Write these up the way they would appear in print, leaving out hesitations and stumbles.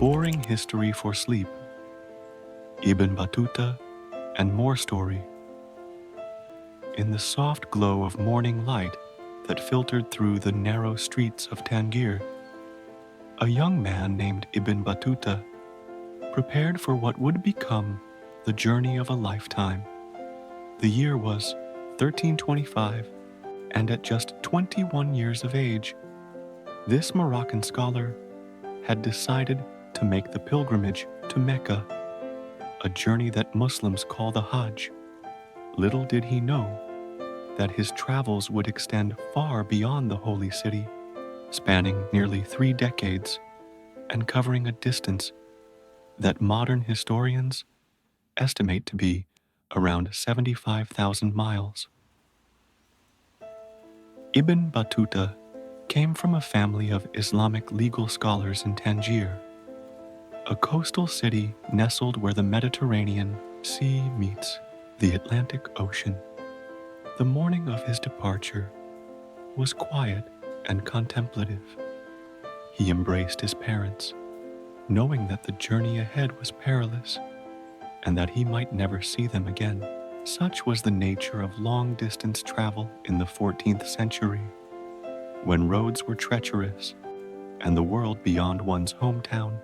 Boring History for Sleep, Ibn Battuta, and more story. In the soft glow of morning light that filtered through the narrow streets of Tangier, a young man named Ibn Battuta prepared for what would become the journey of a lifetime. The year was 1325, and at just 21 years of age, this Moroccan scholar had decided to make the pilgrimage to Mecca, a journey that Muslims call the Hajj. Little did he know that his travels would extend far beyond the holy city, spanning nearly 3 decades and covering a distance that modern historians estimate to be around 75,000 miles. Ibn Battuta came from a family of Islamic legal scholars in Tangier, a coastal city nestled where the Mediterranean Sea meets the Atlantic Ocean. The morning of his departure was quiet and contemplative. He embraced his parents, knowing that the journey ahead was perilous and that he might never see them again. Such was the nature of long-distance travel in the 14th century, when roads were treacherous and the world beyond one's hometown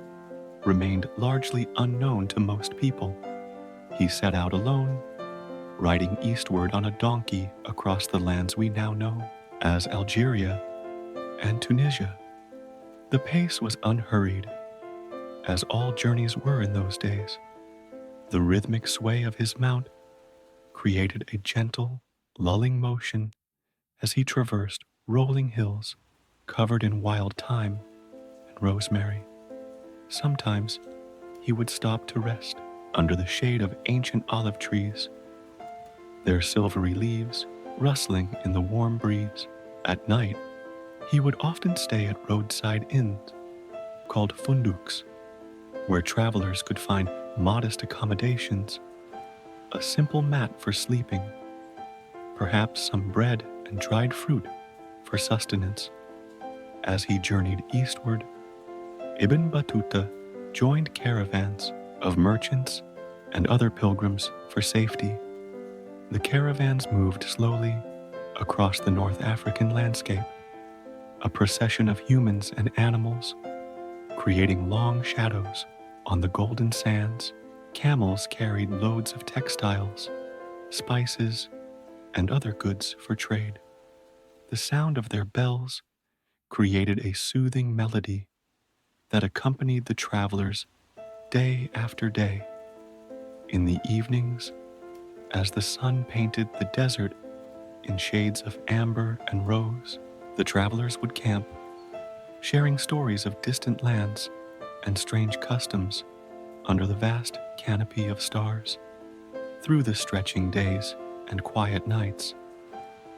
remained largely unknown to most people. He set out alone, riding eastward on a donkey across the lands we now know as Algeria and Tunisia. The pace was unhurried, as all journeys were in those days. The rhythmic sway of his mount created a gentle, lulling motion as he traversed rolling hills covered in wild thyme and rosemary. Sometimes he would stop to rest under the shade of ancient olive trees, their silvery leaves rustling in the warm breeze. At night, he would often stay at roadside inns called funduks, where travelers could find modest accommodations, a simple mat for sleeping, perhaps some bread and dried fruit for sustenance. As he journeyed eastward, Ibn Battuta joined caravans of merchants and other pilgrims for safety. The caravans moved slowly across the North African landscape, a procession of humans and animals, creating long shadows on the golden sands. Camels carried loads of textiles, spices, and other goods for trade. The sound of their bells created a soothing melody that accompanied the travelers day after day. In the evenings, as the sun painted the desert in shades of amber and rose, the travelers would camp, sharing stories of distant lands and strange customs under the vast canopy of stars. Through the stretching days and quiet nights,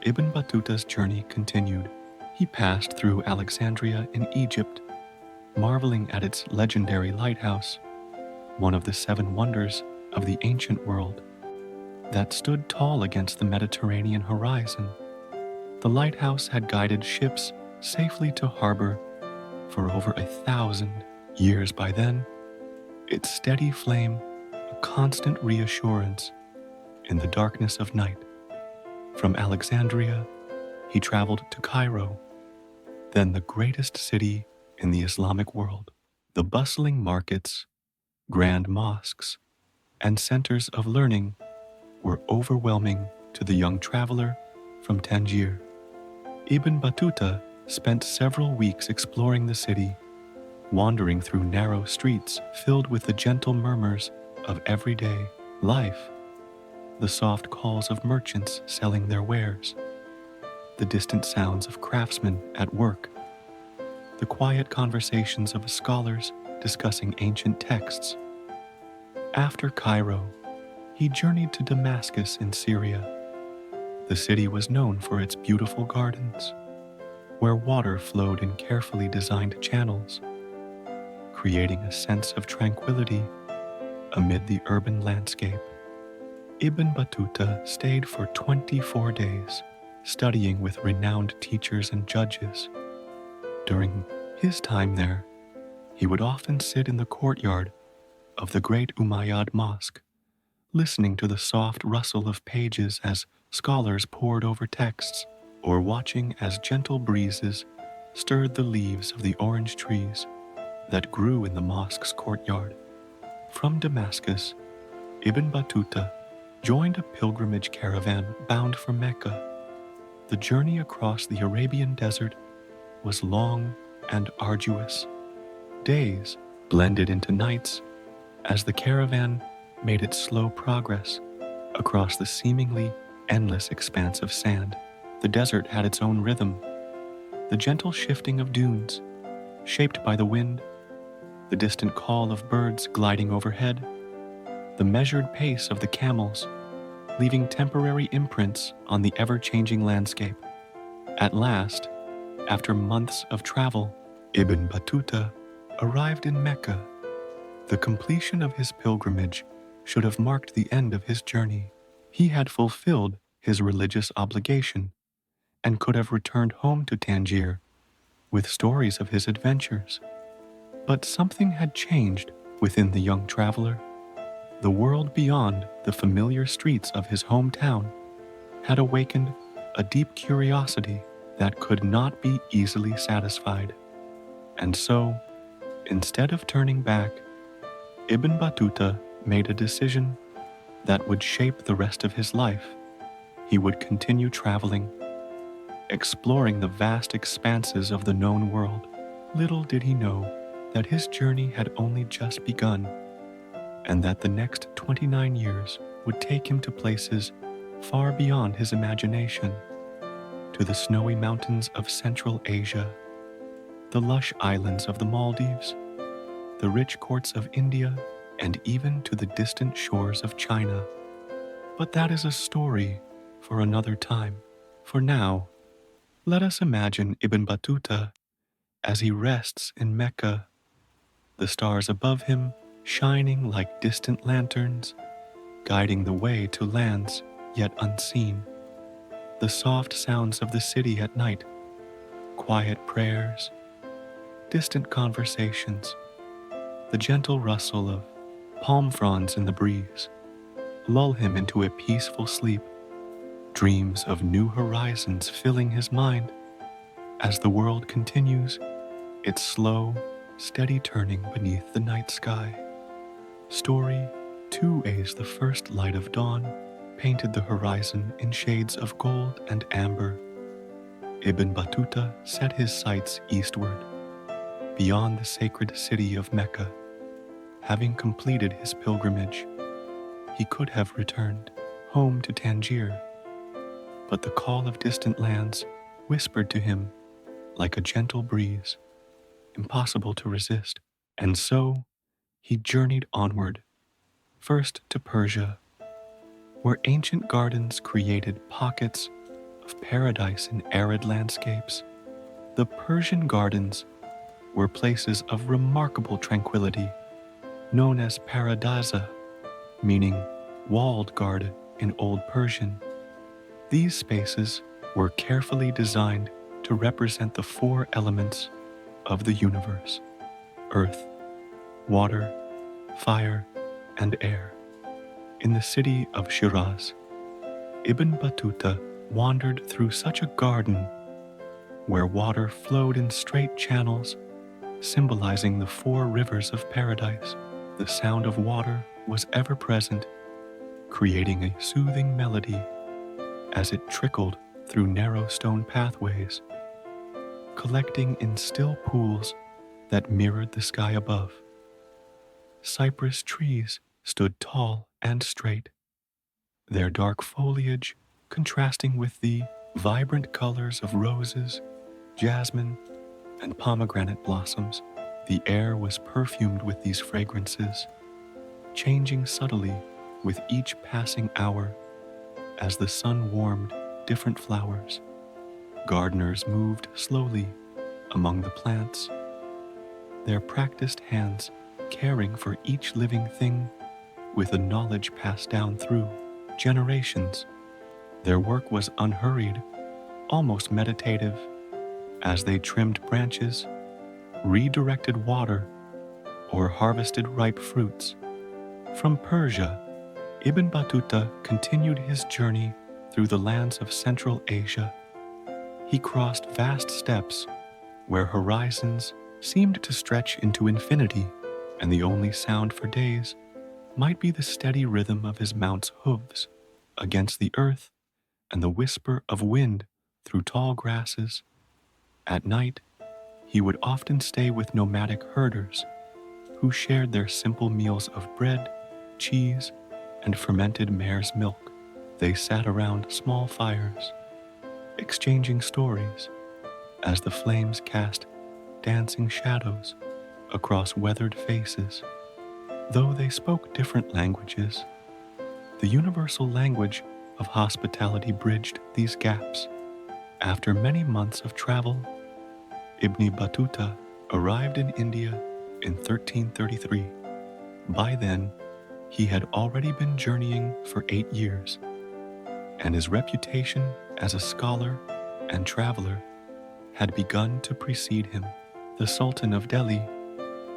Ibn Battuta's journey continued. He passed through Alexandria in Egypt, marveling at its legendary lighthouse, one of the 7 wonders of the ancient world, that stood tall against the Mediterranean horizon. The lighthouse had guided ships safely to harbor for over 1,000 years by then, its steady flame a constant reassurance in the darkness of night. From Alexandria, he traveled to Cairo, then the greatest city in the Islamic world. The bustling markets, grand mosques, and centers of learning were overwhelming to the young traveler from Tangier. Ibn Battuta spent several weeks exploring the city, wandering through narrow streets filled with the gentle murmurs of everyday life, the soft calls of merchants selling their wares, the distant sounds of craftsmen at work, the quiet conversations of scholars discussing ancient texts. After Cairo, he journeyed to Damascus in Syria. The city was known for its beautiful gardens, where water flowed in carefully designed channels, creating a sense of tranquility amid the urban landscape. Ibn Battuta stayed for 24 days, studying with renowned teachers and judges. During his time there, He would often sit in the courtyard of the great Umayyad Mosque, listening to the soft rustle of pages as scholars pored over texts, or watching as gentle breezes stirred the leaves of the orange trees that grew in the mosque's courtyard. From Damascus, Ibn Battuta joined a pilgrimage caravan bound for Mecca. The journey across the Arabian desert was long and arduous. Days blended into nights as the caravan made its slow progress across the seemingly endless expanse of sand. The desert had its own rhythm, the gentle shifting of dunes, shaped by the wind, the distant call of birds gliding overhead, the measured pace of the camels, leaving temporary imprints on the ever-changing landscape. At last, after months of travel, Ibn Battuta arrived in Mecca. The completion of his pilgrimage should have marked the end of his journey. He had fulfilled his religious obligation and could have returned home to Tangier with stories of his adventures. But something had changed within the young traveler. The world beyond the familiar streets of his hometown had awakened a deep curiosity that could not be easily satisfied. And so, instead of turning back, Ibn Battuta made a decision that would shape the rest of his life. He would continue traveling, exploring the vast expanses of the known world. Little did he know that his journey had only just begun, and that the next 29 years would take him to places far beyond his imagination, to the snowy mountains of Central Asia, the lush islands of the Maldives, the rich courts of India, and even to the distant shores of China. But that is a story for another time. For now, let us imagine Ibn Battuta as he rests in Mecca, the stars above him shining like distant lanterns, guiding the way to lands yet unseen. The soft sounds of the city at night, quiet prayers, distant conversations, the gentle rustle of palm fronds in the breeze, lull him into a peaceful sleep, dreams of new horizons filling his mind as the world continues its slow, steady turning beneath the night sky. Story 2A's The First Light of Dawn painted the horizon in shades of gold and amber. Ibn Battuta set his sights eastward, beyond the sacred city of Mecca. Having completed his pilgrimage, he could have returned home to Tangier, but the call of distant lands whispered to him like a gentle breeze, impossible to resist. And so he journeyed onward, first to Persia, where ancient gardens created pockets of paradise in arid landscapes. The Persian gardens were places of remarkable tranquility, known as paradisa, meaning walled garden in Old Persian. These spaces were carefully designed to represent the four elements of the universe: earth, water, fire, and air. In the city of Shiraz, Ibn Battuta wandered through such a garden where water flowed in straight channels, symbolizing the four rivers of paradise. The sound of water was ever present, creating a soothing melody as it trickled through narrow stone pathways, collecting in still pools that mirrored the sky above. Cypress trees stood tall and straight, their dark foliage contrasting with the vibrant colors of roses, jasmine, and pomegranate blossoms. The air was perfumed with these fragrances, changing subtly with each passing hour as the sun warmed different flowers. Gardeners moved slowly among the plants, their practiced hands caring for each living thing with a knowledge passed down through generations. Their work was unhurried, almost meditative, as they trimmed branches, redirected water, or harvested ripe fruits. From Persia, Ibn Battuta continued his journey through the lands of Central Asia. He crossed vast steppes where horizons seemed to stretch into infinity, and the only sound for days might be the steady rhythm of his mount's hooves against the earth and the whisper of wind through tall grasses. At night, he would often stay with nomadic herders who shared their simple meals of bread, cheese, and fermented mare's milk. They sat around small fires, exchanging stories as the flames cast dancing shadows across weathered faces. Though they spoke different languages, the universal language of hospitality bridged these gaps. After many months of travel, Ibn Battuta arrived in India in 1333. By then, he had already been journeying for 8 years, and his reputation as a scholar and traveler had begun to precede him. The Sultan of Delhi,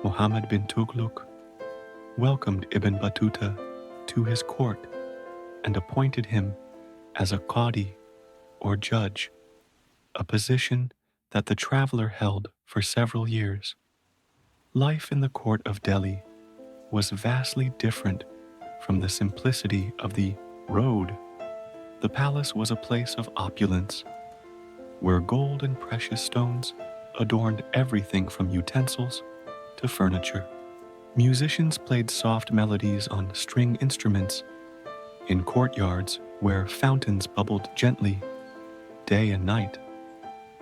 Muhammad bin Tughlaq, welcomed Ibn Battuta to his court and appointed him as a qadi or judge, a position that the traveler held for several years. Life in the court of Delhi was vastly different from the simplicity of the road. The palace was a place of opulence, where gold and precious stones adorned everything from utensils to furniture. Musicians played soft melodies on string instruments in courtyards where fountains bubbled gently day and night.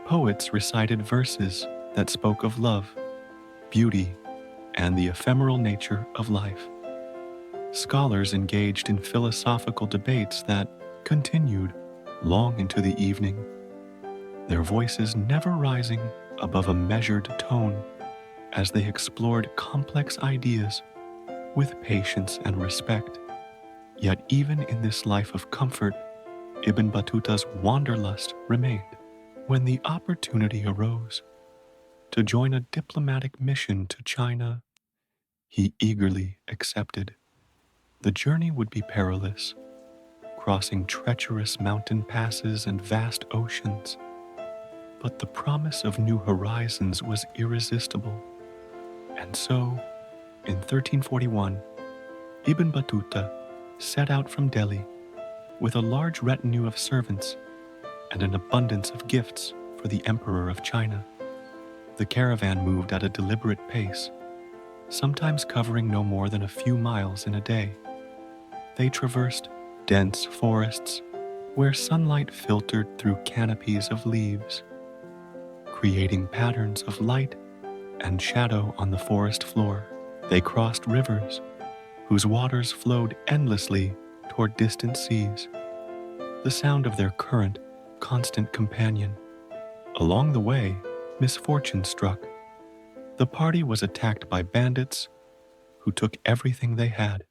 Poets recited verses that spoke of love, beauty, and the ephemeral nature of life. Scholars engaged in philosophical debates that continued long into the evening, their voices never rising above a measured tone as they explored complex ideas with patience and respect. Yet even in this life of comfort, Ibn Battuta's wanderlust remained. When the opportunity arose to join a diplomatic mission to China, he eagerly accepted. The journey would be perilous, crossing treacherous mountain passes and vast oceans, but the promise of new horizons was irresistible. And so, in 1341, Ibn Battuta set out from Delhi with a large retinue of servants and an abundance of gifts for the Emperor of China. The caravan moved at a deliberate pace, sometimes covering no more than a few miles in a day. They traversed dense forests where sunlight filtered through canopies of leaves, creating patterns of light and shadow on the forest floor. They crossed rivers whose waters flowed endlessly toward distant seas, the sound of their current constant companion. Along the way, misfortune struck. The party was attacked by bandits who took everything they had: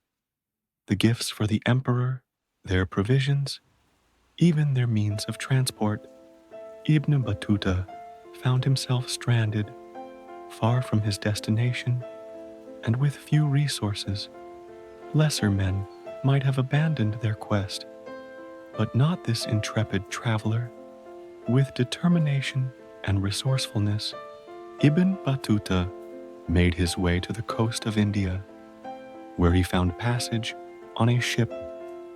the gifts for the emperor, their provisions, even their means of transport. Ibn Battuta found himself stranded, far from his destination, and with few resources. Lesser men might have abandoned their quest, but not this intrepid traveler. With determination and resourcefulness, Ibn Battuta made his way to the coast of India, where he found passage on a ship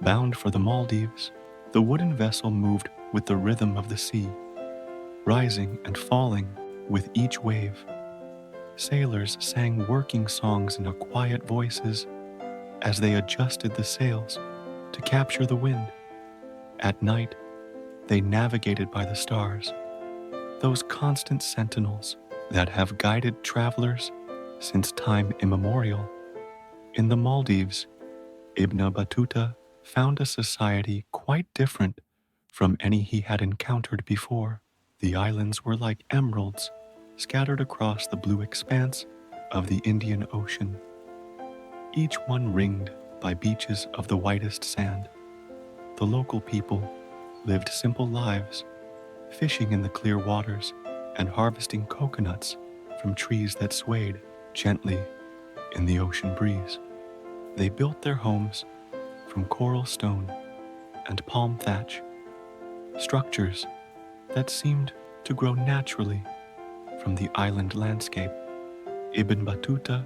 bound for the Maldives. The wooden vessel moved with the rhythm of the sea, rising and falling with each wave. Sailors sang working songs in quiet voices as they adjusted the sails to capture the wind. At night, they navigated by the stars, those constant sentinels that have guided travelers since time immemorial. In the Maldives, Ibn Battuta found a society quite different from any he had encountered before. The islands were like emeralds scattered across the blue expanse of the Indian Ocean, each one ringed by beaches of the whitest sand. The local people lived simple lives, fishing in the clear waters and harvesting coconuts from trees that swayed gently in the ocean breeze. They built their homes from coral stone and palm thatch, structures that seemed to grow naturally from the island landscape. Ibn Battuta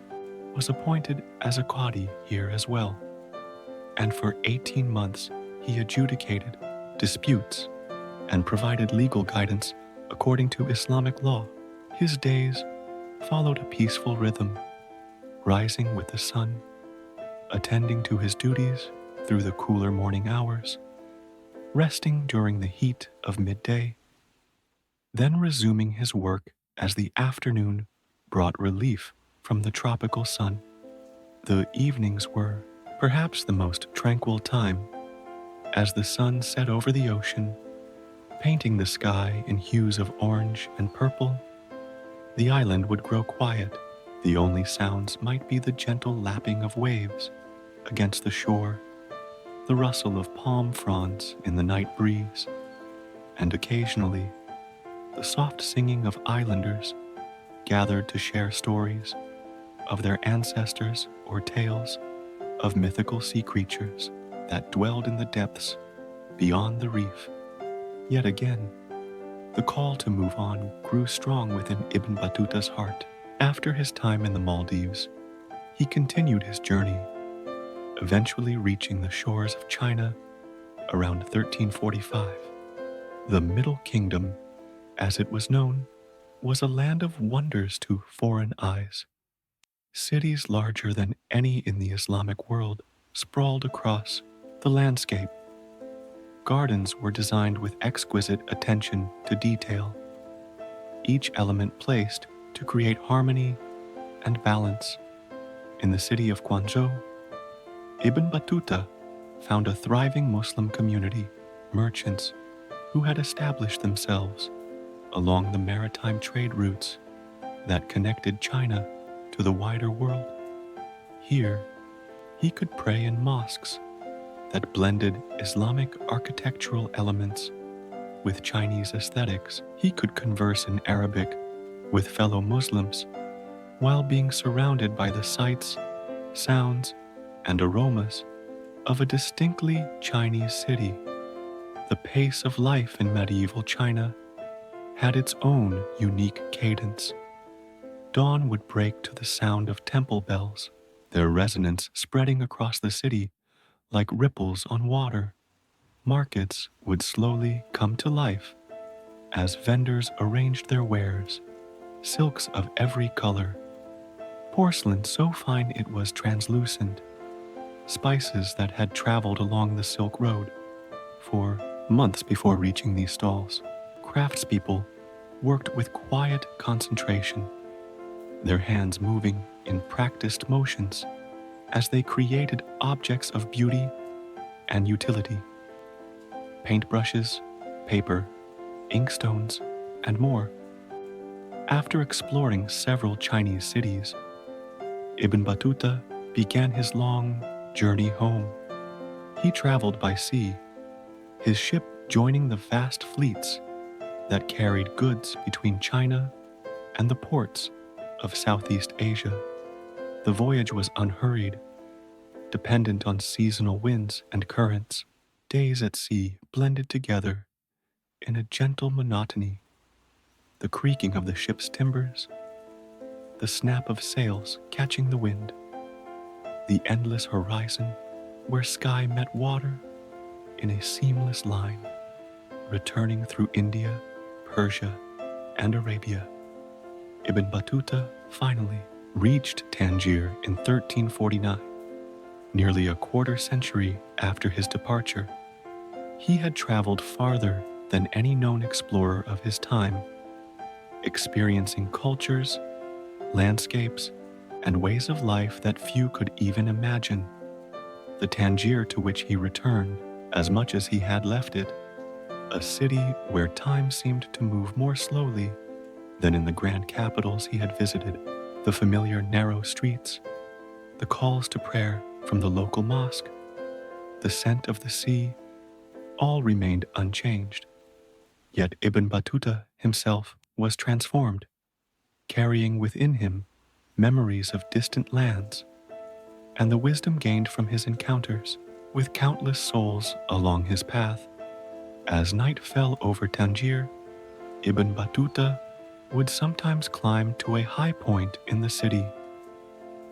was appointed as a qadi here as well, and for 18 months he adjudicated disputes and provided legal guidance according to Islamic law. His days followed a peaceful rhythm, rising with the sun, attending to his duties through the cooler morning hours, resting during the heat of midday, then resuming his work as the afternoon brought relief from the tropical sun. The evenings were perhaps the most tranquil time, as the sun set over the ocean, painting the sky in hues of orange and purple. The island would grow quiet. The only sounds might be the gentle lapping of waves against the shore, the rustle of palm fronds in the night breeze, and occasionally the soft singing of islanders gathered to share stories of their ancestors or tales of mythical sea creatures that dwelled in the depths beyond the reef. Yet again, the call to move on grew strong within Ibn Battuta's heart. After his time in the Maldives, he continued his journey, eventually reaching the shores of China around 1345. The Middle Kingdom, as it was known, was a land of wonders to foreign eyes. Cities larger than any in the Islamic world sprawled across the landscape. Gardens were designed with exquisite attention to detail, each element placed to create harmony and balance. In the city of Guangzhou, Ibn Battuta found a thriving Muslim community, merchants who had established themselves along the maritime trade routes that connected China to the wider world. Here, he could pray in mosques that blended Islamic architectural elements with Chinese aesthetics. He could converse in Arabic with fellow Muslims while being surrounded by the sights, sounds, and aromas of a distinctly Chinese city. The pace of life in medieval China had its own unique cadence. Dawn would break to the sound of temple bells, their resonance spreading across the city like ripples on water. Markets would slowly come to life as vendors arranged their wares, silks of every color, porcelain so fine it was translucent, spices that had traveled along the Silk Road for months before reaching these stalls. Craftspeople worked with quiet concentration, their hands moving in practiced motions as they created objects of beauty and utility. Paintbrushes, paper, inkstones, and more. After exploring several Chinese cities, Ibn Battuta began his long journey home. He traveled by sea, his ship joining the vast fleets that carried goods between China and the ports of Southeast Asia. The voyage was unhurried, dependent on seasonal winds and currents. Days at sea blended together in a gentle monotony. The creaking of the ship's timbers, the snap of sails catching the wind, the endless horizon where sky met water in a seamless line, returning through India, Persia, and Arabia. Ibn Battuta finally reached Tangier in 1349, nearly a quarter century after his departure. He had traveled farther than any known explorer of his time, experiencing cultures, landscapes, and ways of life that few could even imagine. The Tangier to which he returned, as much as he had left it, a city where time seemed to move more slowly than in the grand capitals he had visited. The familiar narrow streets, the calls to prayer from the local mosque, the scent of the sea, all remained unchanged. Yet Ibn Battuta himself was transformed, carrying within him memories of distant lands, and the wisdom gained from his encounters with countless souls along his path. As night fell over Tangier, Ibn Battuta would sometimes climb to a high point in the city,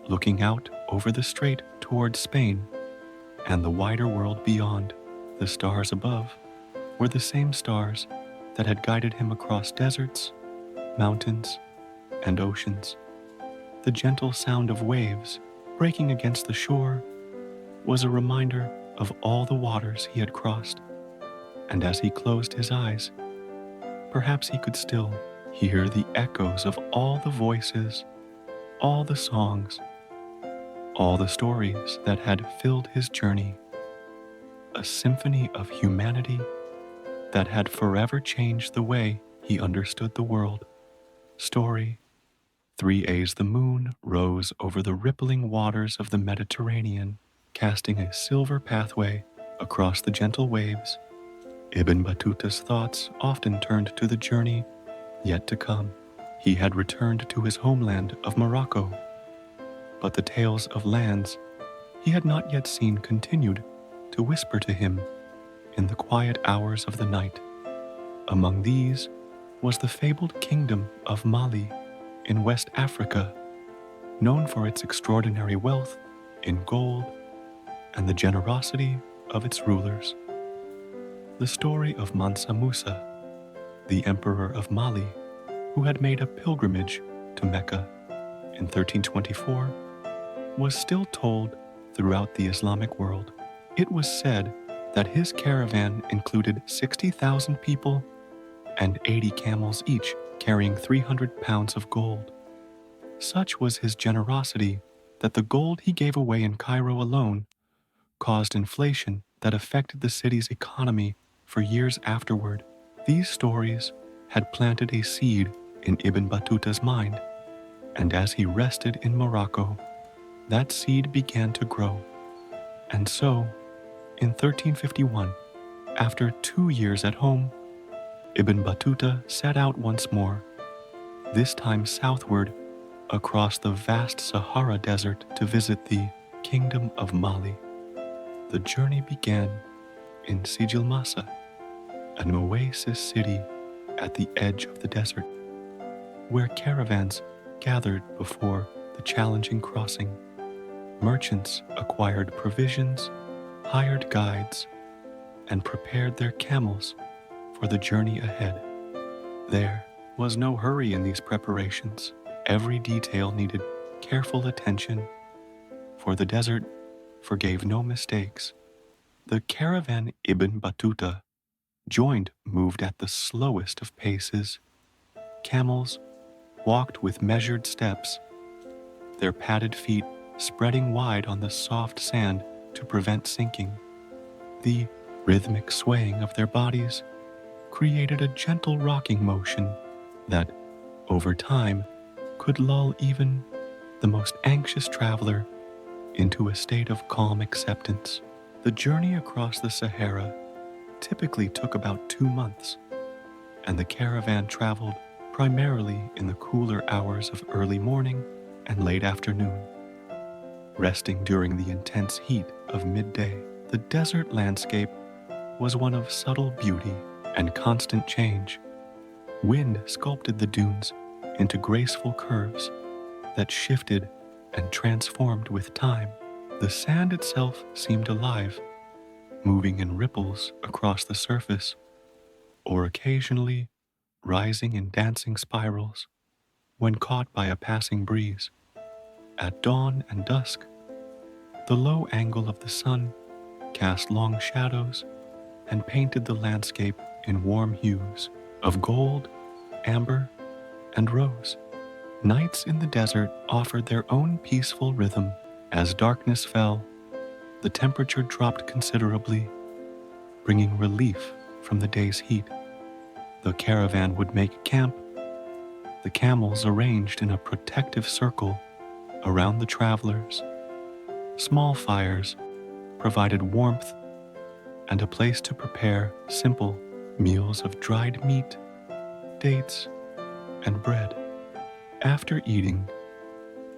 looking out over the strait towards Spain and the wider world beyond. The stars above were the same stars that had guided him across deserts, mountains, and oceans. The gentle sound of waves breaking against the shore was a reminder of all the waters he had crossed, and as he closed his eyes, perhaps he could still hear the echoes of all the voices, all the songs, all the stories that had filled his journey, a symphony of humanity that had forever changed the way he understood the world. Story 3A's The moon rose over the rippling waters of the Mediterranean, casting a silver pathway across the gentle waves. Ibn Battuta's thoughts often turned to the journey yet to come. He had returned to his homeland of Morocco, but the tales of lands he had not yet seen continued to whisper to him in the quiet hours of the night. Among these was the fabled kingdom of Mali in West Africa, known for its extraordinary wealth in gold and the generosity of its rulers. The story of Mansa Musa, the emperor of Mali, who had made a pilgrimage to Mecca in 1324, was still told throughout the Islamic world. It was said that his caravan included 60,000 people and 80 camels each carrying 300 pounds of gold. Such was his generosity that the gold he gave away in Cairo alone caused inflation that affected the city's economy for years afterward. These stories had planted a seed in Ibn Battuta's mind, and as he rested in Morocco, that seed began to grow. And so, in 1351, after 2 years at home, Ibn Battuta set out once more, this time southward across the vast Sahara Desert to visit the Kingdom of Mali. The journey began in Sijil Massa, an oasis city at the edge of the desert, where caravans gathered before the challenging crossing. Merchants acquired provisions, hired guides, and prepared their camels for the journey ahead. There was no hurry in these preparations. Every detail needed careful attention, for the desert forgave no mistakes. The caravan Ibn Battuta joined moved at the slowest of paces. Camels walked with measured steps, their padded feet spreading wide on the soft sand to prevent sinking. The rhythmic swaying of their bodies created a gentle rocking motion that, over time, could lull even the most anxious traveler into a state of calm acceptance. The journey across the Sahara typically took about 2 months, and the caravan traveled primarily in the cooler hours of early morning and late afternoon, resting during the intense heat of midday. The desert landscape was one of subtle beauty and constant change. Wind sculpted the dunes into graceful curves that shifted and transformed with time. The sand itself seemed alive, moving in ripples across the surface, or occasionally rising in dancing spirals when caught by a passing breeze. At dawn and dusk, the low angle of the sun cast long shadows and painted the landscape in warm hues of gold, amber, and rose. Nights in the desert offered their own peaceful rhythm. As darkness fell, the temperature dropped considerably, bringing relief from the day's heat. The caravan would make camp, the camels arranged in a protective circle around the travelers. Small fires provided warmth and a place to prepare simple meals of dried meat, dates, and bread. After eating,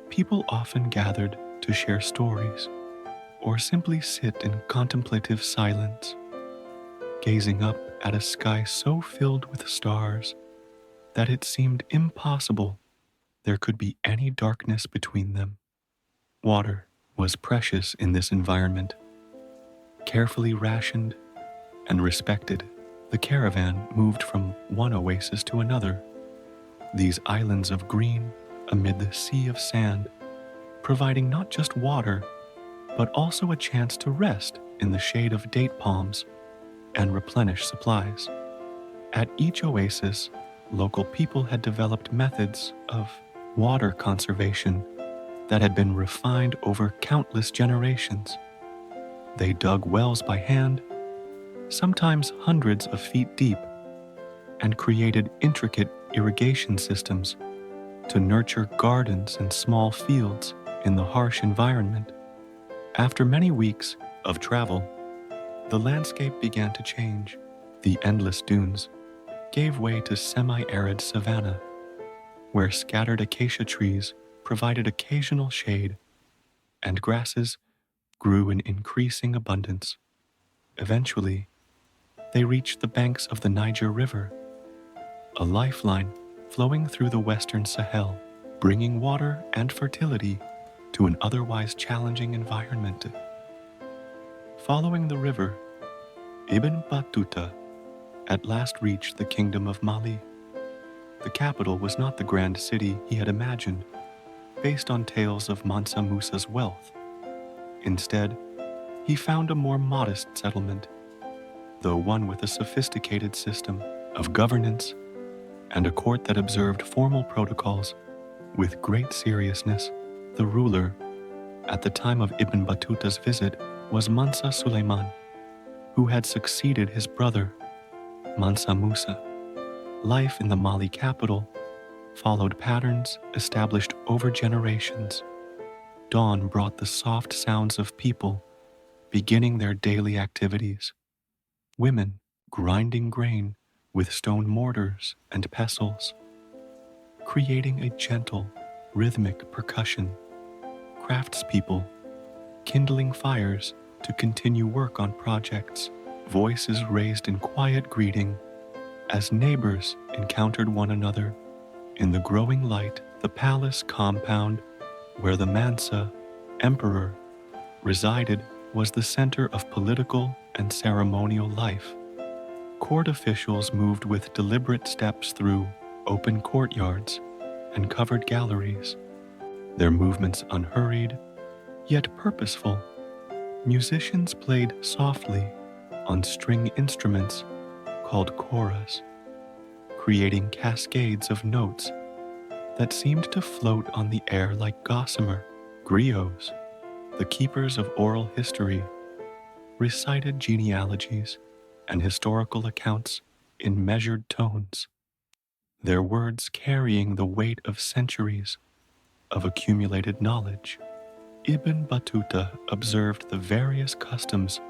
People often gathered to share stories or simply sit in contemplative silence, gazing up at a sky so filled with stars that it seemed impossible there could be any darkness between them. Water was precious in this environment, carefully rationed and respected. The caravan moved from one oasis to another, these islands of green amid the sea of sand, providing not just water, but also a chance to rest in the shade of date palms and replenish supplies. At each oasis, local people had developed methods of water conservation that had been refined over countless generations. They dug wells by hand, sometimes hundreds of feet deep, and created intricate irrigation systems to nurture gardens and small fields in the harsh environment. After many weeks of travel, the landscape began to change. The endless dunes gave way to semi-arid savanna, where scattered acacia trees provided occasional shade, and grasses grew in increasing abundance. Eventually, they reached the banks of the Niger River, a lifeline flowing through the western Sahel, bringing water and fertility to an otherwise challenging environment. Following the river, Ibn Battuta at last reached the Kingdom of Mali. The capital was not the grand city he had imagined, based on tales of Mansa Musa's wealth. Instead, he found a more modest settlement, though one with a sophisticated system of governance and a court that observed formal protocols with great seriousness. The ruler, at the time of Ibn Battuta's visit, was Mansa Suleiman, who had succeeded his brother, Mansa Musa. Life in the Mali capital followed patterns established over generations. Dawn brought the soft sounds of people beginning their daily activities. Women grinding grain with stone mortars and pestles, creating a gentle, rhythmic percussion. Craftspeople kindling fires to continue work on projects. Voices raised in quiet greeting as neighbors encountered one another. In the growing light, the palace compound where the Mansa emperor resided was the center of political and ceremonial life. Court officials moved with deliberate steps through open courtyards and covered galleries, their movements unhurried, yet purposeful. Musicians played softly on string instruments called koras, creating cascades of notes that seemed to float on the air like gossamer. Griots, the keepers of oral history, recited genealogies and historical accounts in measured tones, their words carrying the weight of centuries of accumulated knowledge. Ibn Battuta observed the various customs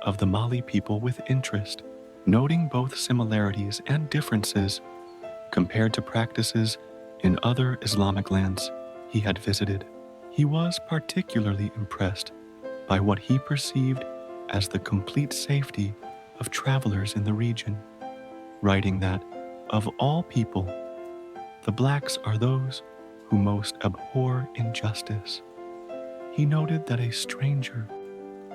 of the Mali people with interest, noting both similarities and differences compared to practices in other Islamic lands he had visited. He was particularly impressed by what he perceived as the complete safety of travelers in the region, writing that, of all people, the blacks are those who most abhor injustice. He noted that a stranger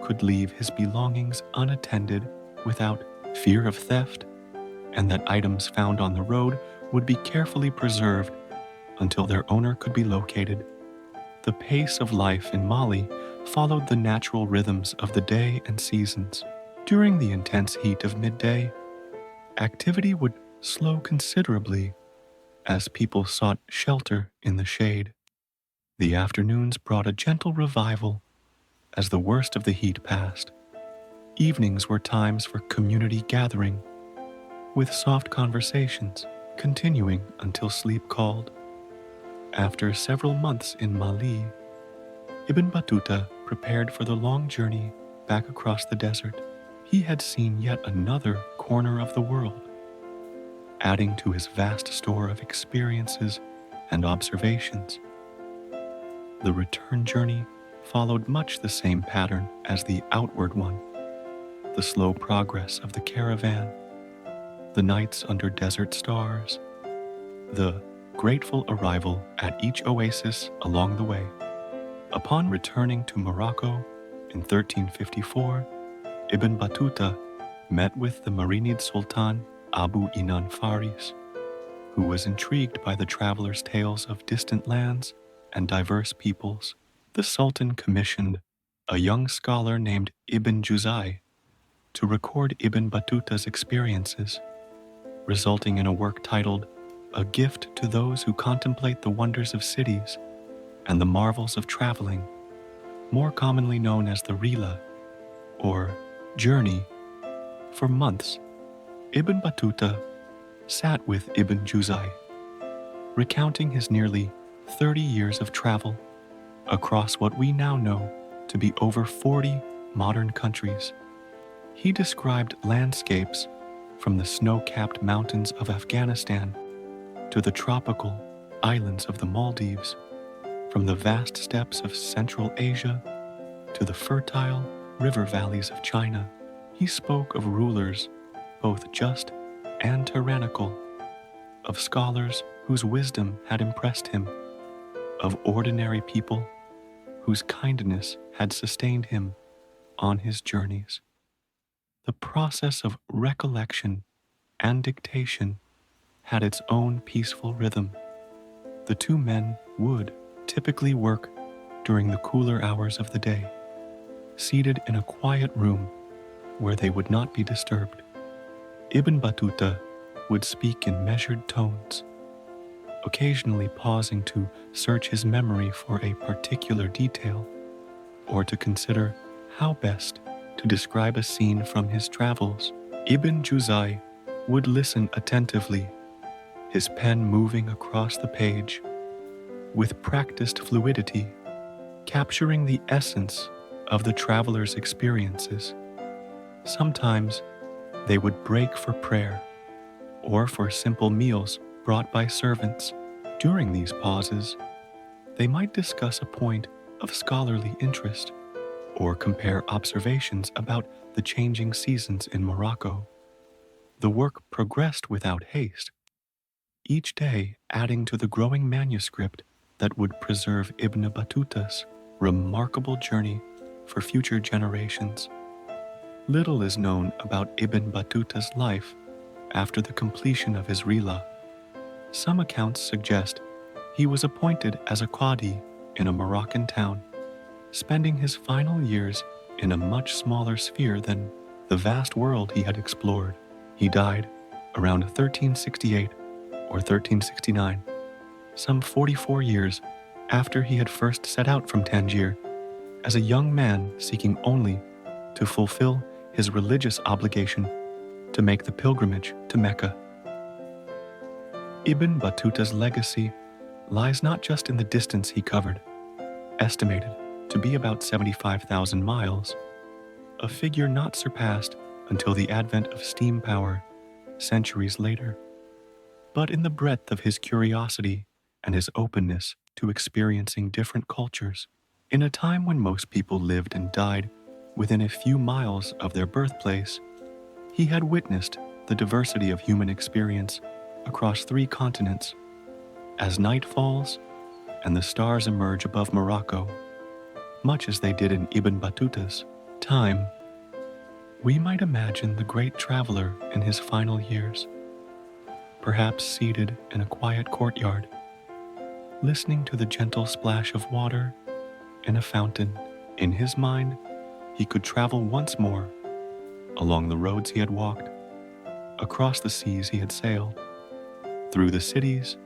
could leave his belongings unattended without fear of theft, and that items found on the road would be carefully preserved until their owner could be located. The pace of life in Mali followed the natural rhythms of the day and seasons. During the intense heat of midday, activity would slow considerably as people sought shelter in the shade. The afternoons brought a gentle revival as the worst of the heat passed. Evenings were times for community gathering, with soft conversations continuing until sleep called. After several months in Mali, Ibn Battuta prepared for the long journey back across the desert. He had seen yet another corner of the world, adding to his vast store of experiences and observations. The return journey followed much the same pattern as the outward one: the slow progress of the caravan, the nights under desert stars, the grateful arrival at each oasis along the way. Upon returning to Morocco in 1354, Ibn Battuta met with the Marinid Sultan Abu Inan Faris, who was intrigued by the traveler's tales of distant lands and diverse peoples. The Sultan commissioned a young scholar named Ibn Juzai to record Ibn Battuta's experiences, resulting in a work titled A Gift to Those Who Contemplate the Wonders of Cities and the Marvels of Traveling, more commonly known as the Rila, or Journey. For months, Ibn Battuta sat with Ibn Juzai, recounting his nearly 30 years of travel across what we now know to be over 40 modern countries. He described landscapes from the snow-capped mountains of Afghanistan to the tropical islands of the Maldives, from the vast steppes of Central Asia to the fertile river valleys of China. He spoke of rulers, both just and tyrannical, of scholars whose wisdom had impressed him, of ordinary people whose kindness had sustained him on his journeys. The process of recollection and dictation had its own peaceful rhythm. The two men would typically work during the cooler hours of the day, seated in a quiet room where they would not be disturbed. Ibn Battuta would speak in measured tones, occasionally pausing to search his memory for a particular detail or to consider how best to describe a scene from his travels. Ibn Juzai would listen attentively, his pen moving across the page with practiced fluidity, capturing the essence of the traveler's experiences. Sometimes they would break for prayer or for simple meals brought by servants. During these pauses, they might discuss a point of scholarly interest or compare observations about the changing seasons in Morocco. The work progressed without haste, each day adding to the growing manuscript that would preserve Ibn Battuta's remarkable journey for future generations. Little is known about Ibn Battuta's life after the completion of his Rila. Some accounts suggest he was appointed as a qadi in a Moroccan town, spending his final years in a much smaller sphere than the vast world he had explored. He died around 1368 or 1369, some 44 years after he had first set out from Tangier, as a young man seeking only to fulfill his religious obligation to make the pilgrimage to Mecca. Ibn Battuta's legacy lies not just in the distance he covered, estimated to be about 75,000 miles, a figure not surpassed until the advent of steam power centuries later, but in the breadth of his curiosity and his openness to experiencing different cultures. In a time when most people lived and died within a few miles of their birthplace, he had witnessed the diversity of human experience across 3 continents. As night falls and the stars emerge above Morocco, much as they did in Ibn Battuta's time, we might imagine the great traveler in his final years, perhaps seated in a quiet courtyard, listening to the gentle splash of water in a fountain. In his mind, he could travel once more along the roads he had walked, across the seas he had sailed, through the cities,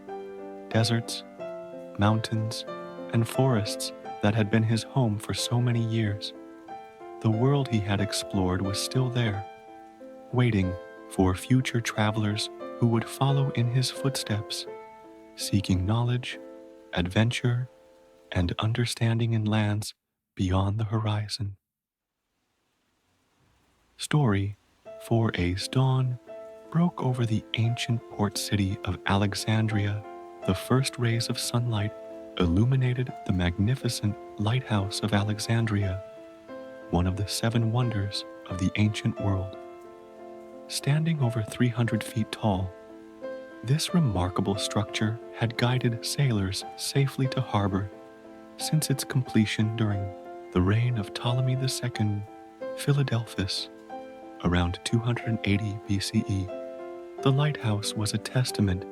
deserts, mountains, and forests that had been his home for so many years. The world he had explored was still there, waiting for future travelers who would follow in his footsteps, seeking knowledge, adventure, and understanding in lands beyond the horizon. Story 4A's dawn broke over the ancient port city of Alexandria. The first rays of sunlight illuminated the magnificent Lighthouse of Alexandria, one of the 7 wonders of the ancient world. Standing over 300 feet tall, this remarkable structure had guided sailors safely to harbor since its completion during the reign of Ptolemy II Philadelphus around 280 BCE. The lighthouse was a testament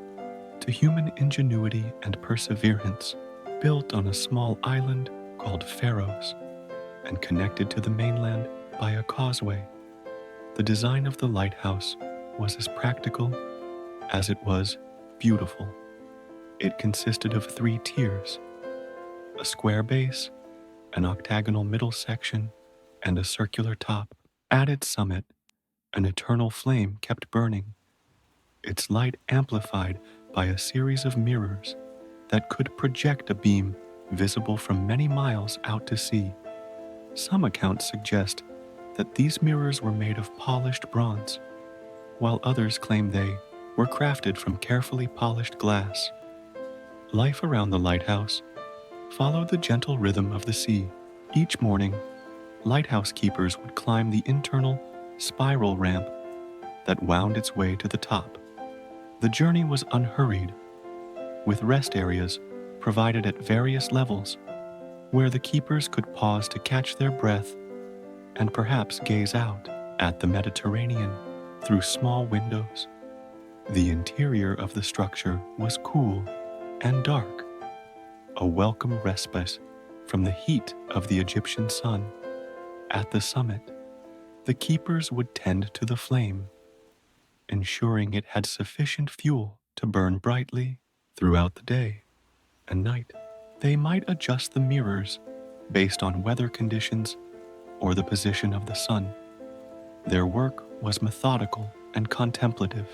to human ingenuity and perseverance, built on a small island called Pharos and connected to the mainland by a causeway. The design of the lighthouse was as practical as it was beautiful. It consisted of 3 tiers: a square base, an octagonal middle section, and a circular top. At its summit, an eternal flame kept burning, its light amplified by a series of mirrors that could project a beam visible from many miles out to sea. Some accounts suggest that these mirrors were made of polished bronze, while others claim they were crafted from carefully polished glass. Life around the lighthouse followed the gentle rhythm of the sea. Each morning, lighthouse keepers would climb the internal spiral ramp that wound its way to the top. The journey was unhurried, with rest areas provided at various levels where the keepers could pause to catch their breath and perhaps gaze out at the Mediterranean through small windows. The interior of the structure was cool and dark, a welcome respite from the heat of the Egyptian sun. At the summit, the keepers would tend to the flame, ensuring it had sufficient fuel to burn brightly throughout the day and night. They might adjust the mirrors based on weather conditions or the position of the sun. Their work was methodical and contemplative,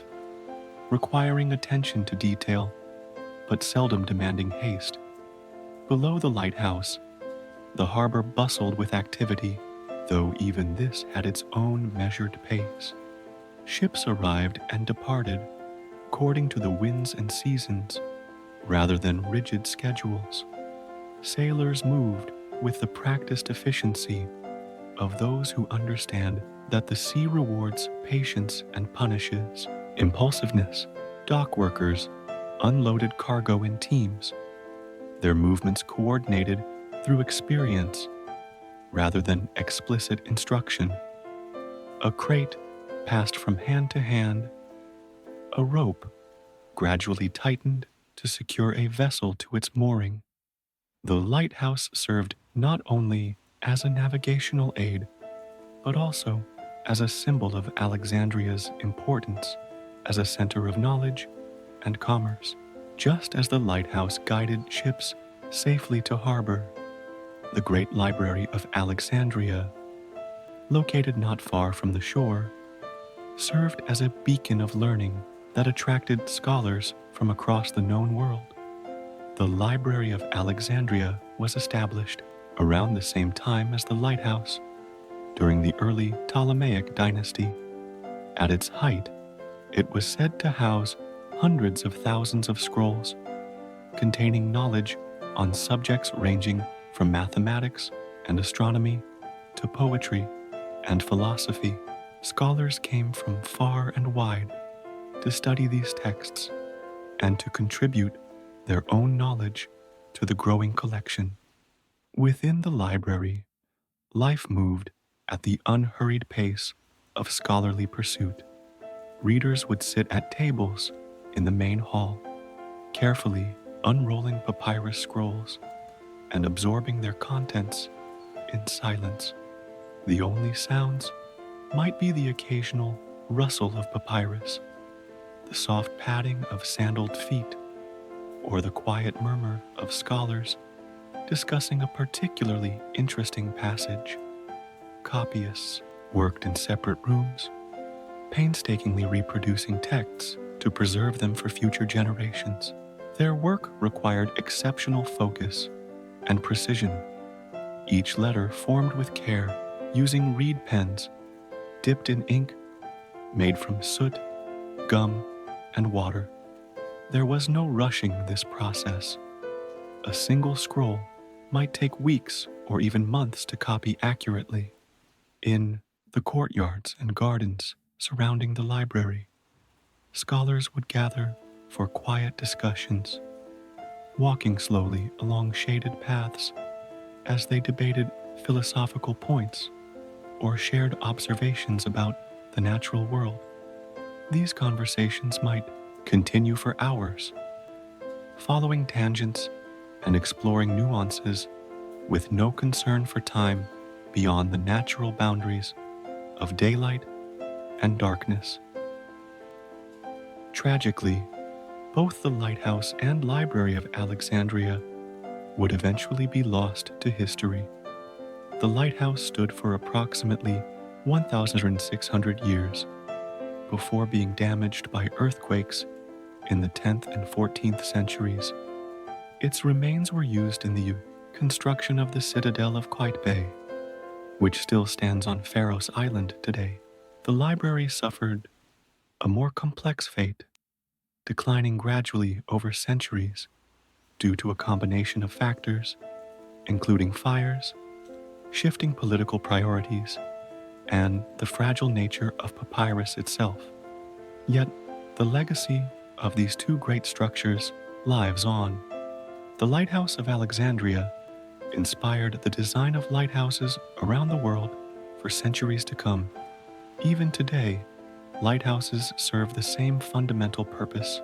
requiring attention to detail, but seldom demanding haste. Below the lighthouse, the harbor bustled with activity, though even this had its own measured pace. Ships arrived and departed according to the winds and seasons, rather than rigid schedules. Sailors moved with the practiced efficiency of those who understand that the sea rewards patience and punishes impulsiveness. Dock workers unloaded cargo in teams, their movements coordinated through experience rather than explicit instruction. A crate passed from hand to hand, a rope gradually tightened to secure a vessel to its mooring. The lighthouse served not only as a navigational aid, but also as a symbol of Alexandria's importance as a center of knowledge and commerce. Just as the lighthouse guided ships safely to harbor, the great library of Alexandria, located not far from the shore, served as a beacon of learning that attracted scholars from across the known world. The Library of Alexandria was established around the same time as the lighthouse, during the early Ptolemaic dynasty. At its height, it was said to house hundreds of thousands of scrolls, containing knowledge on subjects ranging from mathematics and astronomy to poetry and philosophy. Scholars came from far and wide to study these texts and to contribute their own knowledge to the growing collection. Within the library, life moved at the unhurried pace of scholarly pursuit. Readers would sit at tables in the main hall, carefully unrolling papyrus scrolls and absorbing their contents in silence. The only sounds might be the occasional rustle of papyrus, the soft padding of sandaled feet, or the quiet murmur of scholars discussing a particularly interesting passage. Copyists worked in separate rooms, painstakingly reproducing texts to preserve them for future generations. Their work required exceptional focus and precision, each letter formed with care using reed pens dipped in ink made from soot, gum, and water. There was no rushing this process. A single scroll might take weeks or even months to copy accurately. In the courtyards and gardens surrounding the library, scholars would gather for quiet discussions, walking slowly along shaded paths as they debated philosophical points or shared observations about the natural world. These conversations might continue for hours, following tangents and exploring nuances with no concern for time beyond the natural boundaries of daylight and darkness. Tragically, both the lighthouse and library of Alexandria would eventually be lost to history. The lighthouse stood for approximately 1,600 years before being damaged by earthquakes in the 10th and 14th centuries. Its remains were used in the construction of the citadel of Qaitbay, which still stands on Pharos Island today. The library suffered a more complex fate, declining gradually over centuries due to a combination of factors, including fires, shifting political priorities, and the fragile nature of papyrus itself. Yet, the legacy of these two great structures lives on. The Lighthouse of Alexandria inspired the design of lighthouses around the world for centuries to come. Even today, lighthouses serve the same fundamental purpose,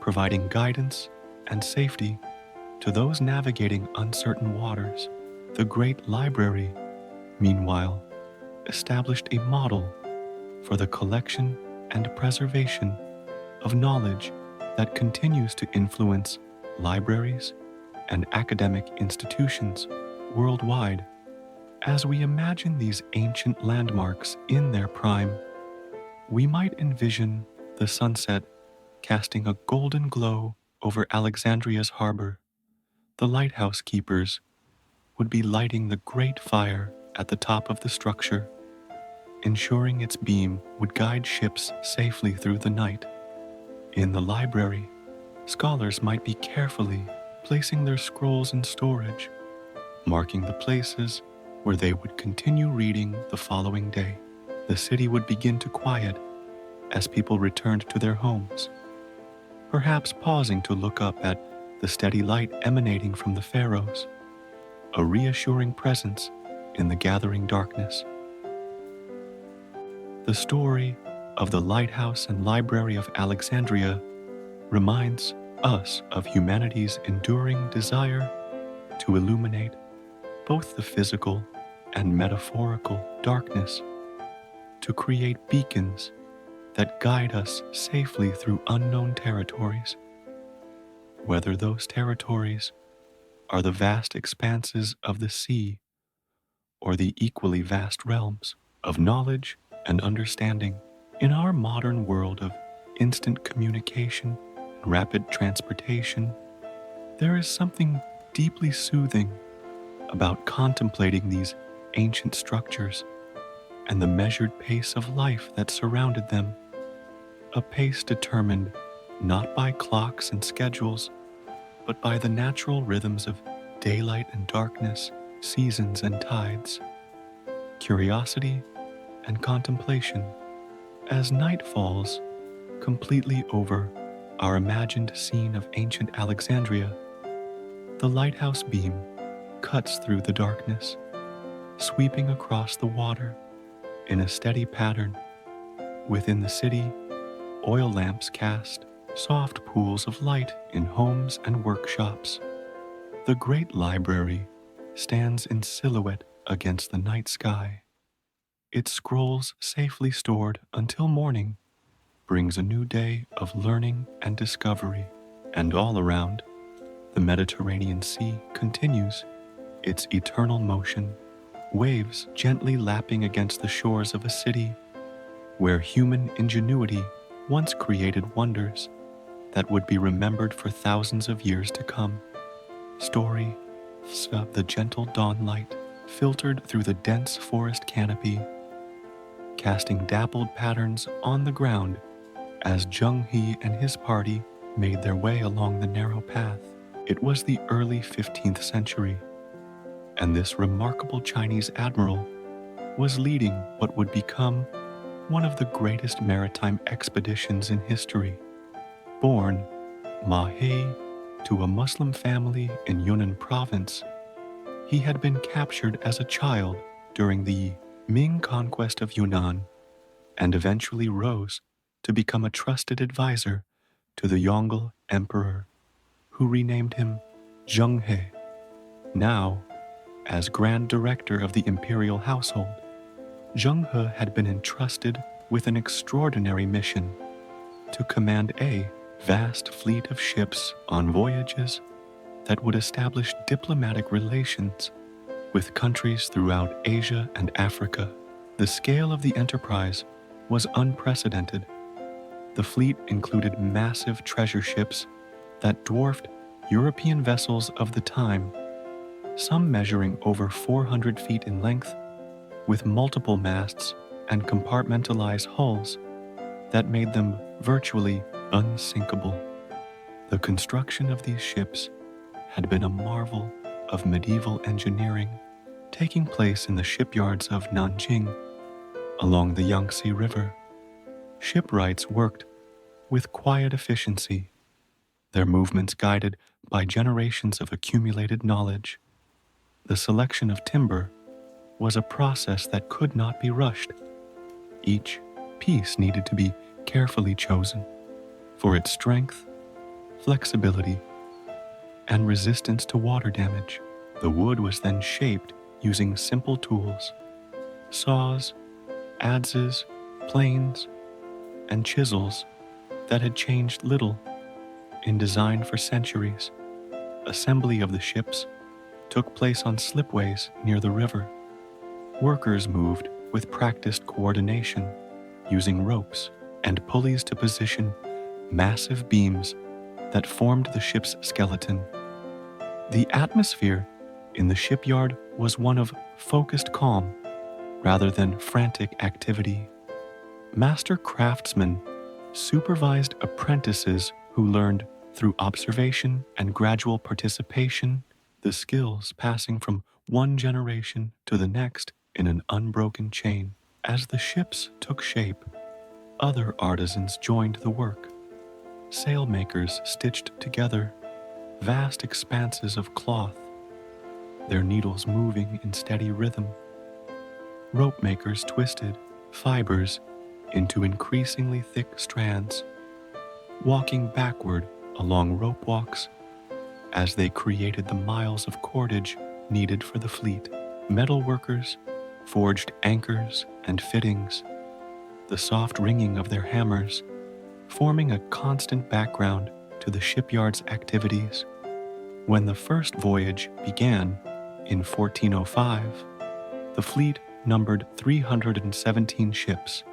providing guidance and safety to those navigating uncertain waters. The Great Library, meanwhile, established a model for the collection and preservation of knowledge that continues to influence libraries and academic institutions worldwide. As we imagine these ancient landmarks in their prime, we might envision the sunset casting a golden glow over Alexandria's harbor. The lighthouse keepers would be lighting the great fire at the top of the structure, ensuring its beam would guide ships safely through the night. In the library, scholars might be carefully placing their scrolls in storage, marking the places where they would continue reading the following day. The city would begin to quiet as people returned to their homes, perhaps pausing to look up at the steady light emanating from the Pharos, a reassuring presence in the gathering darkness. The story of the Lighthouse and Library of Alexandria reminds us of humanity's enduring desire to illuminate both the physical and metaphorical darkness, to create beacons that guide us safely through unknown territories, whether those territories are the vast expanses of the sea or the equally vast realms of knowledge and understanding. In our modern world of instant communication and rapid transportation, there is something deeply soothing about contemplating these ancient structures and the measured pace of life that surrounded them, a pace determined not by clocks and schedules, but by the natural rhythms of daylight and darkness, seasons and tides, curiosity and contemplation. As night falls completely over our imagined scene of ancient Alexandria, the lighthouse beam cuts through the darkness, sweeping across the water in a steady pattern. Within the city, oil lamps cast soft pools of light in homes and workshops. The great library stands in silhouette against the night sky. Its scrolls safely stored until morning brings a new day of learning and discovery. And all around, the Mediterranean Sea continues its eternal motion, waves gently lapping against the shores of a city where human ingenuity once created wonders that would be remembered for thousands of years to come. Stories of the gentle dawn light filtered through the dense forest canopy, casting dappled patterns on the ground as Jung-hee and his party made their way along the narrow path. It was the early 15th century, and this remarkable Chinese admiral was leading what would become one of the greatest maritime expeditions in history. Born Ma He to a Muslim family in Yunnan province, he had been captured as a child during the Ming conquest of Yunnan and eventually rose to become a trusted advisor to the Yongle emperor, who renamed him Zheng He. Now, as Grand Director of the imperial household, Zheng He had been entrusted with an extraordinary mission to command a vast fleet of ships on voyages that would establish diplomatic relations with countries throughout Asia and Africa. The scale of the enterprise was unprecedented. The fleet included massive treasure ships that dwarfed European vessels of the time, some measuring over 400 feet in length, with multiple masts and compartmentalized hulls that made them virtually unsinkable. The construction of these ships had been a marvel of medieval engineering, taking place in the shipyards of Nanjing along the Yangtze River. Shipwrights worked with quiet efficiency, their movements guided by generations of accumulated knowledge. The selection of timber was a process that could not be rushed. Each piece needed to be carefully chosen for its strength, flexibility, and resistance to water damage. The wood was then shaped using simple tools: saws, adzes, planes, and chisels that had changed little in design for centuries. Assembly of the ships took place on slipways near the river. Workers moved with practiced coordination, using ropes and pulleys to position massive beams that formed the ship's skeleton. The atmosphere in the shipyard was one of focused calm rather than frantic activity. Master craftsmen supervised apprentices who learned through observation and gradual participation, the skills passing from one generation to the next in an unbroken chain. As the ships took shape, other artisans joined the work. Sailmakers stitched together vast expanses of cloth, their needles moving in steady rhythm. Rope makers twisted fibers into increasingly thick strands, walking backward along rope walks as they created the miles of cordage needed for the fleet. Metal workers forged anchors and fittings, the soft ringing of their hammers forming a constant background to the shipyard's activities. When the first voyage began in 1405, the fleet numbered 317 ships,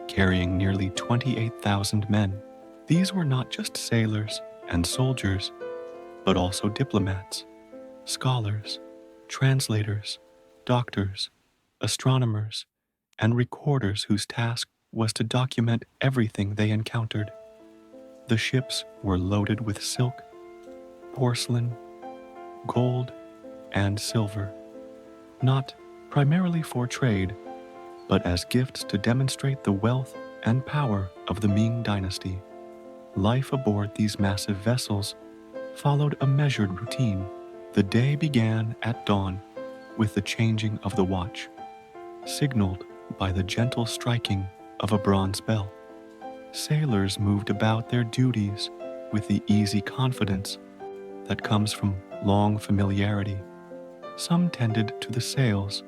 carrying nearly 28,000 men. These were not just sailors and soldiers, but also diplomats, scholars, translators, doctors, astronomers, and recorders whose task was to document everything they encountered. The ships were loaded with silk, porcelain, gold, and silver, not primarily for trade, but as gifts to demonstrate the wealth and power of the Ming dynasty. Life aboard these massive vessels followed a measured routine. The day began at dawn with the changing of the watch, signaled by the gentle striking of a bronze bell. Sailors moved about their duties with the easy confidence that comes from long familiarity. Some tended to the sails,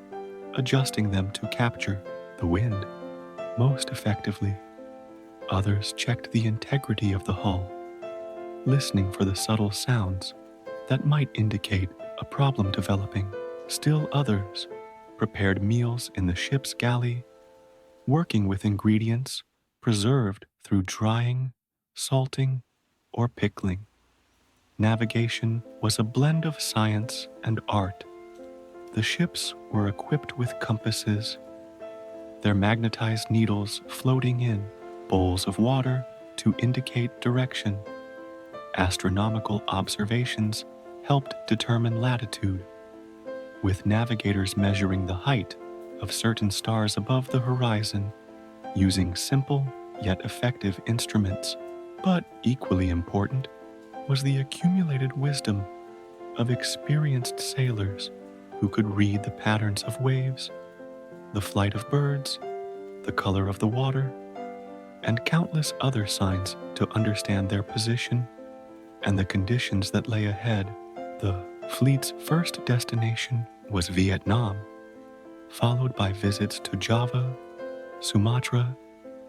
adjusting them to capture the wind most effectively. Others checked the integrity of the hull, listening for the subtle sounds that might indicate a problem developing. Still others prepared meals in the ship's galley, working with ingredients preserved through drying, salting, or pickling. Navigation was a blend of science and art. The ships were equipped with compasses, their magnetized needles floating in bowls of water to indicate direction. Astronomical observations helped determine latitude, with navigators measuring the height of certain stars above the horizon using simple yet effective instruments. But equally important was the accumulated wisdom of experienced sailors who could read the patterns of waves, the flight of birds, the color of the water, and countless other signs to understand their position and the conditions that lay ahead. The fleet's first destination was Vietnam, followed by visits to Java, Sumatra,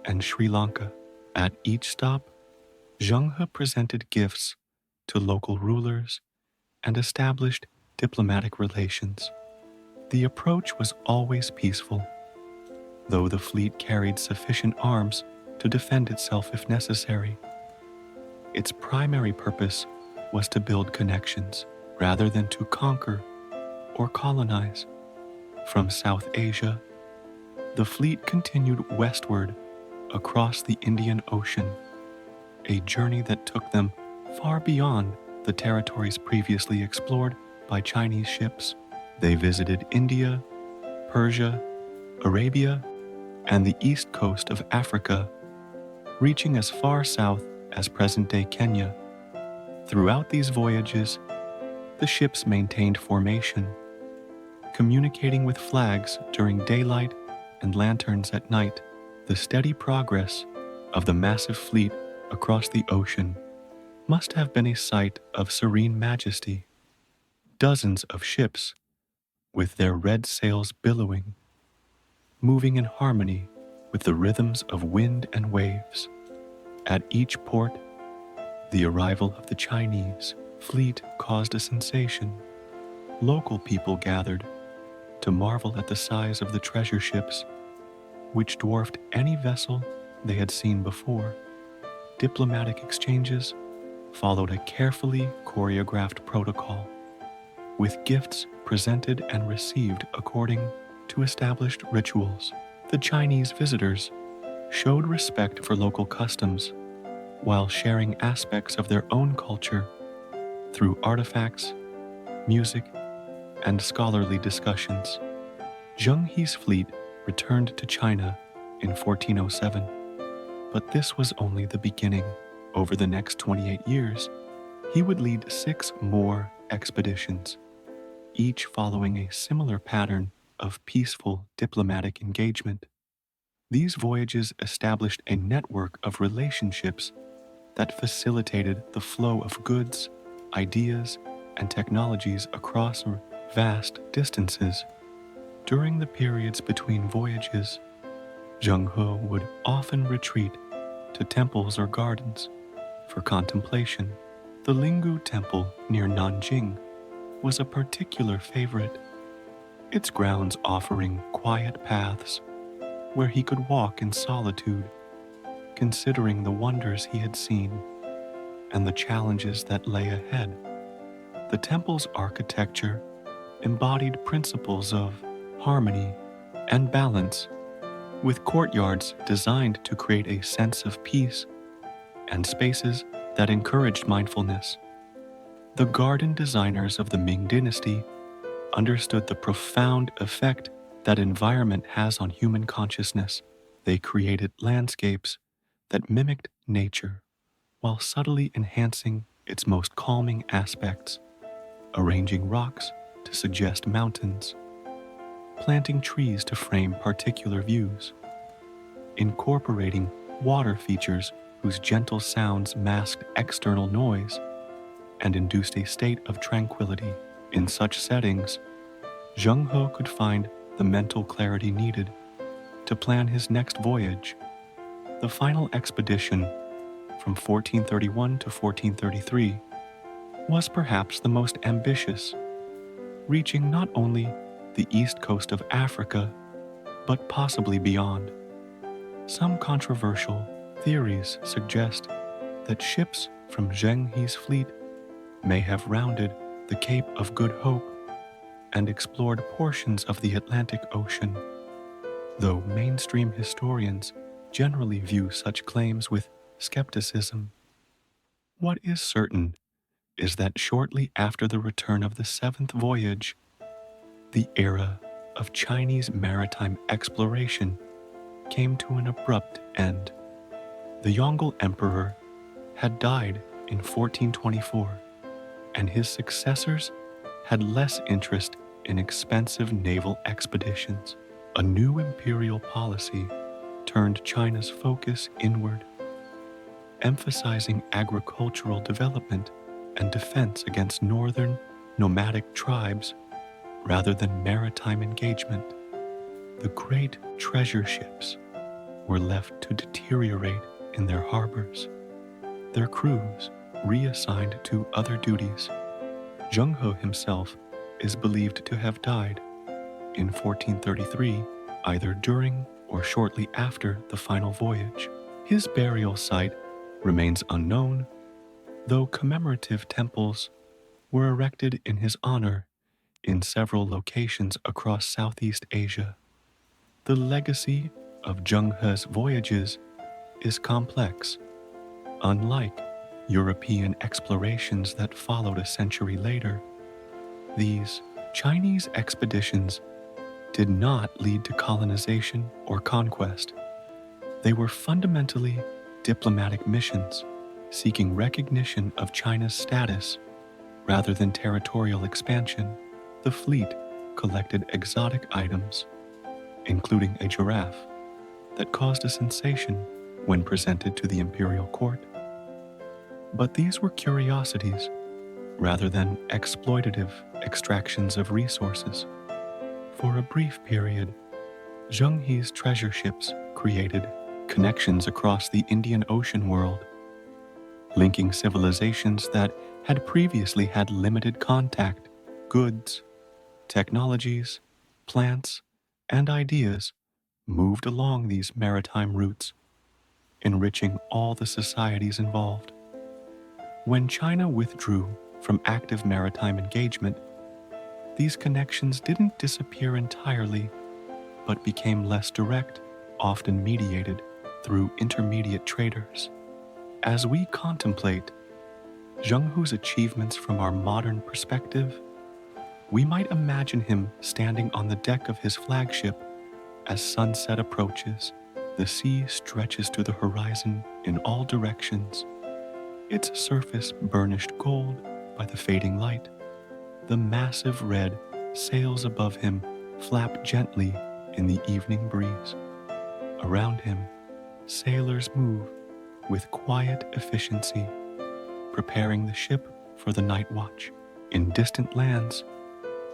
and Sri Lanka. At each stop, Zheng He presented gifts to local rulers and established diplomatic relations. The approach was always peaceful, though the fleet carried sufficient arms to defend itself if necessary. Its primary purpose was to build connections rather than to conquer or colonize. From South Asia, the fleet continued westward across the Indian Ocean, a journey that took them far beyond the territories previously explored by Chinese ships. They visited India, Persia, Arabia, and the east coast of Africa, reaching as far south as present-day Kenya. Throughout these voyages, the ships maintained formation, communicating with flags during daylight and lanterns at night. The steady progress of the massive fleet across the ocean must have been a sight of serene majesty. Dozens of ships, with their red sails billowing, moving in harmony with the rhythms of wind and waves. At each port, the arrival of the Chinese fleet caused a sensation. Local people gathered to marvel at the size of the treasure ships, which dwarfed any vessel they had seen before. Diplomatic exchanges followed a carefully choreographed protocol, with gifts presented and received according to established rituals. The Chinese visitors showed respect for local customs while sharing aspects of their own culture through artifacts, music, and scholarly discussions. Zheng He's fleet returned to China in 1407, but this was only the beginning. Over the next 28 years, he would lead 6 more expeditions, each following a similar pattern of peaceful diplomatic engagement. These voyages established a network of relationships that facilitated the flow of goods, ideas, and technologies across vast distances. During the periods between voyages, Zheng He would often retreat to temples or gardens for contemplation. The Linggu Temple near Nanjing was a particular favorite, its grounds offering quiet paths where he could walk in solitude, considering the wonders he had seen and the challenges that lay ahead. The temple's architecture embodied principles of harmony and balance, with courtyards designed to create a sense of peace and spaces that encouraged mindfulness. The garden designers of the Ming Dynasty understood the profound effect that environment has on human consciousness. They created landscapes that mimicked nature while subtly enhancing its most calming aspects, arranging rocks to suggest mountains, planting trees to frame particular views, incorporating water features whose gentle sounds masked external noise and induced a state of tranquility. In such settings, Zheng He could find the mental clarity needed to plan his next voyage. The final expedition from 1431 to 1433 was perhaps the most ambitious, reaching not only the east coast of Africa, but possibly beyond. Some controversial theories suggest that ships from Zheng He's fleet may have rounded the Cape of Good Hope and explored portions of the Atlantic Ocean, though mainstream historians generally view such claims with skepticism. What is certain is that shortly after the return of the seventh voyage, the era of Chinese maritime exploration came to an abrupt end. The Yongle Emperor had died in 1424, and his successors had less interest in expensive naval expeditions. A new imperial policy turned China's focus inward, emphasizing agricultural development and defense against northern nomadic tribes rather than maritime engagement. The great treasure ships were left to deteriorate in their harbors, their crews reassigned to other duties. Zheng He himself is believed to have died in 1433, either during or shortly after the final voyage. His burial site remains unknown, though commemorative temples were erected in his honor in several locations across Southeast Asia. The legacy of Zheng He's voyages is complex. Unlike European explorations that followed a century later, these Chinese expeditions did not lead to colonization or conquest. They were fundamentally diplomatic missions, seeking recognition of China's status rather than territorial expansion. The fleet collected exotic items, including a giraffe, that caused a sensation when presented to the imperial court. But these were curiosities rather than exploitative extractions of resources. For a brief period, Zheng He's treasure ships created connections across the Indian Ocean world, linking civilizations that had previously had limited contact. Goods, technologies, plants, and ideas moved along these maritime routes, enriching all the societies involved. When China withdrew from active maritime engagement, these connections didn't disappear entirely, but became less direct, often mediated through intermediate traders. As we contemplate Zheng He's achievements from our modern perspective, we might imagine him standing on the deck of his flagship as sunset approaches. The sea stretches to the horizon in all directions, its surface burnished gold by the fading light. The massive red sails above him flap gently in the evening breeze. Around him, sailors move with quiet efficiency, preparing the ship for the night watch. In distant lands,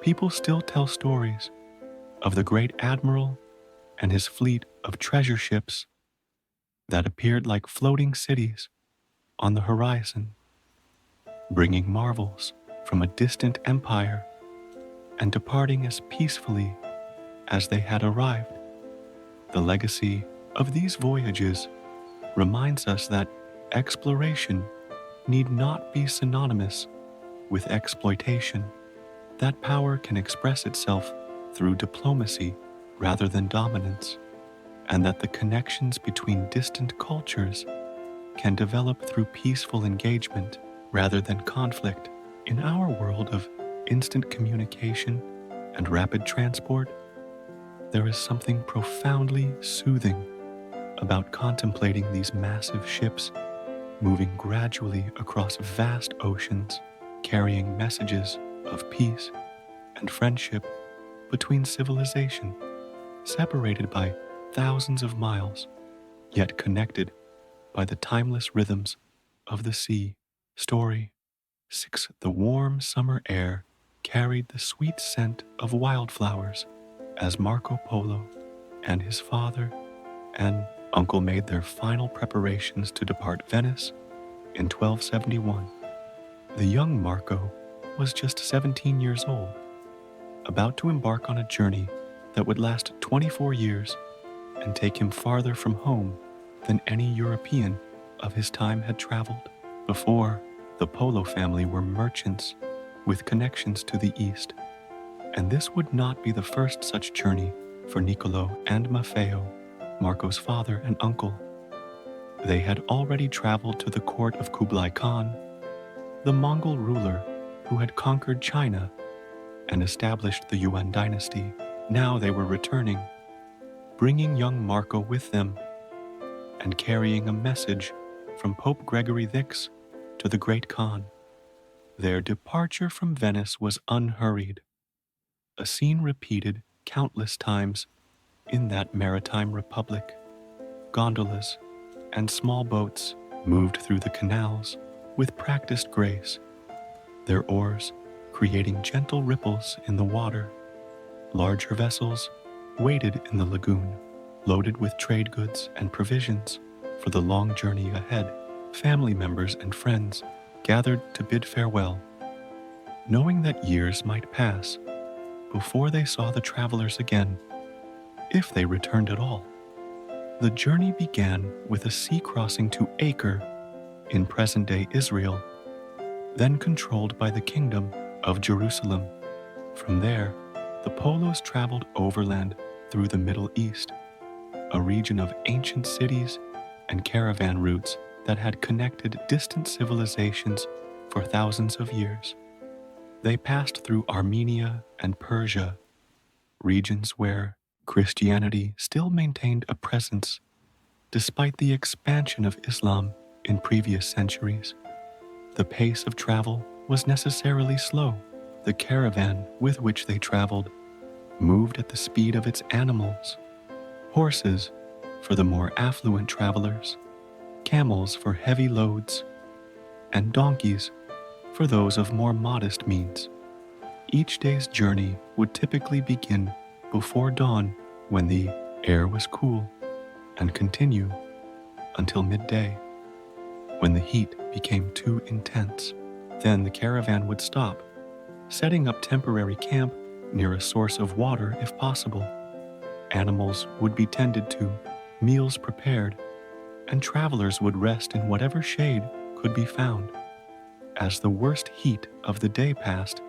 people still tell stories of the great admiral and his fleet of treasure ships that appeared like floating cities on the horizon, bringing marvels from a distant empire and departing as peacefully as they had arrived. The legacy of these voyages reminds us that exploration need not be synonymous with exploitation, that power can express itself through diplomacy rather than dominance, and that the connections between distant cultures can develop through peaceful engagement rather than conflict. In our world of instant communication and rapid transport, there is something profoundly soothing about contemplating these massive ships moving gradually across vast oceans, carrying messages of peace and friendship between civilization, separated by thousands of miles, yet connected by the timeless rhythms of the sea. Story 6. The warm summer air carried the sweet scent of wildflowers as Marco Polo and his father and uncle made their final preparations to depart Venice in 1271. The young Marco was just 17 years old, about to embark on a journey that would last 24 years and take him farther from home than any European of his time had traveled. Before, the Polo family were merchants with connections to the East, and this would not be the first such journey for Niccolo and Maffeo, Marco's father and uncle. They had already traveled to the court of Kublai Khan, the Mongol ruler who had conquered China and established the Yuan dynasty. Now they were returning, bringing young Marco with them and carrying a message from Pope Gregory VI to the Great Khan. Their departure from Venice was unhurried, a scene repeated countless times in that maritime republic. Gondolas and small boats moved through the canals with practiced grace, their oars creating gentle ripples in the water. Larger vessels waited in the lagoon, loaded with trade goods and provisions for the long journey ahead. Family members and friends gathered to bid farewell, knowing that years might pass before they saw the travelers again, if they returned at all. The journey began with a sea crossing to Acre in present-day Israel, then controlled by the Kingdom of Jerusalem. From there, the Polos traveled overland through the Middle East, a region of ancient cities and caravan routes that had connected distant civilizations for thousands of years. They passed through Armenia and Persia, regions where Christianity still maintained a presence despite the expansion of Islam in previous centuries. The pace of travel was necessarily slow. The caravan with which they traveled moved at the speed of its animals: horses for the more affluent travelers, camels for heavy loads, and donkeys for those of more modest means. Each day's journey would typically begin before dawn when the air was cool, and continue until midday when the heat became too intense. Then the caravan would stop, setting up temporary camp near a source of water if possible. Animals would be tended to, meals prepared, and travelers would rest in whatever shade could be found. As the worst heat of the day passed,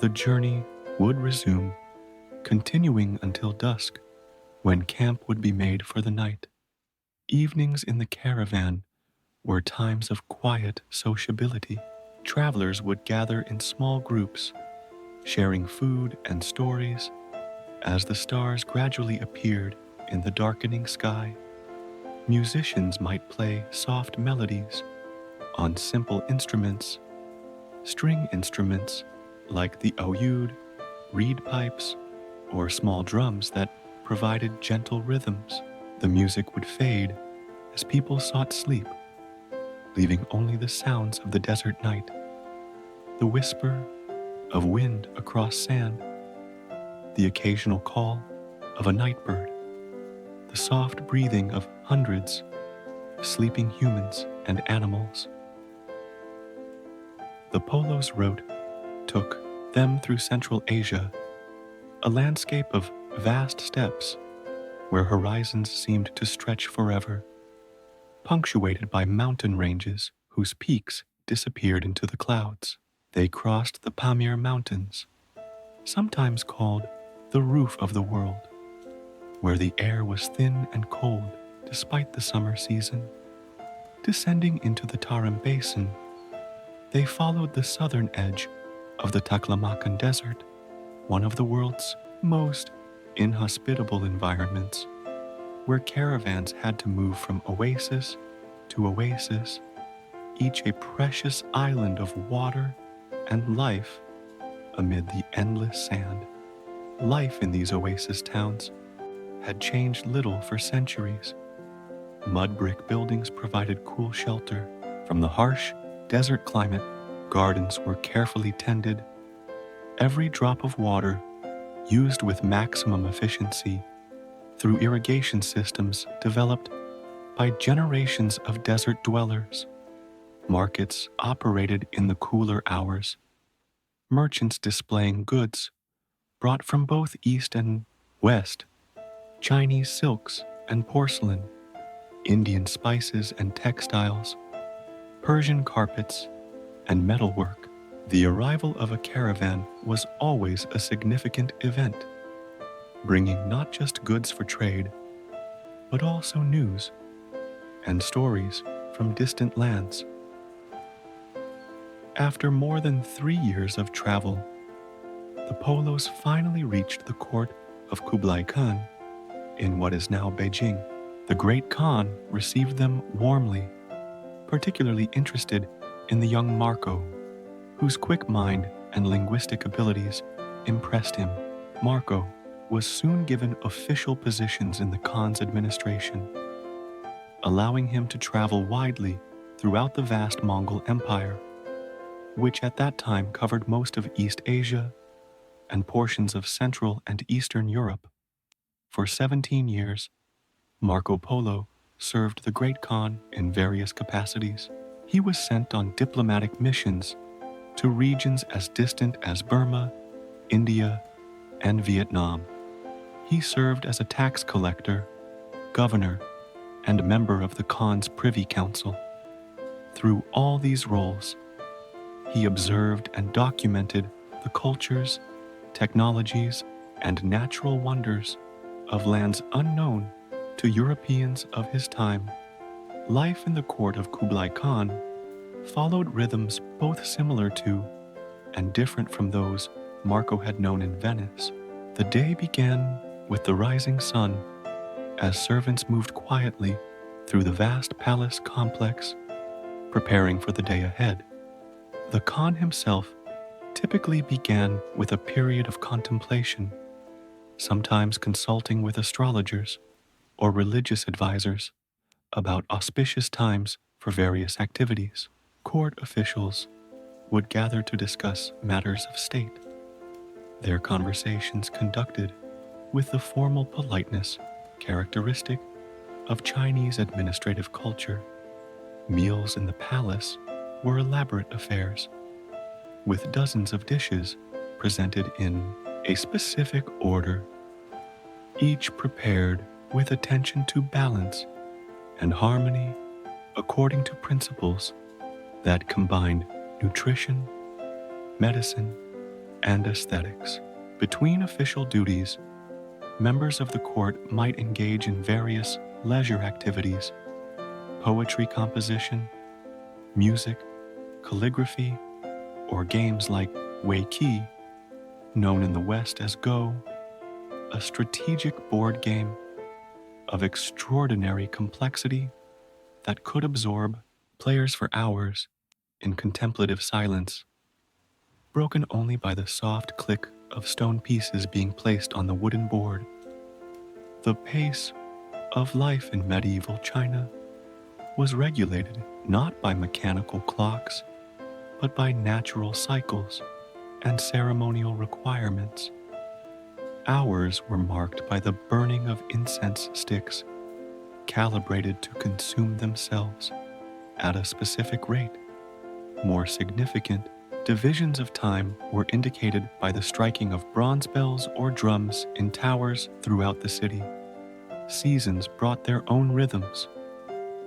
the journey would resume, continuing until dusk, when camp would be made for the night. Evenings in the caravan were times of quiet sociability. Travelers would gather in small groups, sharing food and stories as the stars gradually appeared in the darkening sky. Musicians might play soft melodies on simple instruments, string instruments like the oud, reed pipes, or small drums that provided gentle rhythms. The music would fade as people sought sleep, leaving only the sounds of the desert night, the whisper of wind across sand, the occasional call of a night bird, the soft breathing of hundreds of sleeping humans and animals. The Polos route took them through Central Asia, a landscape of vast steppes where horizons seemed to stretch forever, punctuated by mountain ranges whose peaks disappeared into the clouds. They crossed the Pamir Mountains, sometimes called the roof of the world, where the air was thin and cold despite the summer season. Descending into the Tarim Basin, they followed the southern edge of the Taklamakan Desert, one of the world's most inhospitable environments, where caravans had to move from oasis to oasis, each a precious island of water and life amid the endless sand. Life in these oasis towns had changed little for centuries. Mud brick buildings provided cool shelter from the harsh desert climate. Gardens were carefully tended, every drop of water used with maximum efficiency through irrigation systems developed by generations of desert dwellers. Markets operated in the cooler hours, merchants displaying goods brought from both east and west, Chinese silks and porcelain, Indian spices and textiles, Persian carpets and metalwork. The arrival of a caravan was always a significant event, bringing not just goods for trade, but also news, and stories from distant lands. After more than 3 years of travel, the Polos finally reached the court of Kublai Khan in what is now Beijing. The Great Khan received them warmly, particularly interested in the young Marco, whose quick mind and linguistic abilities impressed him. Marco was soon given official positions in the Khan's administration, allowing him to travel widely throughout the vast Mongol Empire, which at that time covered most of East Asia and portions of Central and Eastern Europe. For 17 years, Marco Polo served the Great Khan in various capacities. He was sent on diplomatic missions to regions as distant as Burma, India, and Vietnam. He served as a tax collector, governor, and member of the Khan's Privy Council. Through all these roles, he observed and documented the cultures, technologies, and natural wonders of lands unknown to Europeans of his time. Life in the court of Kublai Khan followed rhythms both similar to and different from those Marco had known in Venice. The day began with the rising sun as servants moved quietly through the vast palace complex, preparing for the day ahead. The Khan himself typically began with a period of contemplation, sometimes consulting with astrologers or religious advisors about auspicious times for various activities. Court officials would gather to discuss matters of state, their conversations conducted with the formal politeness characteristic of Chinese administrative culture. Meals in the palace were elaborate affairs, with dozens of dishes presented in a specific order, each prepared with attention to balance and harmony according to principles that combined nutrition, medicine, and aesthetics. Between official duties, members of the court might engage in various leisure activities: poetry composition, music, calligraphy, or games like Weiqi, known in the West as Go, a strategic board game of extraordinary complexity that could absorb players for hours in contemplative silence, broken only by the soft click of stone pieces being placed on the wooden board. The pace of life in medieval China was regulated not by mechanical clocks, but by natural cycles and ceremonial requirements. Hours were marked by the burning of incense sticks, calibrated to consume themselves at a specific rate. More significant, divisions of time were indicated by the striking of bronze bells or drums in towers throughout the city. Seasons brought their own rhythms,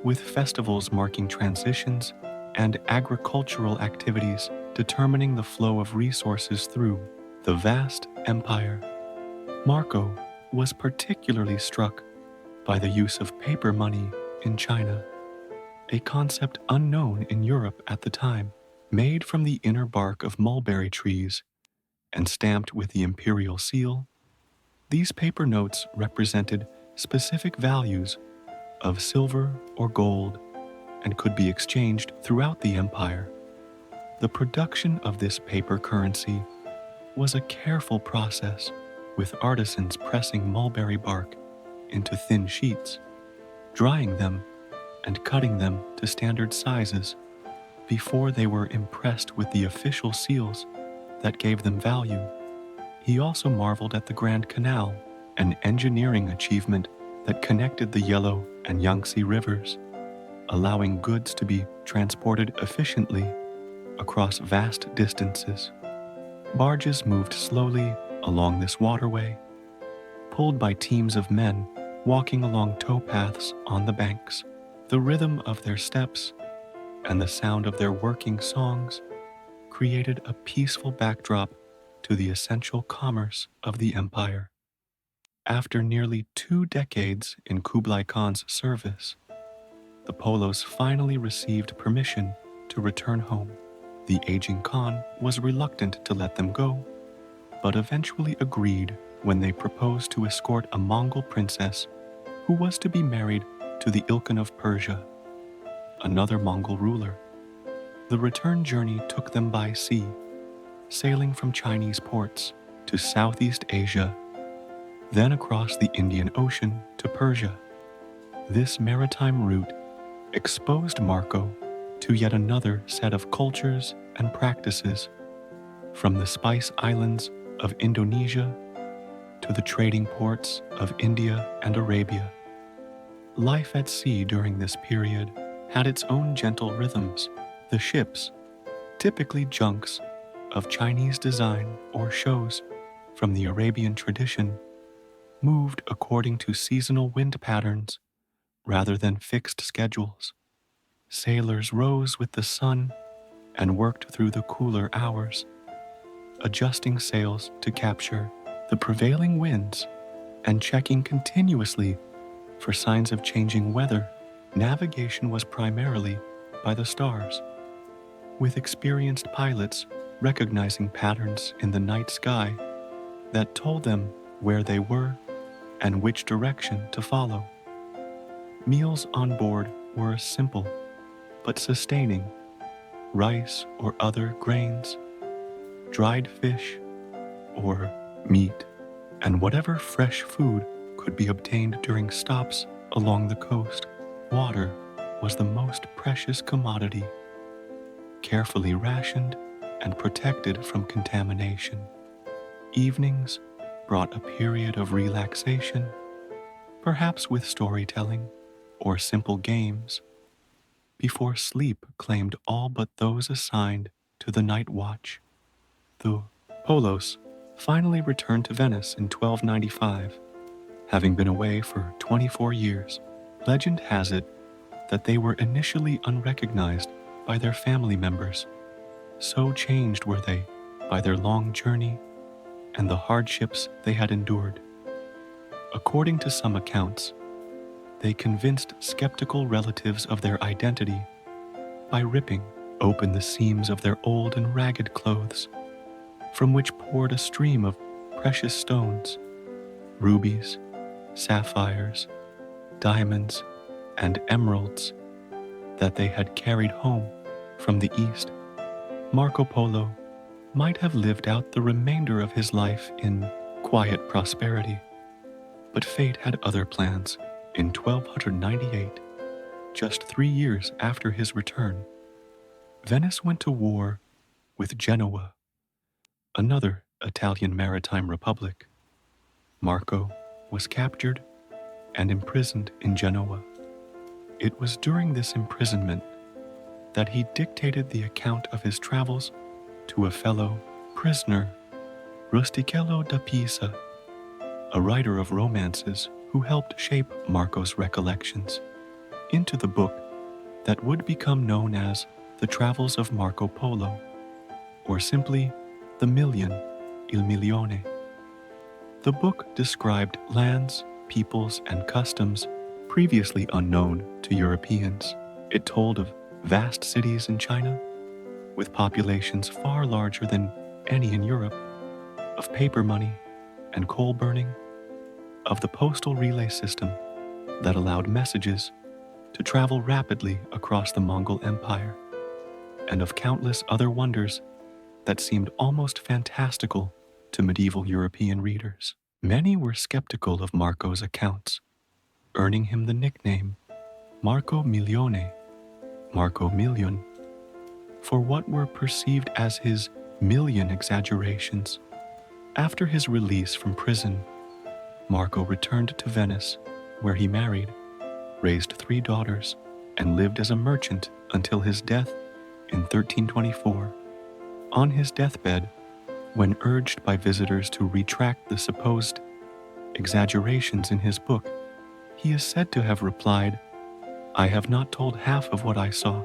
with festivals marking transitions and agricultural activities determining the flow of resources through the vast empire. Marco was particularly struck by the use of paper money in China, a concept unknown in Europe at the time. Made from the inner bark of mulberry trees and stamped with the imperial seal, these paper notes represented specific values of silver or gold and could be exchanged throughout the empire. The production of this paper currency was a careful process, with artisans pressing mulberry bark into thin sheets, drying them, and cutting them to standard sizes before they were impressed with the official seals that gave them value. He also marveled at the Grand Canal, an engineering achievement that connected the Yellow and Yangtze rivers, allowing goods to be transported efficiently across vast distances. Barges moved slowly along this waterway, pulled by teams of men walking along towpaths on the banks. The rhythm of their steps and the sound of their working songs created a peaceful backdrop to the essential commerce of the empire. After nearly 2 decades in Kublai Khan's service, the Polos finally received permission to return home. The aging Khan was reluctant to let them go, but eventually agreed when they proposed to escort a Mongol princess who was to be married to the Ilkhan of Persia, another Mongol ruler. The return journey took them by sea, sailing from Chinese ports to Southeast Asia, then across the Indian Ocean to Persia. This maritime route exposed Marco to yet another set of cultures and practices, from the spice islands of Indonesia to the trading ports of India and Arabia. Life at sea during this period had its own gentle rhythms. The ships, typically junks of Chinese design or shows from the Arabian tradition, moved according to seasonal wind patterns rather than fixed schedules. Sailors rose with the sun and worked through the cooler hours, adjusting sails to capture the prevailing winds and checking continuously for signs of changing weather. Navigation was primarily by the stars, with experienced pilots recognizing patterns in the night sky that told them where they were and which direction to follow. Meals on board were simple but sustaining: rice or other grains, dried fish, or meat, and whatever fresh food could be obtained during stops along the coast. Water was the most precious commodity, carefully rationed and protected from contamination. Evenings brought a period of relaxation, perhaps with storytelling or simple games, before sleep claimed all but those assigned to the night watch. The Polos finally returned to Venice in 1295, having been away for 24 years. Legend has it that they were initially unrecognized by their family members. So changed were they by their long journey and the hardships they had endured. According to some accounts, they convinced skeptical relatives of their identity by ripping open the seams of their old and ragged clothes, from which poured a stream of precious stones, rubies, sapphires, diamonds, and emeralds that they had carried home from the East. Marco Polo might have lived out the remainder of his life in quiet prosperity, but fate had other plans. In 1298, just 3 years after his return, Venice went to war with Genoa, another Italian maritime republic. Marco was captured and imprisoned in Genoa. It was during this imprisonment that he dictated the account of his travels to a fellow prisoner, Rustichello da Pisa, a writer of romances who helped shape Marco's recollections into the book that would become known as The Travels of Marco Polo, or simply The Million, Il Milione. The book described lands, peoples, and customs previously unknown to Europeans. It told of vast cities in China, with populations far larger than any in Europe, of paper money and coal burning, of the postal relay system that allowed messages to travel rapidly across the Mongol Empire, and of countless other wonders that seemed almost fantastical to medieval European readers. Many were skeptical of Marco's accounts, earning him the nickname Marco Milione, Marco Million, for what were perceived as his million exaggerations. After his release from prison, Marco returned to Venice, where he married, raised 3 daughters, and lived as a merchant until his death in 1324. On his deathbed, when urged by visitors to retract the supposed exaggerations in his book, he is said to have replied, "I have not told half of what I saw."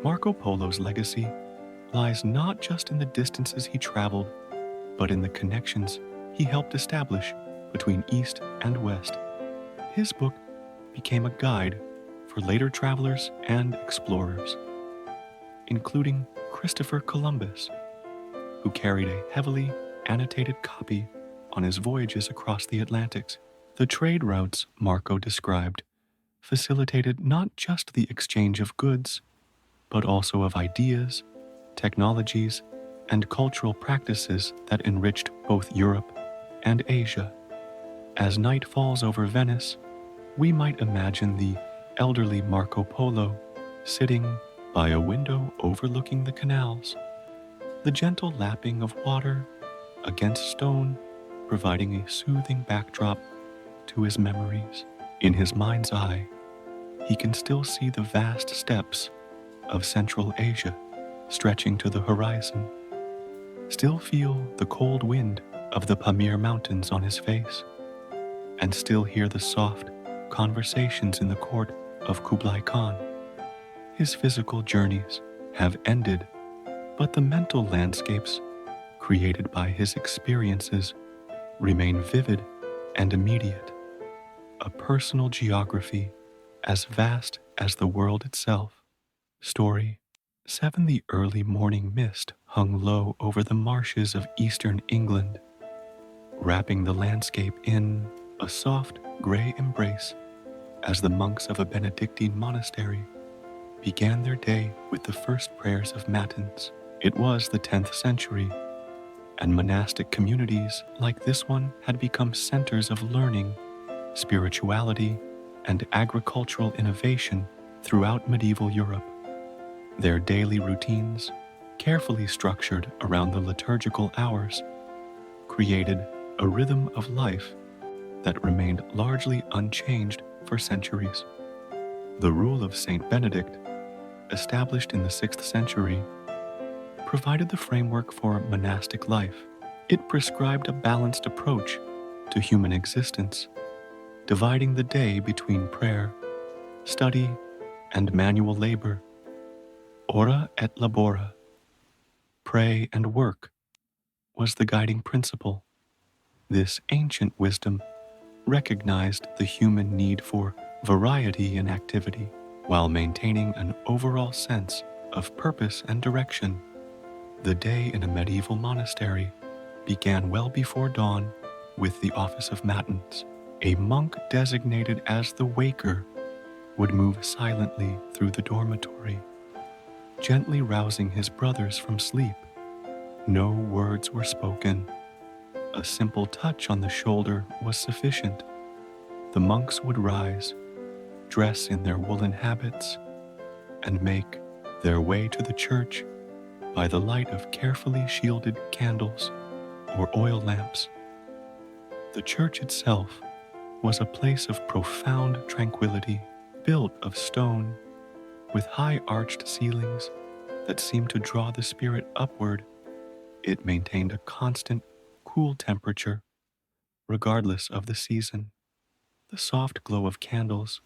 Marco Polo's legacy lies not just in the distances he traveled, but in the connections he helped establish between East and West. His book became a guide for later travelers and explorers, including Christopher Columbus, who carried a heavily annotated copy on his voyages across the Atlantic. The trade routes Marco described facilitated not just the exchange of goods, but also of ideas, technologies, and cultural practices that enriched both Europe and Asia. As night falls over Venice, we might imagine the elderly Marco Polo sitting by a window overlooking the canals, the gentle lapping of water against stone providing a soothing backdrop to his memories. In his mind's eye, he can still see the vast steppes of Central Asia stretching to the horizon, still feel the cold wind of the Pamir Mountains on his face, and still hear the soft conversations in the court of Kublai Khan. His physical journeys have ended, but the mental landscapes created by his experiences remain vivid and immediate, a personal geography as vast as the world itself. Story 7. The early morning mist hung low over the marshes of eastern England, wrapping the landscape in a soft gray embrace as the monks of a Benedictine monastery began their day with the first prayers of Matins. It was the 10th century, and monastic communities like this one had become centers of learning, spirituality, and agricultural innovation throughout medieval Europe. Their daily routines, carefully structured around the liturgical hours, created a rhythm of life that remained largely unchanged for centuries. The rule of Saint Benedict, established in the 6th century, provided the framework for monastic life. It prescribed a balanced approach to human existence, dividing the day between prayer, study, and manual labor. Ora et labora, pray and work, was the guiding principle. This ancient wisdom recognized the human need for variety in activity while maintaining an overall sense of purpose and direction. The day in a medieval monastery began well before dawn with the office of Matins. A monk designated as the waker would move silently through the dormitory, gently rousing his brothers from sleep. No words were spoken. A simple touch on the shoulder was sufficient. The monks would rise, dress in their woolen habits, and make their way to the church by the light of carefully shielded candles or oil lamps. The church itself was a place of profound tranquility, built of stone, with high arched ceilings that seemed to draw the spirit upward. It maintained a constant, cool temperature, regardless of the season. The soft glow of candles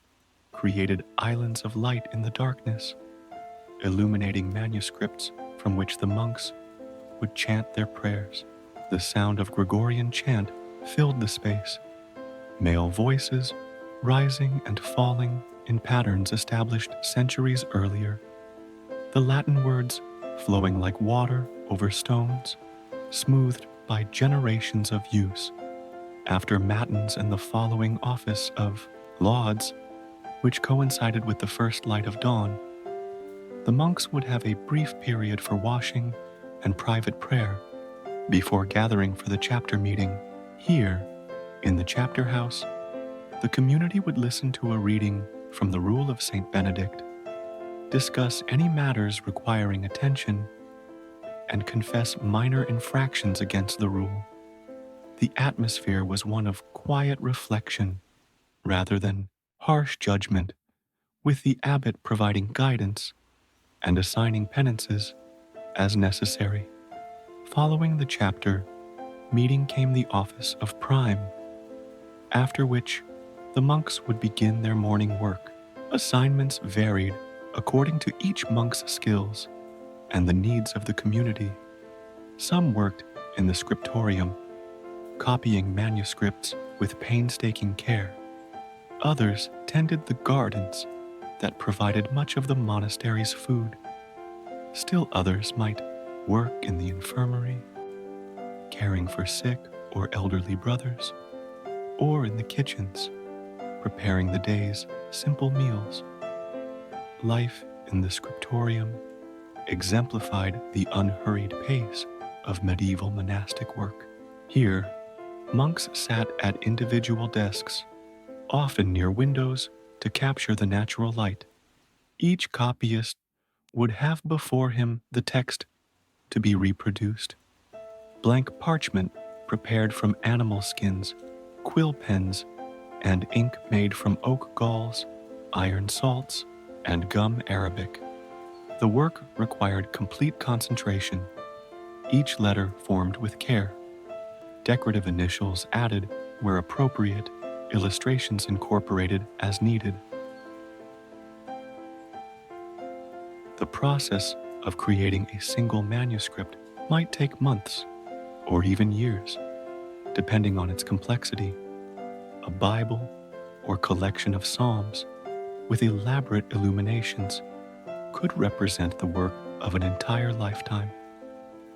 created islands of light in the darkness, illuminating manuscripts from which the monks would chant their prayers. The sound of Gregorian chant filled the space, male voices rising and falling in patterns established centuries earlier, the Latin words flowing like water over stones, smoothed by generations of use. After Matins and the following office of lauds, which coincided with the first light of dawn, the monks would have a brief period for washing and private prayer before gathering for the chapter meeting. Here, in the chapter house, the community would listen to a reading from the Rule of Saint Benedict, discuss any matters requiring attention, and confess minor infractions against the rule. The atmosphere was one of quiet reflection rather than harsh judgment, with the abbot providing guidance and assigning penances as necessary. Following the chapter meeting came the office of prime, after which the monks would begin their morning work. Assignments varied according to each monk's skills and the needs of the community. Some worked in the scriptorium, copying manuscripts with painstaking care. Others tended the gardens, that provided much of the monastery's food. Still others might work in the infirmary, caring for sick or elderly brothers, or in the kitchens, preparing the day's simple meals. Life in the scriptorium exemplified the unhurried pace of medieval monastic work. Here, monks sat at individual desks, often near windows to capture the natural light. Each copyist would have before him the text to be reproduced, blank parchment prepared from animal skins, quill pens, and ink made from oak galls, iron salts, and gum arabic. The work required complete concentration, each letter formed with care, decorative initials added where appropriate, illustrations incorporated as needed. The process of creating a single manuscript might take months or even years, depending on its complexity. A Bible or collection of Psalms with elaborate illuminations could represent the work of an entire lifetime.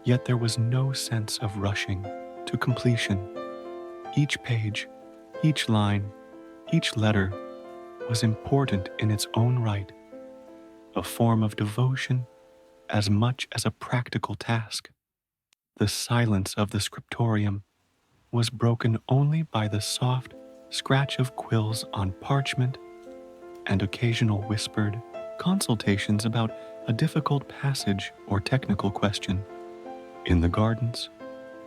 Yet there was no sense of rushing to completion. Each page, each line, each letter was important in its own right, a form of devotion as much as a practical task. The silence of the scriptorium was broken only by the soft scratch of quills on parchment and occasional whispered consultations about a difficult passage or technical question. In the gardens,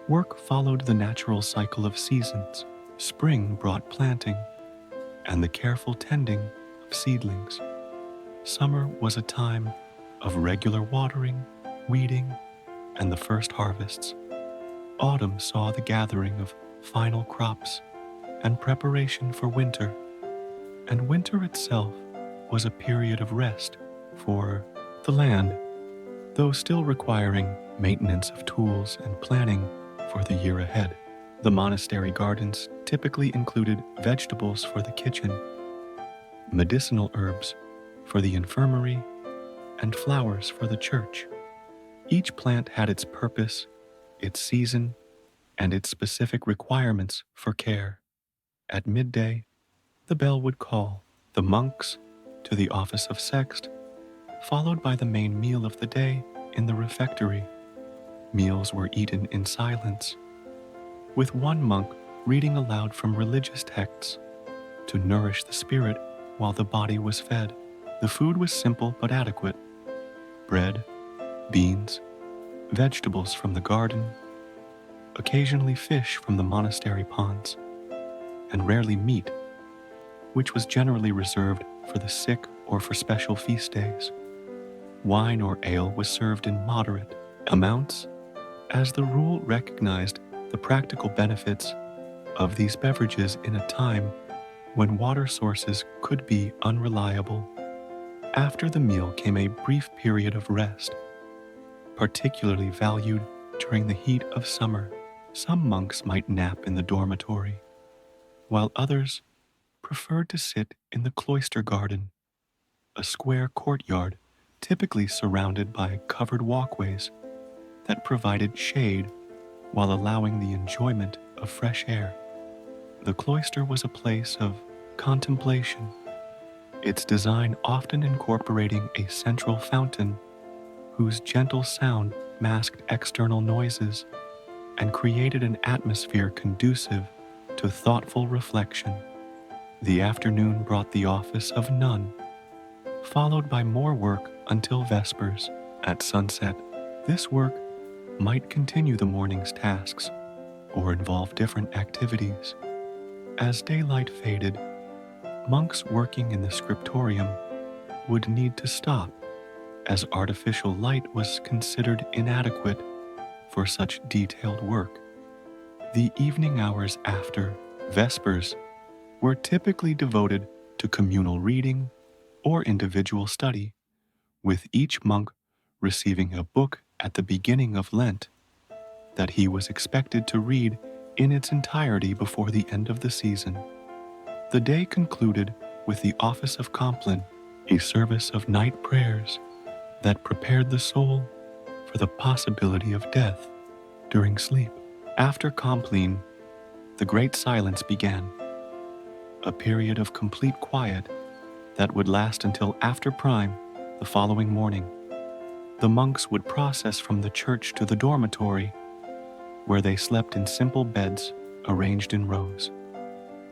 work followed the natural cycle of seasons. Spring brought planting and the careful tending of seedlings. Summer was a time of regular watering, weeding, and the first harvests. Autumn saw the gathering of final crops and preparation for winter. And winter itself was a period of rest for the land, though still requiring maintenance of tools and planning for the year ahead. The monastery gardens typically included vegetables for the kitchen, medicinal herbs for the infirmary, and flowers for the church. Each plant had its purpose, its season, and its specific requirements for care. At midday, the bell would call the monks to the office of sext, followed by the main meal of the day in the refectory. Meals were eaten in silence, with one monk reading aloud from religious texts to nourish the spirit while the body was fed. The food was simple but adequate: bread, beans, vegetables from the garden, occasionally fish from the monastery ponds, and rarely meat, which was generally reserved for the sick or for special feast days. Wine or ale was served in moderate amounts, as the rule recognized the practical benefits of these beverages in a time when water sources could be unreliable. After the meal came a brief period of rest, particularly valued during the heat of summer. Some monks might nap in the dormitory, while others preferred to sit in the cloister garden, a square courtyard typically surrounded by covered walkways that provided shade while allowing the enjoyment of fresh air. The cloister was a place of contemplation, its design often incorporating a central fountain whose gentle sound masked external noises and created an atmosphere conducive to thoughtful reflection. The afternoon brought the office of nun, followed by more work until vespers. At sunset, this work might continue the morning's tasks or involve different activities. As daylight faded, monks working in the scriptorium would need to stop, as artificial light was considered inadequate for such detailed work. The evening hours after vespers were typically devoted to communal reading or individual study, with each monk receiving a book at the beginning of Lent that he was expected to read in its entirety before the end of the season. The day concluded with the office of Compline, a service of night prayers that prepared the soul for the possibility of death during sleep. After Compline, the Great Silence began, a period of complete quiet that would last until after prime the following morning. The monks would process from the church to the dormitory, where they slept in simple beds arranged in rows.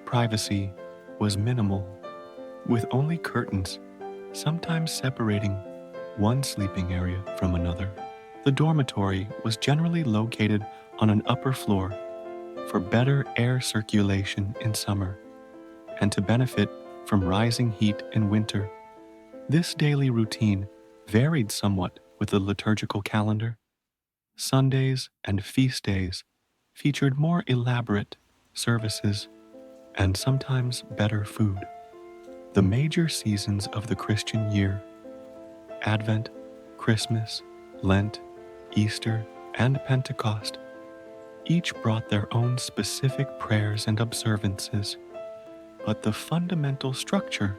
Privacy was minimal, with only curtains, sometimes separating one sleeping area from another. The dormitory was generally located on an upper floor for better air circulation in summer and to benefit from rising heat in winter. This daily routine varied somewhat with the liturgical calendar. Sundays and feast days featured more elaborate services and sometimes better food. The major seasons of the Christian year, Advent, Christmas, Lent, Easter, and Pentecost, each brought their own specific prayers and observances, but the fundamental structure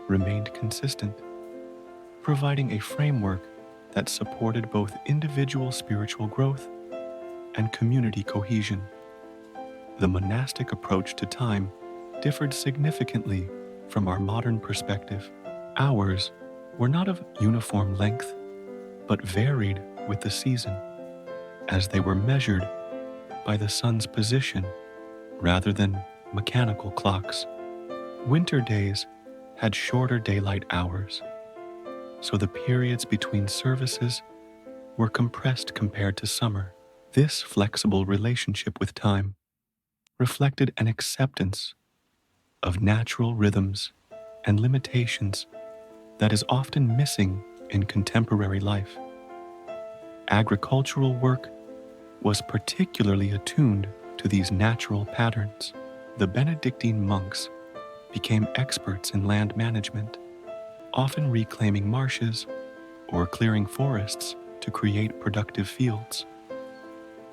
remained consistent, providing a framework that supported both individual spiritual growth and community cohesion. The monastic approach to time differed significantly from our modern perspective. Hours were not of uniform length, but varied with the season, as they were measured by the sun's position rather than mechanical clocks. Winter days had shorter daylight hours, so the periods between services were compressed compared to summer. This flexible relationship with time reflected an acceptance of natural rhythms and limitations that is often missing in contemporary life. Agricultural work was particularly attuned to these natural patterns. The Benedictine monks became experts in land management, often reclaiming marshes or clearing forests to create productive fields.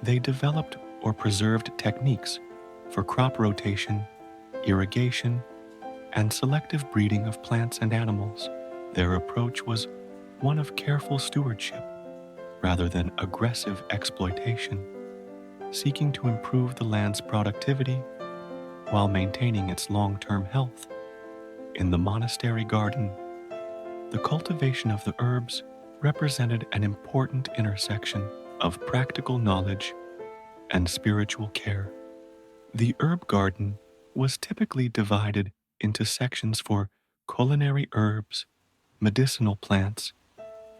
They developed or preserved techniques for crop rotation, irrigation, and selective breeding of plants and animals. Their approach was one of careful stewardship rather than aggressive exploitation, seeking to improve the land's productivity while maintaining its long-term health. In the monastery garden, the cultivation of the herbs represented an important intersection of practical knowledge and spiritual care. The herb garden was typically divided into sections for culinary herbs, medicinal plants,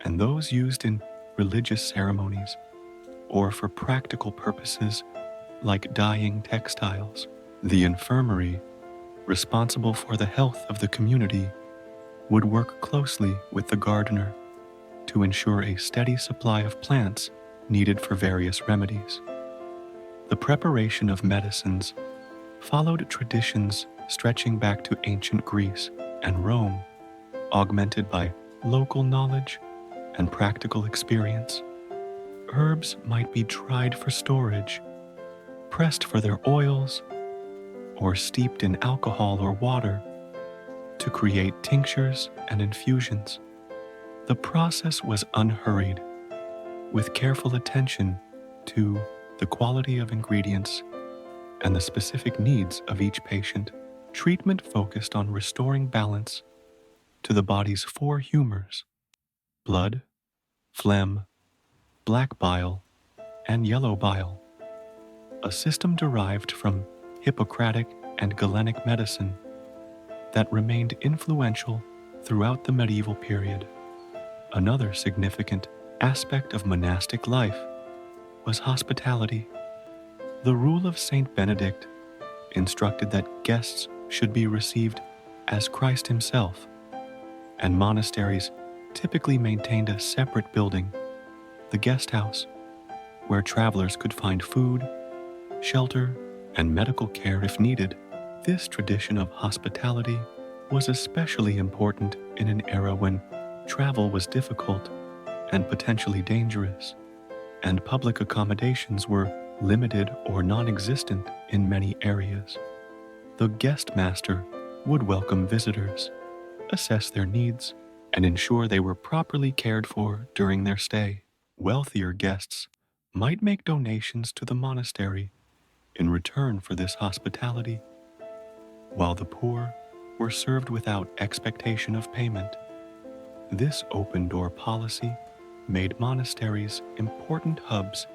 and those used in religious ceremonies or for practical purposes like dyeing textiles. The infirmary, responsible for the health of the community, would work closely with the gardener to ensure a steady supply of plants needed for various remedies. The preparation of medicines followed traditions stretching back to ancient Greece and Rome, augmented by local knowledge and practical experience. Herbs might be dried for storage, pressed for their oils, or steeped in alcohol or water to create tinctures and infusions. The process was unhurried, with careful attention to the quality of ingredients and the specific needs of each patient. Treatment focused on restoring balance to the body's four humors: blood, phlegm, black bile, and yellow bile, a system derived from Hippocratic and Galenic medicine that remained influential throughout the medieval period. Another significant aspect of monastic life was hospitality. The rule of Saint Benedict instructed that guests should be received as Christ himself, and monasteries typically maintained a separate building, the guest house, where travelers could find food, shelter, and medical care if needed. This tradition of hospitality was especially important in an era when travel was difficult and potentially dangerous, and public accommodations were limited or non-existent in many areas. The guest master would welcome visitors, assess their needs, and ensure they were properly cared for during their stay. Wealthier guests might make donations to the monastery in return for this hospitality, while the poor were served without expectation of payment. This open-door policy made monasteries important hubs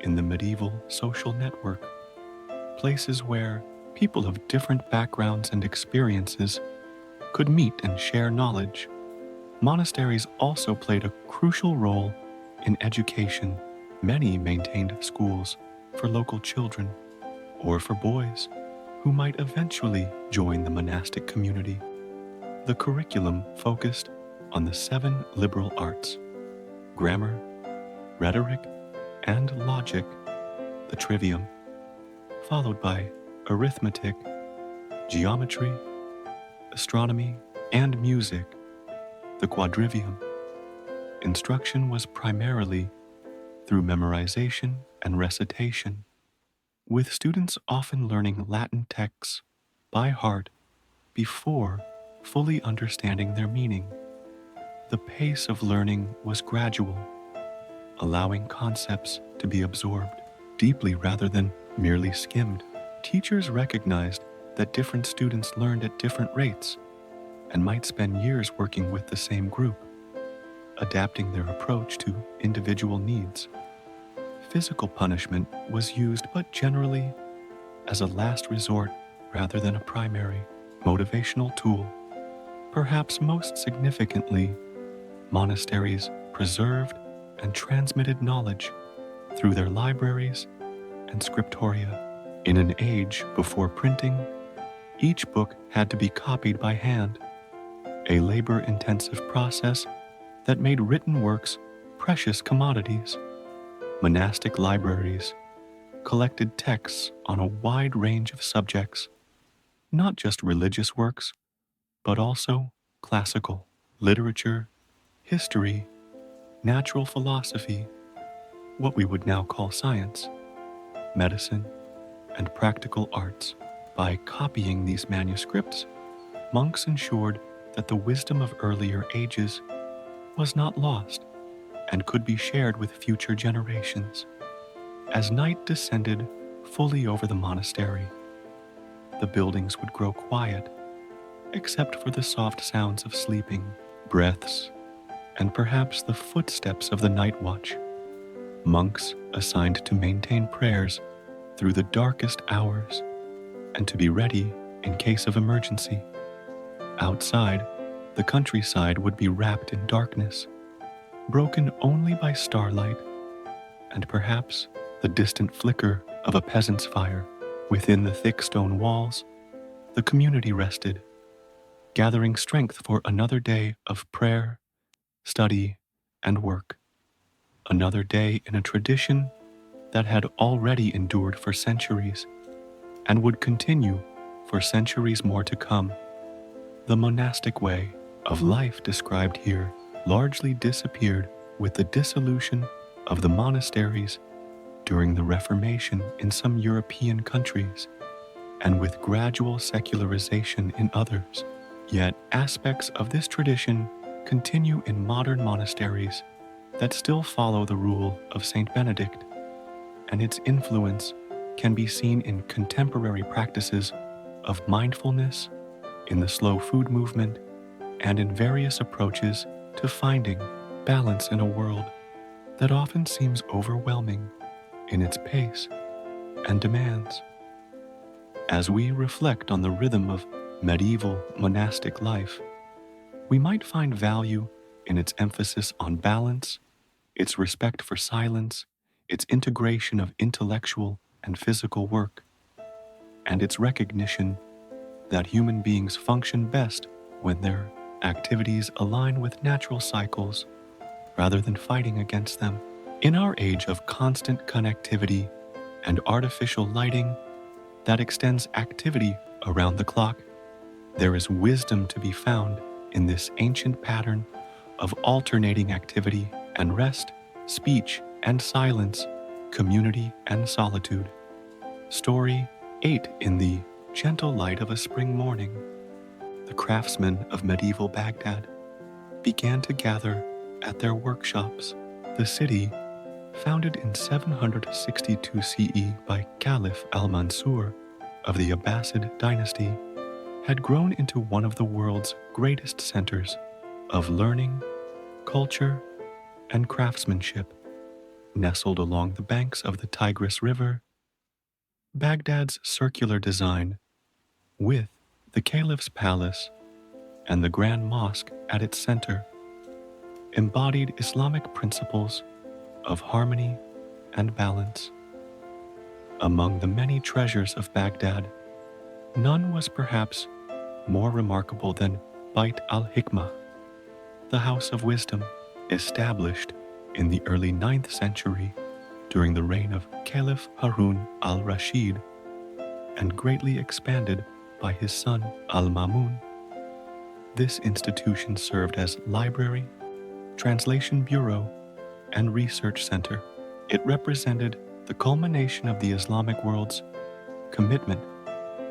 in the medieval social network, places where people of different backgrounds and experiences could meet and share knowledge. Monasteries also played a crucial role in education. Many maintained schools for local children or for boys who might eventually join the monastic community. The curriculum focused on the 7 liberal arts: grammar, rhetoric, and logic, the trivium, followed by arithmetic, geometry, astronomy, and music, the quadrivium. Instruction was primarily through memorization and recitation, with students often learning Latin texts by heart before fully understanding their meaning. The pace of learning was gradual, allowing concepts to be absorbed deeply rather than merely skimmed. Teachers recognized that different students learned at different rates and might spend years working with the same group, adapting their approach to individual needs. Physical punishment was used, but generally as a last resort rather than a primary motivational tool. Perhaps most significantly, monasteries preserved and transmitted knowledge through their libraries and scriptoria. In an age before printing, each book had to be copied by hand, a labor-intensive process that made written works precious commodities. Monastic libraries collected texts on a wide range of subjects, not just religious works, but also classical literature, history, natural philosophy, what we would now call science, medicine, and practical arts. By copying these manuscripts, monks ensured that the wisdom of earlier ages was not lost and could be shared with future generations. As night descended fully over the monastery, the buildings would grow quiet, except for the soft sounds of sleeping, breaths, and perhaps the footsteps of the night watch. Monks assigned to maintain prayers through the darkest hours and to be ready in case of emergency. Outside, the countryside would be wrapped in darkness, broken only by starlight and perhaps the distant flicker of a peasant's fire. Within the thick stone walls, the community rested, gathering strength for another day of prayer, study, and work. Another day in a tradition that had already endured for centuries and would continue for centuries more to come. The monastic way of life described here largely disappeared with the dissolution of the monasteries during the Reformation in some European countries, and with gradual secularization in others. Yet aspects of this tradition continue in modern monasteries that still follow the rule of Saint Benedict, and its influence can be seen in contemporary practices of mindfulness, in the slow food movement, and in various approaches to finding balance in a world that often seems overwhelming in its pace and demands. As we reflect on the rhythm of medieval monastic life, we might find value in its emphasis on balance, its respect for silence, its integration of intellectual and physical work, and its recognition that human beings function best when their activities align with natural cycles rather than fighting against them. In our age of constant connectivity and artificial lighting that extends activity around the clock, there is wisdom to be found in this ancient pattern of alternating activity and rest, speech and silence, community and solitude. Story 8 in the gentle light of a spring morning. the craftsmen of medieval Baghdad, began to gather at their workshops. The city, founded in 762 CE by Caliph al-Mansur of the Abbasid dynasty, had grown into one of the world's greatest centers of learning, culture, and craftsmanship. Nestled along the banks of the Tigris River, Baghdad's circular design, with the Caliph's palace and the Grand Mosque at its center, embodied Islamic principles of harmony and balance. Among the many treasures of Baghdad, none was perhaps more remarkable than Bait al-Hikmah, the House of Wisdom, established in the early 9th century during the reign of Caliph Harun al-Rashid and greatly expanded by his son al-Mamun. This institution served as library, translation bureau, and research center. It represented the culmination of the Islamic world's commitment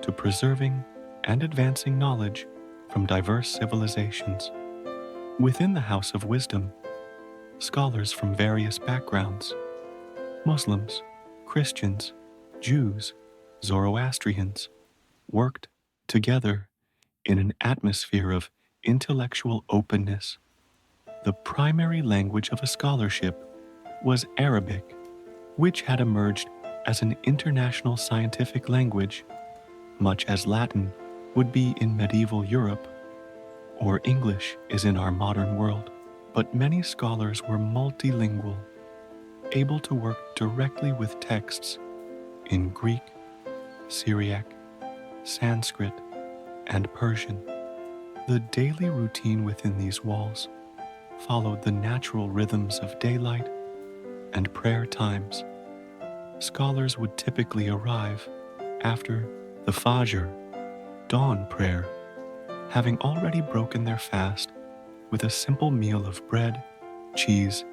to preserving and advancing knowledge from diverse civilizations. Within the House of Wisdom, scholars from various backgrounds, Muslims, Christians, Jews, Zoroastrians, worked together in an atmosphere of intellectual openness. The primary language of a scholarship was Arabic, which had emerged as an international scientific language, much as Latin would be in medieval Europe, or English is in our modern world. But many scholars were multilingual, able to work directly with texts in Greek, Syriac, Sanskrit, and Persian. The daily routine within these walls followed the natural rhythms of daylight and prayer times. Scholars would typically arrive after the Fajr, dawn prayer, having already broken their fast with a simple meal of bread, cheese,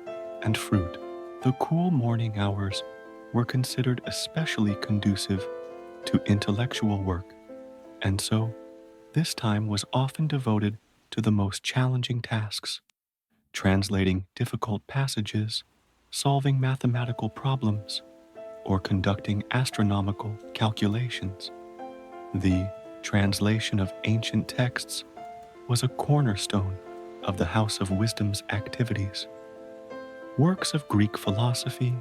and fruit. The cool morning hours were considered especially conducive to intellectual work, and so this time was often devoted to the most challenging tasks, translating difficult passages, solving mathematical problems, or conducting astronomical calculations. The translation of ancient texts was a cornerstone of the House of Wisdom's activities. Works of Greek philosophy,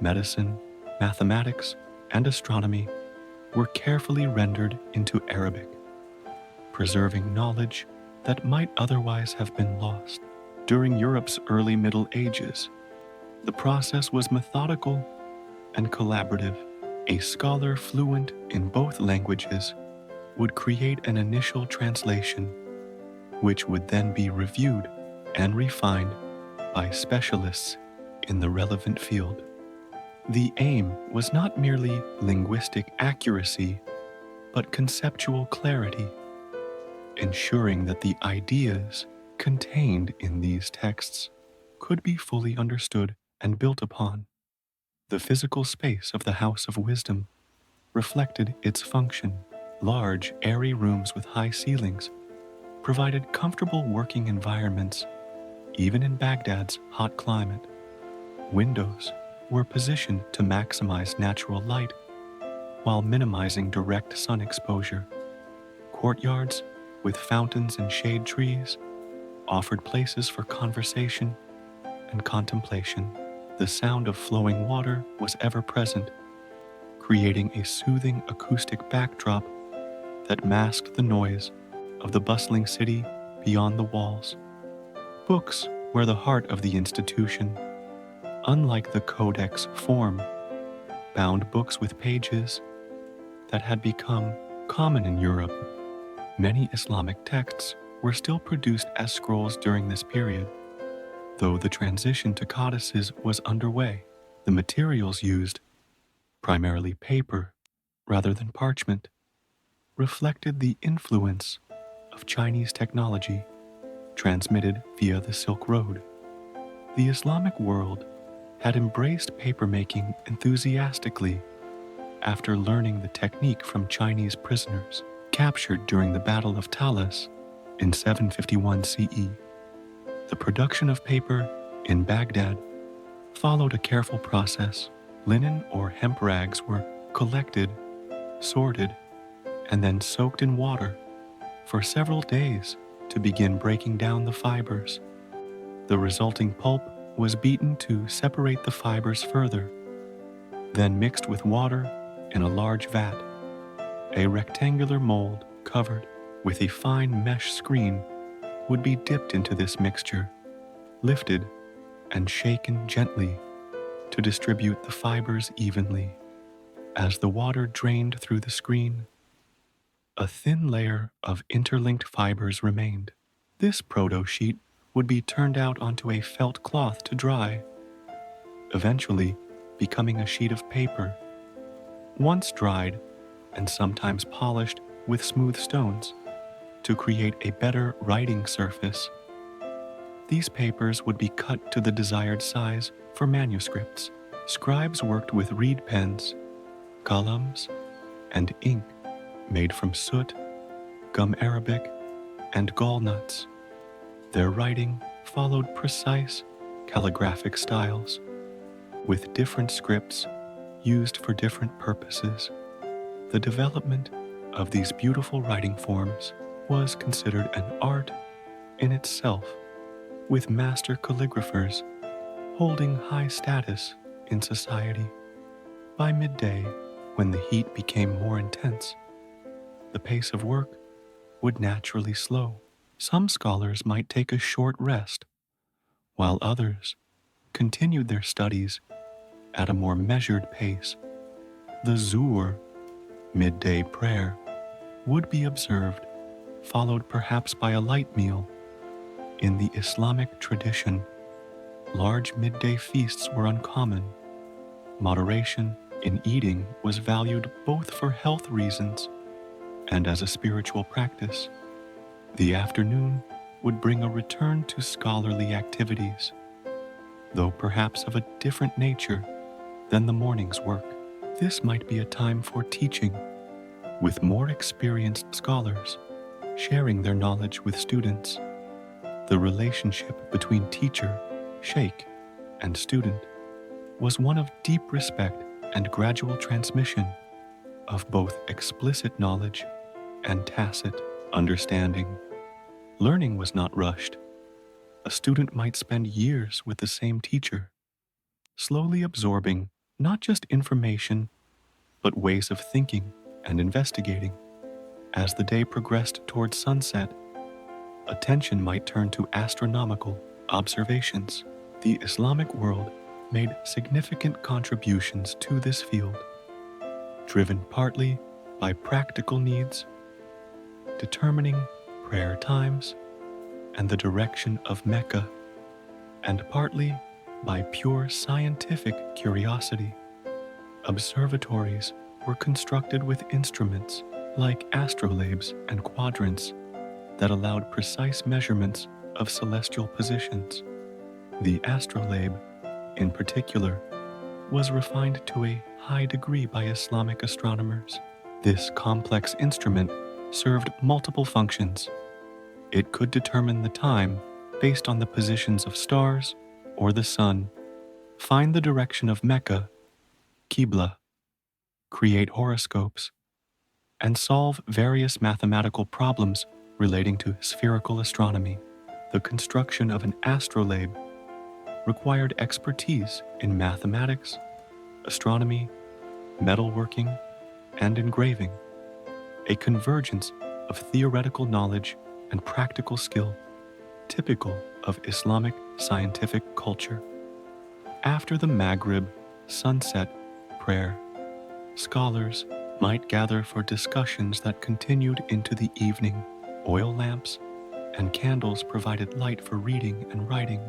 medicine, mathematics, and astronomy were carefully rendered into Arabic, preserving knowledge that might otherwise have been lost. During Europe's early Middle Ages, the process was methodical and collaborative. A scholar fluent in both languages would create an initial translation, which would then be reviewed and refined by specialists in the relevant field. The aim was not merely linguistic accuracy, but conceptual clarity, ensuring that the ideas contained in these texts could be fully understood and built upon. The physical space of the House of Wisdom reflected its function. Large, airy rooms with high ceilings provided comfortable working environments, even in Baghdad's hot climate. Windows were positioned to maximize natural light while minimizing direct sun exposure. Courtyards with fountains and shade trees offered places for conversation and contemplation. The sound of flowing water was ever present, creating a soothing acoustic backdrop that masked the noise of the bustling city beyond the walls. Books were the heart of the institution. Unlike the codex form, bound books with pages that had become common in Europe, many Islamic texts were still produced as scrolls during this period. Though the transition to codices was underway, the materials used, primarily paper rather than parchment, reflected the influence of Chinese technology transmitted via the Silk Road. The Islamic world had embraced papermaking enthusiastically after learning the technique from Chinese prisoners captured during the Battle of Talas In 751 CE, the production of paper in Baghdad followed a careful process. Linen or hemp rags were collected, sorted, and then soaked in water for several days to begin breaking down the fibers. The resulting pulp was beaten to separate the fibers further, then mixed with water in a large vat. A rectangular mold covered with a fine mesh screen would be dipped into this mixture, lifted, and shaken gently to distribute the fibers evenly. As the water drained through the screen, a thin layer of interlinked fibers remained. This proto-sheet would be turned out onto a felt cloth to dry, eventually becoming a sheet of paper. Once dried and sometimes polished with smooth stones to create a better writing surface, these papers would be cut to the desired size for manuscripts. Scribes worked with reed pens, columns, and ink made from soot, gum arabic, and gall nuts. Their writing followed precise calligraphic styles, with different scripts used for different purposes. The development of these beautiful writing forms was considered an art in itself, with master calligraphers holding high status in society. By midday, when the heat became more intense, the pace of work would naturally slow. Some scholars might take a short rest, while others continued their studies at a more measured pace. The zuhr, midday prayer, would be observed, followed perhaps by a light meal. In the Islamic tradition, large midday feasts were uncommon. Moderation in eating was valued both for health reasons and as a spiritual practice. The afternoon would bring a return to scholarly activities, though perhaps of a different nature than the morning's work. This might be a time for teaching, with more experienced scholars sharing their knowledge with students. The relationship between teacher, sheikh, and student was one of deep respect and gradual transmission of both explicit knowledge and tacit understanding. Learning was not rushed. A student might spend years with the same teacher, slowly absorbing not just information, but ways of thinking and investigating. As the day progressed towards sunset, attention might turn to astronomical observations. The Islamic world made significant contributions to this field, driven partly by practical needs, determining prayer times and the direction of Mecca, and partly by pure scientific curiosity. Observatories were constructed with instruments like astrolabes and quadrants that allowed precise measurements of celestial positions. The astrolabe, in particular, was refined to a high degree by Islamic astronomers. This complex instrument served multiple functions. It could determine the time based on the positions of stars or the sun, find the direction of Mecca, Qibla, create horoscopes, and solve various mathematical problems relating to spherical astronomy. The construction of an astrolabe required expertise in mathematics, astronomy, metalworking, and engraving, a convergence of theoretical knowledge and practical skill typical of Islamic scientific culture. After the Maghrib sunset prayer, scholars might gather for discussions that continued into the evening. Oil lamps and candles provided light for reading and writing,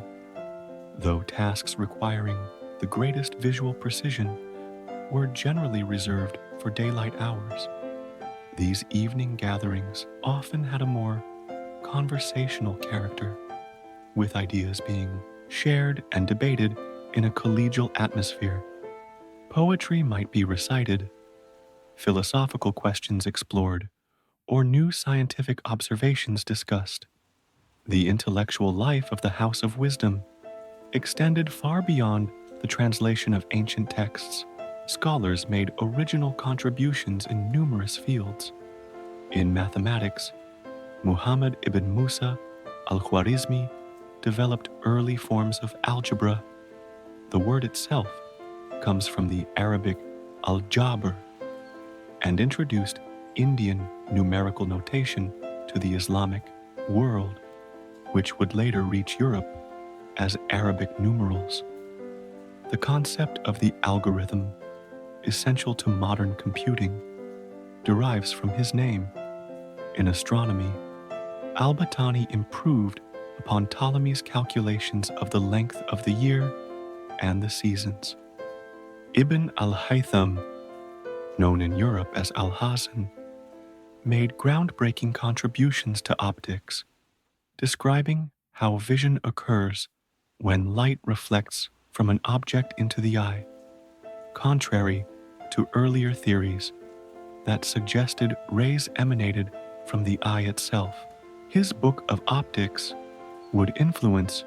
though tasks requiring the greatest visual precision were generally reserved for daylight hours. These evening gatherings often had a more conversational character, with ideas being shared and debated in a collegial atmosphere. Poetry might be recited, philosophical questions explored, or new scientific observations discussed. The intellectual life of the House of Wisdom extended far beyond the translation of ancient texts. Scholars made original contributions in numerous fields. In mathematics, Muhammad ibn Musa al-Khwarizmi developed early forms of algebra. The word itself comes from the Arabic al-Jabr and introduced Indian numerical notation to the Islamic world, which would later reach Europe as Arabic numerals. The concept of the algorithm, essential to modern computing, derives from his name. In astronomy, Al-Battani improved upon Ptolemy's calculations of the length of the year and the seasons. Ibn al-Haytham, known in Europe as Al-Hasan, made groundbreaking contributions to optics, describing how vision occurs when light reflects from an object into the eye, contrary to earlier theories that suggested rays emanated from the eye itself. His book of optics would influence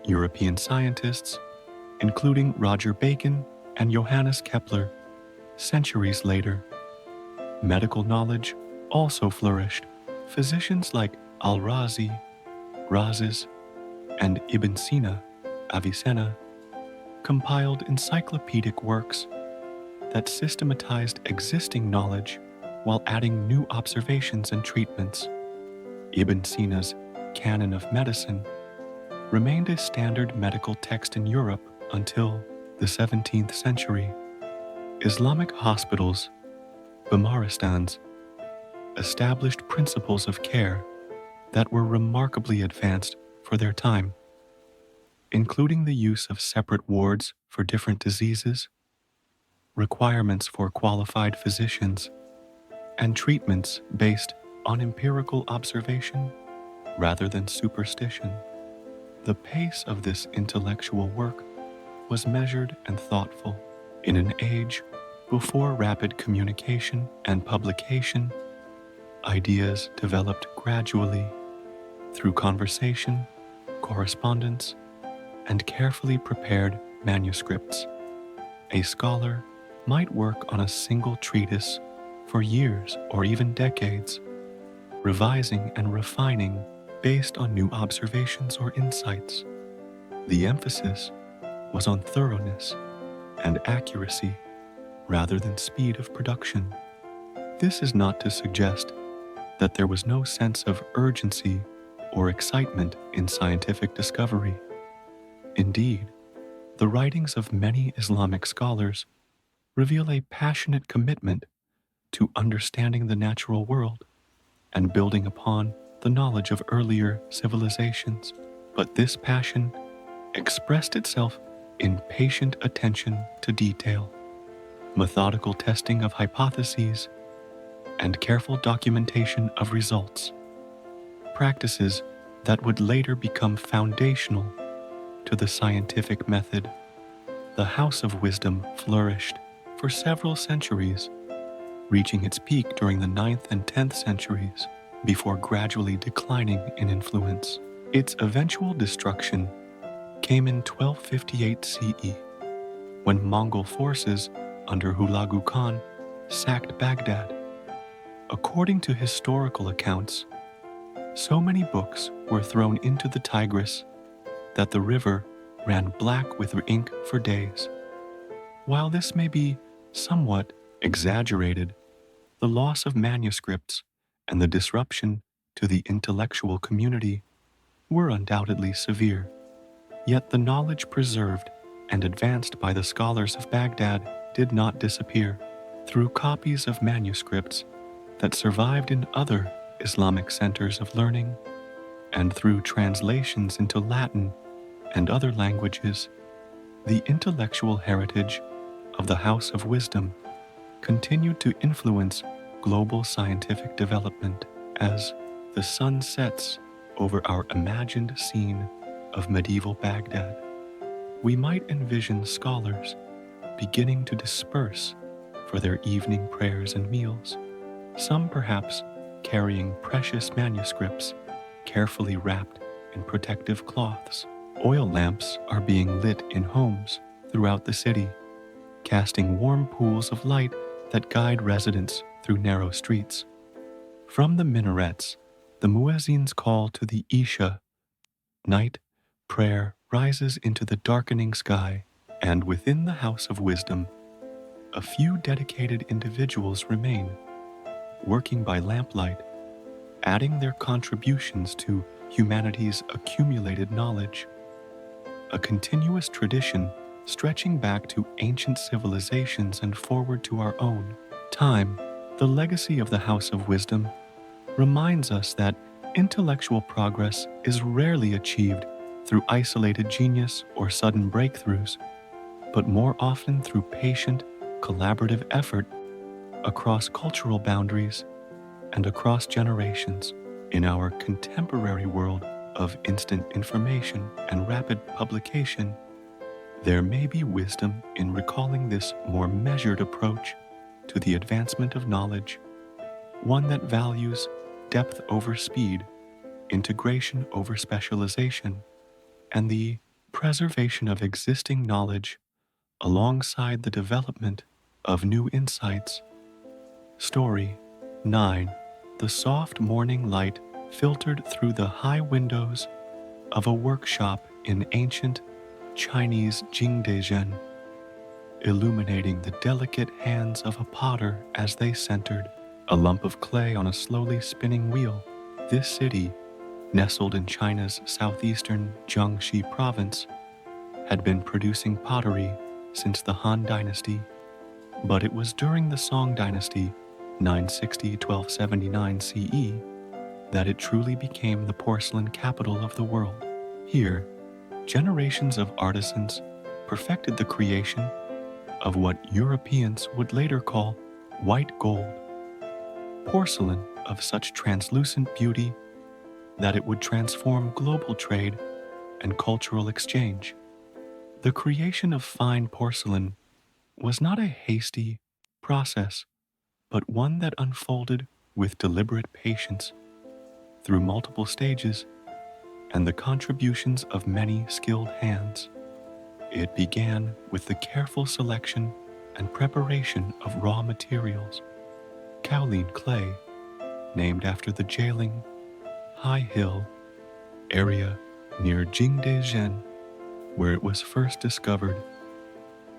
European scientists, including Roger Bacon and Johannes Kepler, centuries later. Medical knowledge also flourished. Physicians like Al-Razi, Razes, and Ibn Sina, Avicenna, compiled encyclopedic works that systematized existing knowledge while adding new observations and treatments. Ibn Sina's Canon of Medicine remained a standard medical text in Europe until the 17th century. Islamic hospitals, Bimaristans, established principles of care that were remarkably advanced for their time, including the use of separate wards for different diseases, requirements for qualified physicians, and treatments based on empirical observation rather than superstition. The pace of this intellectual work was measured and thoughtful. In an age before rapid communication and publication, ideas developed gradually through conversation, correspondence, and carefully prepared manuscripts. A scholar might work on a single treatise for years or even decades, revising and refining based on new observations or insights. The emphasis was on thoroughness and accuracy rather than speed of production. This is not to suggest that there was no sense of urgency or excitement in scientific discovery. Indeed, the writings of many Islamic scholars reveal a passionate commitment to understanding the natural world and building upon the knowledge of earlier civilizations. But this passion expressed itself in patient attention to detail, methodical testing of hypotheses, and careful documentation of results, practices that would later become foundational to the scientific method. The House of Wisdom flourished for several centuries, reaching its peak during the 9th and 10th centuries before gradually declining in influence. Its eventual destruction came in 1258 CE, when Mongol forces under Hulagu Khan sacked Baghdad. According to historical accounts, so many books were thrown into the Tigris that the river ran black with ink for days. While this may be somewhat exaggerated, the loss of manuscripts and the disruption to the intellectual community were undoubtedly severe. Yet the knowledge preserved and advanced by the scholars of Baghdad did not disappear. Through copies of manuscripts that survived in other Islamic centers of learning, and through translations into Latin and other languages, the intellectual heritage of the House of Wisdom continued to influence global scientific development. As the sun sets over our imagined scene of medieval Baghdad, we might envision scholars beginning to disperse for their evening prayers and meals, some perhaps carrying precious manuscripts carefully wrapped in protective cloths. Oil lamps are being lit in homes throughout the city, casting warm pools of light that guide residents through narrow streets. From the minarets, the muezzin's call to the Isha, night prayer rises into the darkening sky, and within the House of Wisdom, a few dedicated individuals remain, working by lamplight, adding their contributions to humanity's accumulated knowledge. A continuous tradition stretching back to ancient civilizations and forward to our own time. The legacy of the House of Wisdom reminds us that intellectual progress is rarely achieved through isolated genius or sudden breakthroughs, but more often through patient, collaborative effort across cultural boundaries and across generations. In our contemporary world of instant information and rapid publication, there may be wisdom in recalling this more measured approach to the advancement of knowledge, one that values depth over speed, integration over specialization, and the preservation of existing knowledge alongside the development of new insights. Story 9. The soft morning light filtered through the high windows of a workshop in ancient Chinese Jingdezhen, illuminating the delicate hands of a potter as they centered a lump of clay on a slowly spinning wheel. This city, nestled in China's southeastern Jiangxi province, had been producing pottery since the Han Dynasty, but it was during the Song Dynasty, 960-1279 CE, that it truly became the porcelain capital of the world. Here, generations of artisans perfected the creation of what Europeans would later call white gold, porcelain of such translucent beauty that it would transform global trade and cultural exchange. The creation of fine porcelain was not a hasty process, but one that unfolded with deliberate patience through multiple stages and the contributions of many skilled hands. It began with the careful selection and preparation of raw materials. Kaolin clay, named after the Jialing high hill area near Jingdezhen, where it was first discovered,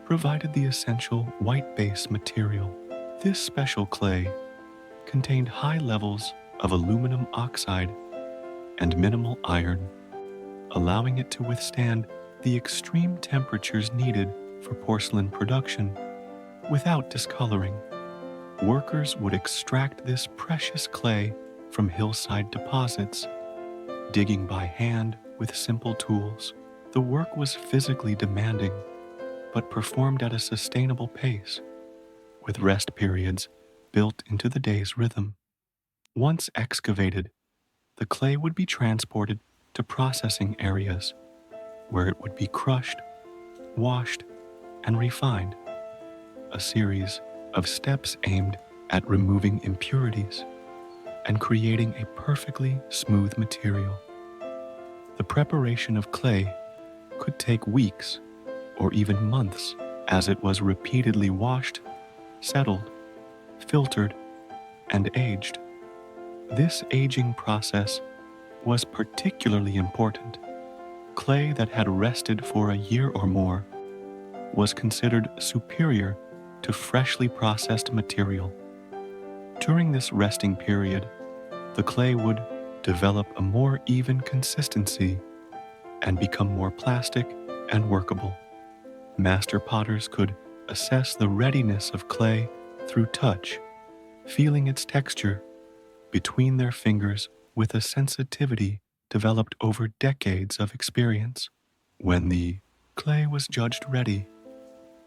provided the essential white base material. This special clay contained high levels of aluminum oxide and minimal iron, allowing it to withstand the extreme temperatures needed for porcelain production without discoloring. Workers would extract this precious clay from hillside deposits, digging by hand with simple tools. The work was physically demanding, but performed at a sustainable pace, with rest periods built into the day's rhythm. Once excavated, the clay would be transported to processing areas, where it would be crushed, washed, and refined, a series of steps aimed at removing impurities and creating a perfectly smooth material. The preparation of clay could take weeks or even months as it was repeatedly washed, settled, filtered, and aged. This aging process was particularly important. Clay that had rested for a year or more was considered superior to freshly processed material. During this resting period, the clay would develop a more even consistency and become more plastic and workable. Master potters could assess the readiness of clay through touch, feeling its texture between their fingers with a sensitivity developed over decades of experience. When the clay was judged ready,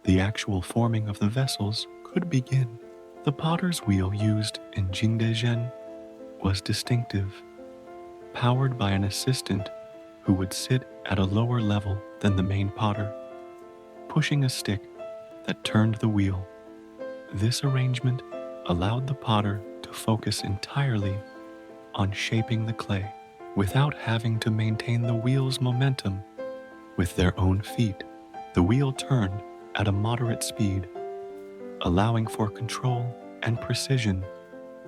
the actual forming of the vessels could begin. The potter's wheel used in Jingdezhen was distinctive, powered by an assistant who would sit at a lower level than the main potter, pushing a stick that turned the wheel. This arrangement allowed the potter to focus entirely on shaping the clay without having to maintain the wheel's momentum with their own feet. The wheel turned at a moderate speed, allowing for control and precision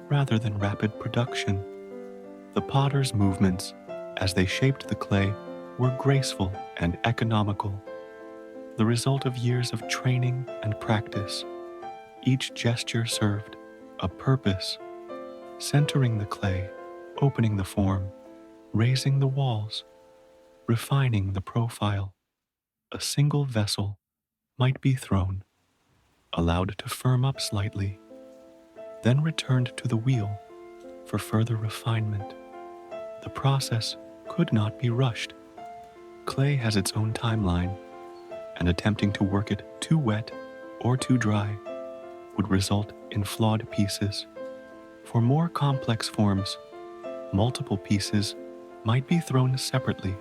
rather than rapid production. The potter's movements, as they shaped the clay, were graceful and economical, the result of years of training and practice. Each gesture served a purpose, centering the clay, opening the form, raising the walls, refining the profile. A single vessel might be thrown, allowed to firm up slightly, then returned to the wheel for further refinement. The process could not be rushed. Clay has its own timeline, and attempting to work it too wet or too dry would result in flawed pieces. For more complex forms, multiple pieces might be thrown separately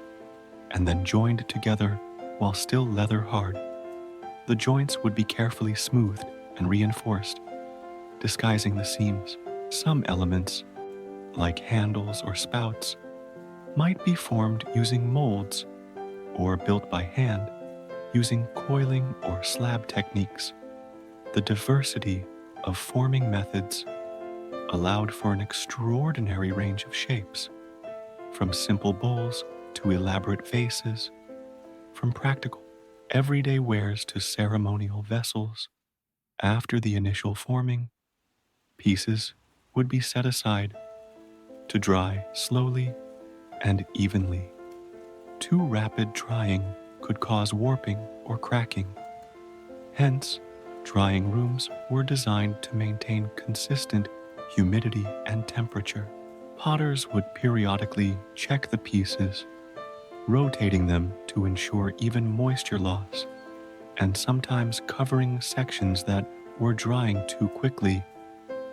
and then joined together while still leather hard. The joints would be carefully smoothed and reinforced, disguising the seams. Some elements, like handles or spouts, might be formed using molds or built by hand using coiling or slab techniques. The diversity of forming methods allowed for an extraordinary range of shapes, from simple bowls to elaborate vases, from practical, everyday wares to ceremonial vessels. After the initial forming, pieces would be set aside to dry slowly and evenly. Too rapid drying could cause warping or cracking. Hence, drying rooms were designed to maintain consistent humidity and temperature. Potters would periodically check the pieces, rotating them to ensure even moisture loss, and sometimes covering sections that were drying too quickly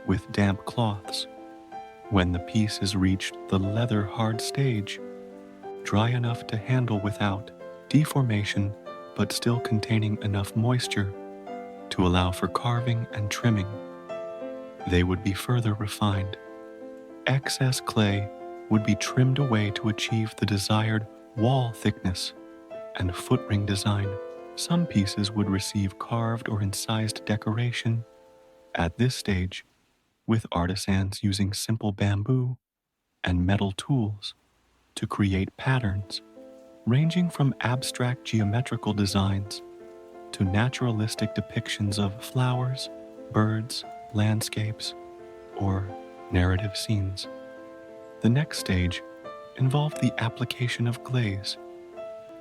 with damp cloths. When the pieces reached the leather hard stage, dry enough to handle without deformation but still containing enough moisture to allow for carving and trimming, they would be further refined. Excess clay would be trimmed away to achieve the desired wall thickness and footring design. Some pieces would receive carved or incised decoration at this stage, with artisans using simple bamboo and metal tools to create patterns ranging from abstract geometrical designs to naturalistic depictions of flowers, birds, landscapes, or narrative scenes. The next stage involved the application of glaze,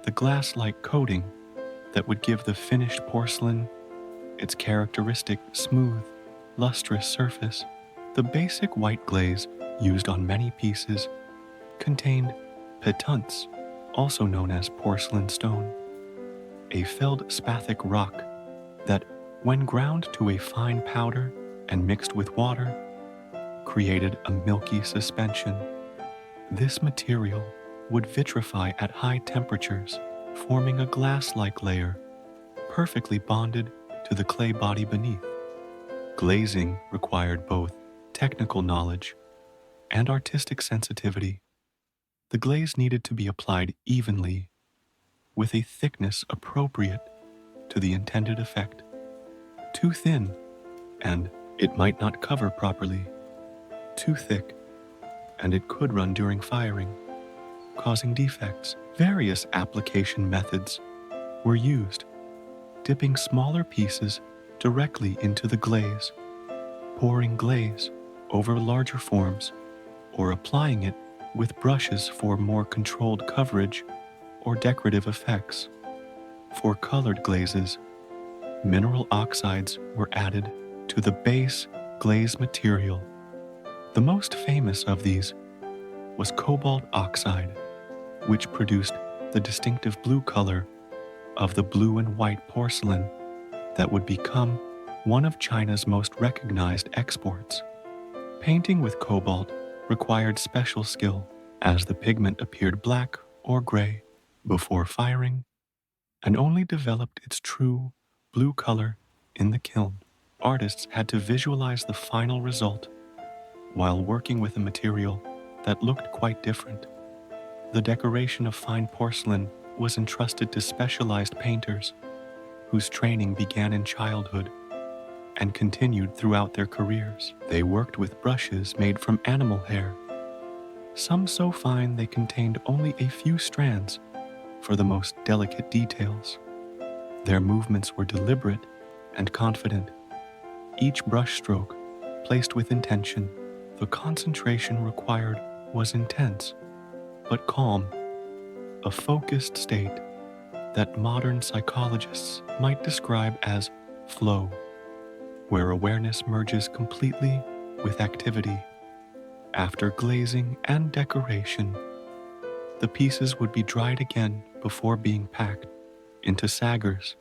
the glass-like coating that would give the finished porcelain its characteristic smooth, lustrous surface. The basic white glaze used on many pieces contained pétunce, also known as porcelain stone, a feldspathic rock that, when ground to a fine powder and mixed with water, created a milky suspension. This material would vitrify at high temperatures, forming a glass-like layer, perfectly bonded to the clay body beneath. Glazing required both technical knowledge and artistic sensitivity. The glaze needed to be applied evenly, with a thickness appropriate to the intended effect. Too thin, and it might not cover properly. Too thick, and it could run during firing, causing defects. Various application methods were used, dipping smaller pieces directly into the glaze, pouring glaze over larger forms, or applying it with brushes for more controlled coverage or decorative effects. For colored glazes, mineral oxides were added to the base glaze material. The most famous of these was cobalt oxide, which produced the distinctive blue color of the blue and white porcelain that would become one of China's most recognized exports. Painting with cobalt required special skill, as the pigment appeared black or gray before firing and only developed its true blue color in the kiln. Artists had to visualize the final result while working with a material that looked quite different. The decoration of fine porcelain was entrusted to specialized painters whose training began in childhood and continued throughout their careers. They worked with brushes made from animal hair, some so fine they contained only a few strands for the most delicate details. Their movements were deliberate and confident, each brush stroke placed with intention. The concentration required was intense, but calm, a focused state that modern psychologists might describe as flow, where awareness merges completely with activity. After glazing and decoration, the pieces would be dried again before being packed into saggers,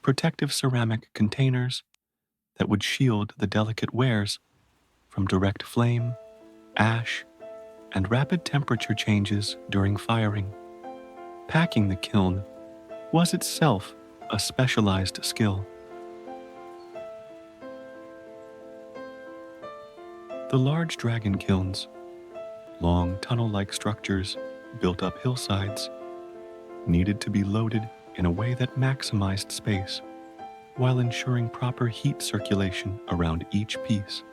protective ceramic containers that would shield the delicate wares from direct flame, ash, and rapid temperature changes during firing. Packing the kiln was itself a specialized skill. The large dragon kilns, long tunnel-like structures built up hillsides, needed to be loaded in a way that maximized space while ensuring proper heat circulation around each piece.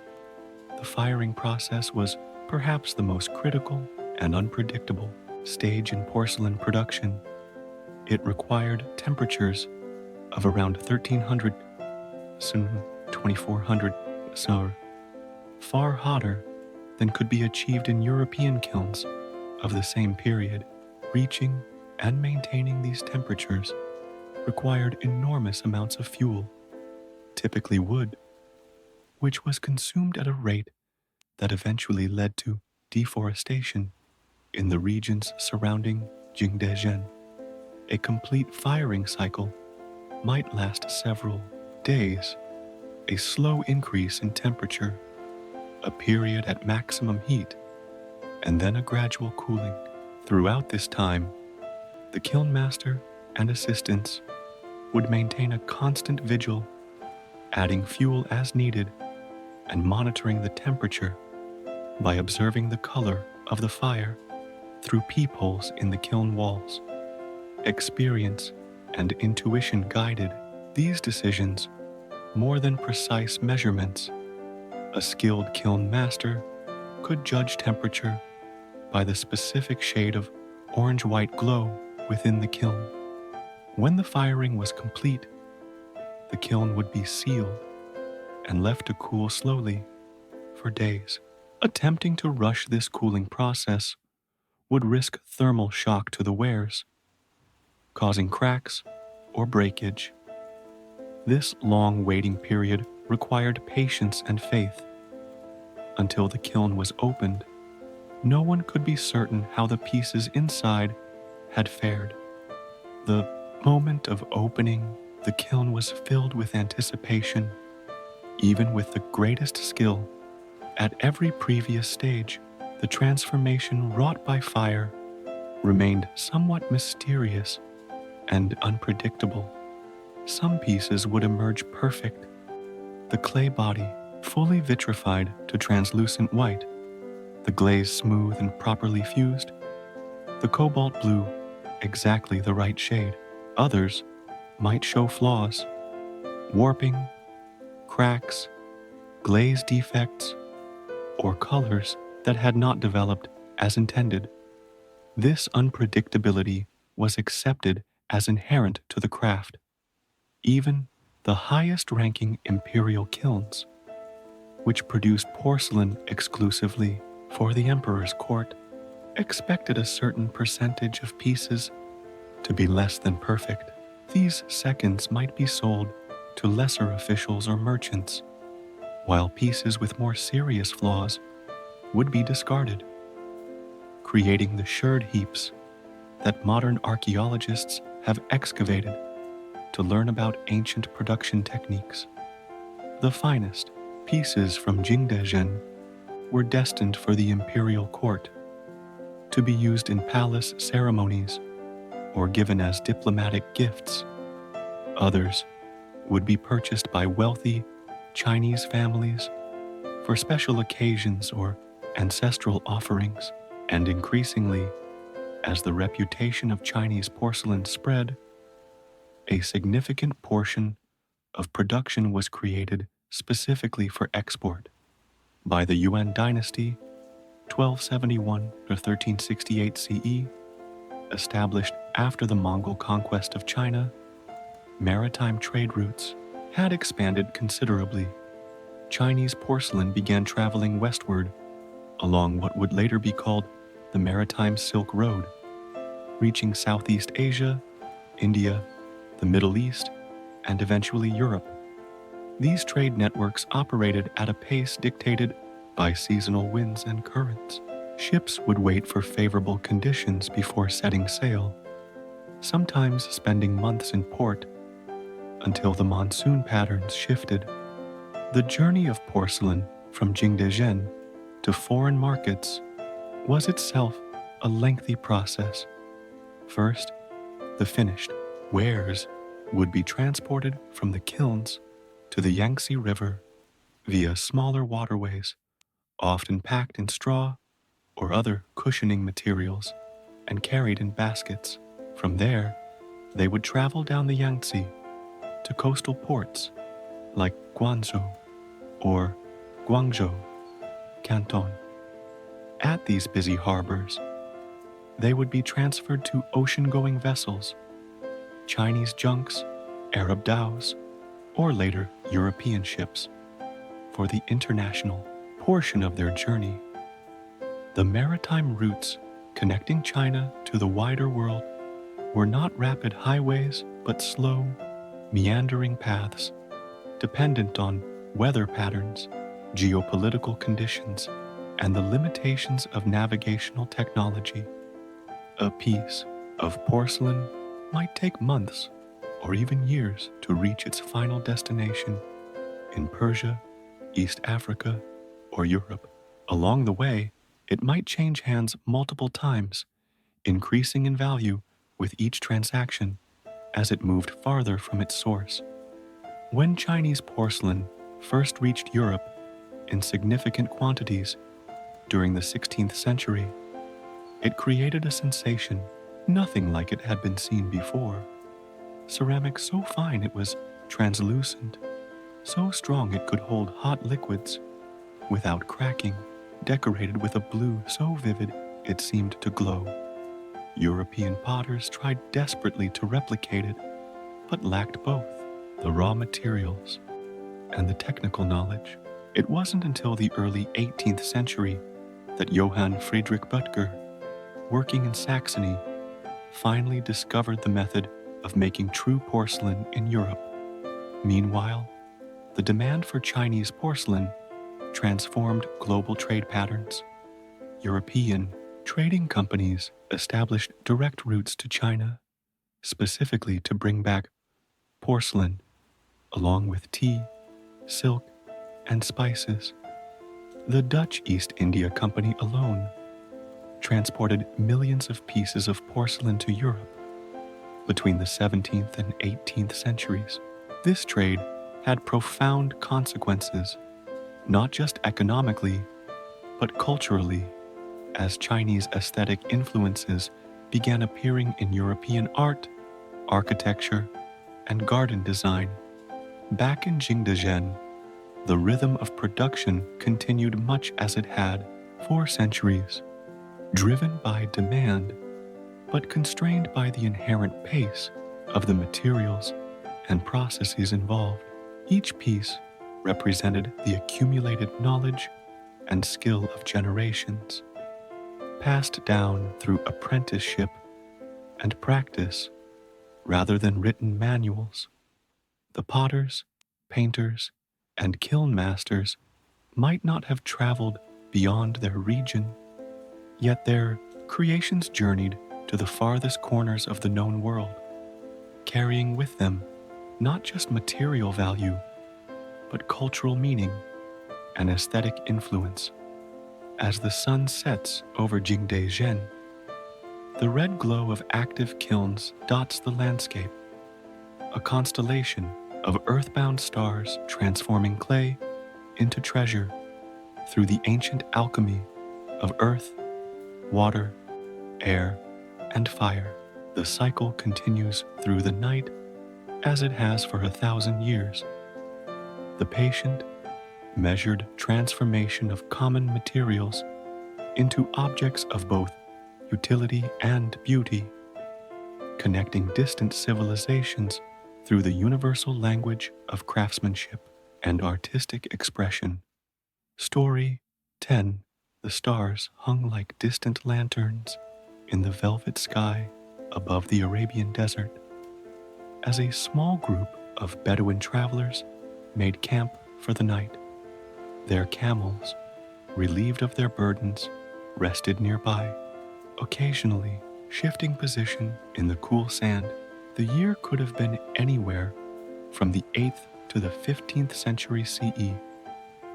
The firing process was perhaps the most critical and unpredictable stage in porcelain production. It required temperatures of around 1300 2400 SAR, far hotter than could be achieved in European kilns of the same period. Reaching and maintaining these temperatures required enormous amounts of fuel, typically wood, which was consumed at a rate that eventually led to deforestation in the regions surrounding Jingdezhen. A complete firing cycle might last several days, a slow increase in temperature, a period at maximum heat, and then a gradual cooling. Throughout this time, the kiln master and assistants would maintain a constant vigil, adding fuel as needed and monitoring the temperature by observing the color of the fire through peepholes in the kiln walls. Experience and intuition guided these decisions more than precise measurements. A skilled kiln master could judge temperature by the specific shade of orange-white glow within the kiln. When the firing was complete, the kiln would be sealed and left to cool slowly for days. Attempting to rush this cooling process would risk thermal shock to the wares, causing cracks or breakage. This long waiting period required patience and faith. Until the kiln was opened, no one could be certain how the pieces inside had fared. The moment of opening the kiln was filled with anticipation. Even with the greatest skill, at every previous stage, the transformation wrought by fire remained somewhat mysterious and unpredictable. Some pieces would emerge perfect, the clay body fully vitrified to translucent white, the glaze smooth and properly fused, the cobalt blue exactly the right shade. Others might show flaws, warping, cracks, glaze defects, or colors that had not developed as intended. This unpredictability was accepted as inherent to the craft. Even the highest-ranking imperial kilns, which produced porcelain exclusively for the emperor's court, expected a certain percentage of pieces to be less than perfect. These seconds might be sold to lesser officials or merchants, while pieces with more serious flaws would be discarded, creating the sherd heaps that modern archaeologists have excavated to learn about ancient production techniques. The finest pieces from Jingdezhen were destined for the imperial court, to be used in palace ceremonies or given as diplomatic gifts. Others would be purchased by wealthy Chinese families for special occasions or ancestral offerings, and increasingly, as the reputation of Chinese porcelain spread, a significant portion of production was created specifically for export. By the Yuan dynasty, 1271 to 1368 CE, established after the Mongol conquest of China, maritime trade routes had expanded considerably. Chinese porcelain began traveling westward along what would later be called the Maritime Silk Road, reaching Southeast Asia, India, the Middle East, and eventually Europe. These trade networks operated at a pace dictated by seasonal winds and currents. Ships would wait for favorable conditions before setting sail, sometimes spending months in port until the monsoon patterns shifted. The journey of porcelain from Jingdezhen to foreign markets was itself a lengthy process. First, the finished wares would be transported from the kilns to the Yangtze River via smaller waterways, often packed in straw or other cushioning materials, and carried in baskets. From there, they would travel down the Yangtze to coastal ports like Guangzhou or Guangzhou, Canton. At these busy harbors, they would be transferred to ocean-going vessels, Chinese junks, Arab dhows, or later European ships, for the international portion of their journey. The maritime routes connecting China to the wider world were not rapid highways, but slow, meandering paths, dependent on weather patterns, geopolitical conditions, and the limitations of navigational technology. A piece of porcelain might take months or even years to reach its final destination in Persia, East Africa, or Europe. Along the way, it might change hands multiple times, increasing in value with each transaction as it moved farther from its source. When Chinese porcelain first reached Europe in significant quantities during the 16th century, it created a sensation nothing like it had been seen before. Ceramic so fine it was translucent, so strong it could hold hot liquids without cracking, decorated with a blue so vivid it seemed to glow. European potters tried desperately to replicate it, but lacked both the raw materials and the technical knowledge. It wasn't until the early 18th century that Johann Friedrich Böttger, working in Saxony, finally discovered the method of making true porcelain in Europe. Meanwhile, the demand for Chinese porcelain transformed global trade patterns. European trading companies established direct routes to China, specifically to bring back porcelain, along with tea, silk, and spices. The Dutch East India Company alone transported millions of pieces of porcelain to Europe between the 17th and 18th centuries. This trade had profound consequences, not just economically, but culturally, as Chinese aesthetic influences began appearing in European art, architecture, and garden design. Back in Jingdezhen, the rhythm of production continued much as it had for centuries, driven by demand, but constrained by the inherent pace of the materials and processes involved. Each piece represented the accumulated knowledge and skill of generations, passed down through apprenticeship and practice rather than written manuals. The potters, painters, and kiln masters might not have traveled beyond their region, yet their creations journeyed to the farthest corners of the known world, carrying with them not just material value, but cultural meaning and aesthetic influence. As the sun sets over Jingdezhen, the red glow of active kilns dots the landscape, a constellation of earthbound stars transforming clay into treasure through the ancient alchemy of earth, water, air, and fire. The cycle continues through the night as it has for 1,000 years. The patient, measured transformation of common materials into objects of both utility and beauty, connecting distant civilizations through the universal language of craftsmanship and artistic expression. Story 10. The stars hung like distant lanterns in the velvet sky above the Arabian desert, as a small group of Bedouin travelers made camp for the night. Their camels, relieved of their burdens, rested nearby, occasionally shifting position in the cool sand. The year could have been anywhere from the 8th to the 15th century CE,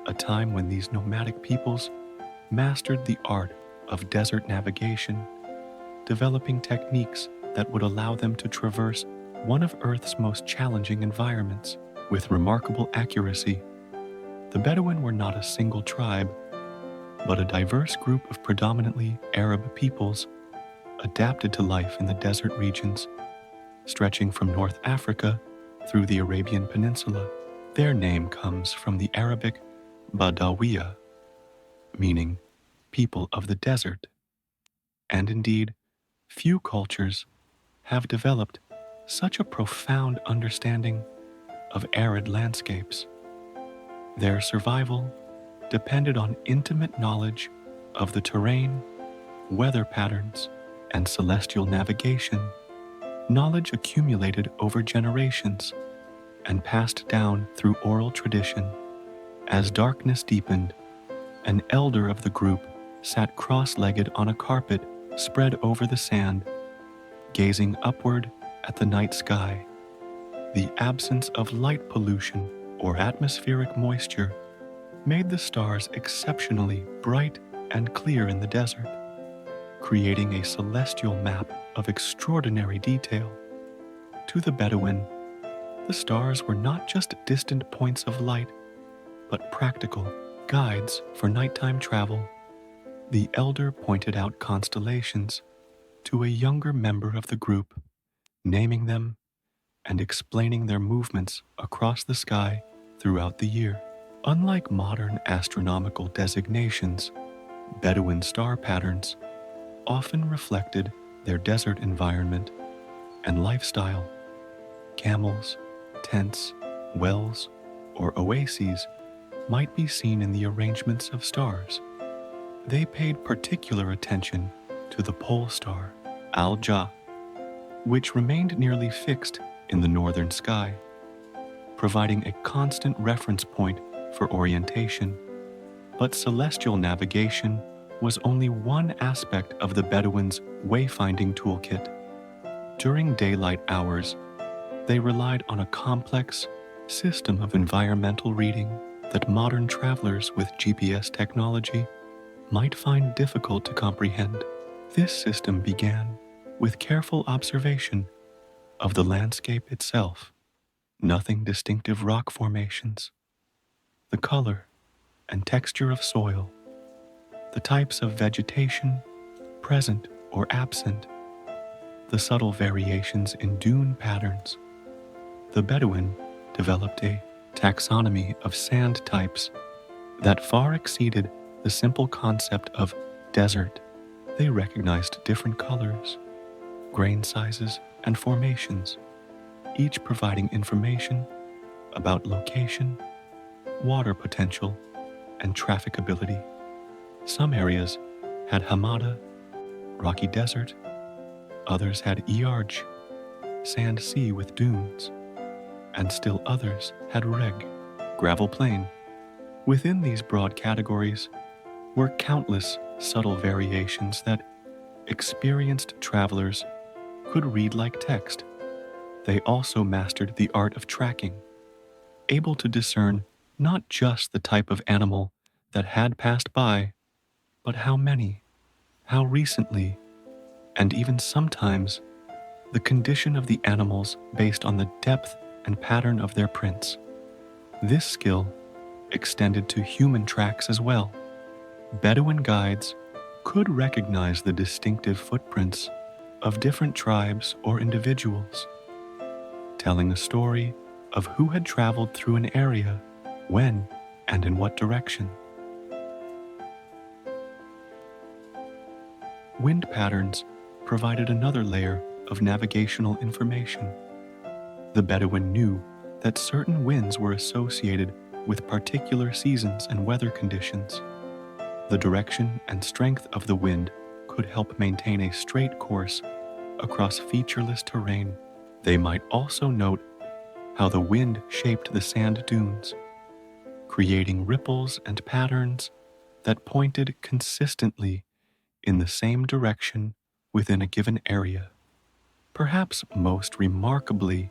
a time when these nomadic peoples mastered the art of desert navigation, developing techniques that would allow them to traverse one of Earth's most challenging environments with remarkable accuracy. The Bedouin were not a single tribe, but a diverse group of predominantly Arab peoples adapted to life in the desert regions, stretching from North Africa through the Arabian Peninsula. Their name comes from the Arabic Badawiya, meaning people of the desert. And indeed, few cultures have developed such a profound understanding of arid landscapes. Their survival depended on intimate knowledge of the terrain, weather patterns, and celestial navigation, knowledge accumulated over generations and passed down through oral tradition. As darkness deepened, an elder of the group sat cross-legged on a carpet spread over the sand, gazing upward at the night sky. The absence of light pollution or atmospheric moisture made the stars exceptionally bright and clear in the desert, creating a celestial map of extraordinary detail. To the Bedouin, the stars were not just distant points of light, but practical guides for nighttime travel. The elder pointed out constellations to a younger member of the group, naming them and explaining their movements across the sky throughout the year. Unlike modern astronomical designations, Bedouin star patterns often reflected their desert environment and lifestyle. Camels, tents, wells, or oases might be seen in the arrangements of stars. They paid particular attention to the pole star, Al-Jah, which remained nearly fixed in the northern sky, providing a constant reference point for orientation. But celestial navigation was only one aspect of the Bedouins' wayfinding toolkit. During daylight hours, they relied on a complex system of environmental reading that modern travelers with GPS technology might find difficult to comprehend. This system began with careful observation of the landscape itself. Nothing distinctive rock formations, the color and texture of soil, the types of vegetation present or absent, the subtle variations in dune patterns. The Bedouin developed a taxonomy of sand types that far exceeded the simple concept of desert. They recognized different colors, grain sizes, and formations, each providing information about location, water potential, and trafficability. Some areas had hamada, rocky desert, others had Iarj, sand sea with dunes, and still others had reg, gravel plain. Within these broad categories were countless subtle variations that experienced travelers could read like text. They also mastered the art of tracking, able to discern not just the type of animal that had passed by, but how many, how recently, and even sometimes the condition of the animals based on the depth and pattern of their prints. This skill extended to human tracks as well. Bedouin guides could recognize the distinctive footprints of different tribes or individuals, telling a story of who had traveled through an area, when, and in what direction. Wind patterns provided another layer of navigational information. The Bedouin knew that certain winds were associated with particular seasons and weather conditions. The direction and strength of the wind could help maintain a straight course across featureless terrain. They might also note how the wind shaped the sand dunes, creating ripples and patterns that pointed consistently in the same direction within a given area. Perhaps most remarkably,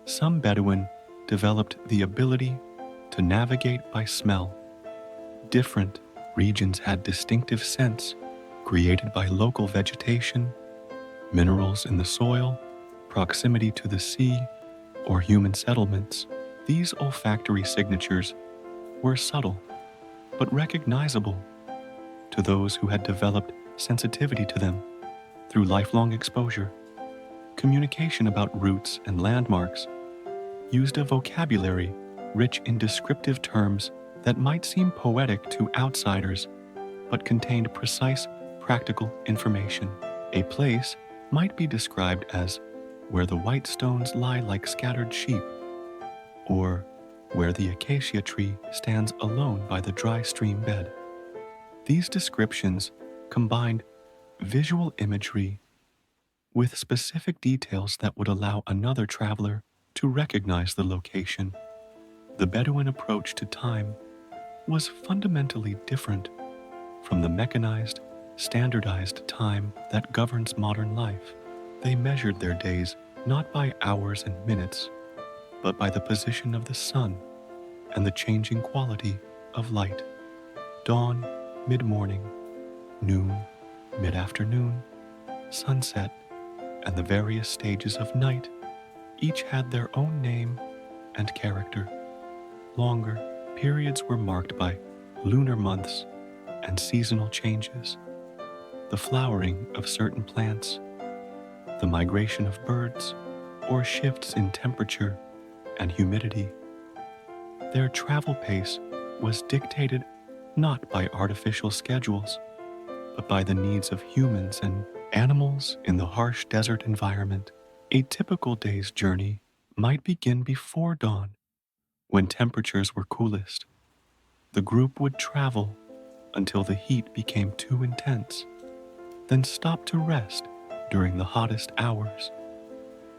some Bedouin developed the ability to navigate by smell. Different regions had distinctive scents created by local vegetation, minerals in the soil, proximity to the sea, or human settlements. These olfactory signatures were subtle but recognizable to those who had developed sensitivity to them through lifelong exposure. Communication about routes and landmarks used a vocabulary rich in descriptive terms that might seem poetic to outsiders, but contained precise, practical information. A place might be described as where the white stones lie like scattered sheep, or where the acacia tree stands alone by the dry stream bed. These descriptions combined visual imagery with specific details that would allow another traveler to recognize the location. The Bedouin approach to time was fundamentally different from the mechanized, standardized time that governs modern life. They measured their days not by hours and minutes, but by the position of the sun and the changing quality of light. Dawn, mid-morning, noon, mid-afternoon, sunset, and the various stages of night each had their own name and character. Longer periods were marked by lunar months and seasonal changes, the flowering of certain plants, the migration of birds, or shifts in temperature and humidity. Their travel pace was dictated not by artificial schedules, but by the needs of humans and animals in the harsh desert environment. A typical day's journey might begin before dawn, when temperatures were coolest. The group would travel until the heat became too intense, then stop to rest during the hottest hours,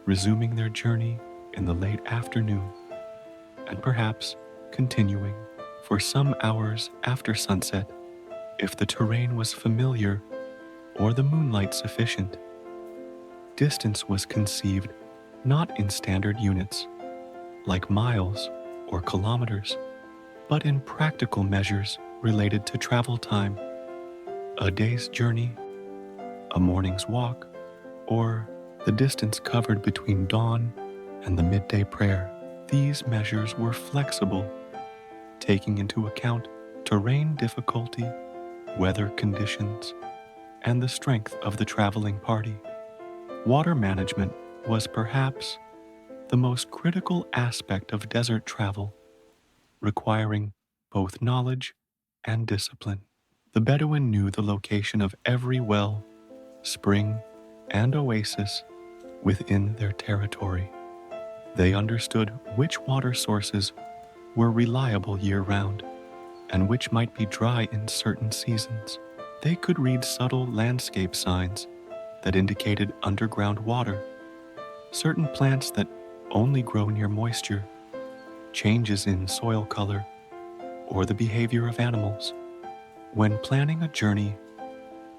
resuming their journey in the late afternoon, and perhaps continuing for some hours after sunset if the terrain was familiar or the moonlight sufficient. Distance was conceived not in standard units, like miles or kilometers, but in practical measures related to travel time, a day's journey, a morning's walk, or the distance covered between dawn and the midday prayer. These measures were flexible, taking into account terrain difficulty, weather conditions, and the strength of the traveling party. Water management was perhaps the most critical aspect of desert travel, requiring both knowledge and discipline. The Bedouin knew the location of every well, spring, and oasis within their territory. They understood which water sources were reliable year-round and which might be dry in certain seasons. They could read subtle landscape signs that indicated underground water, certain plants that only grow near moisture, changes in soil color, or the behavior of animals. When planning a journey,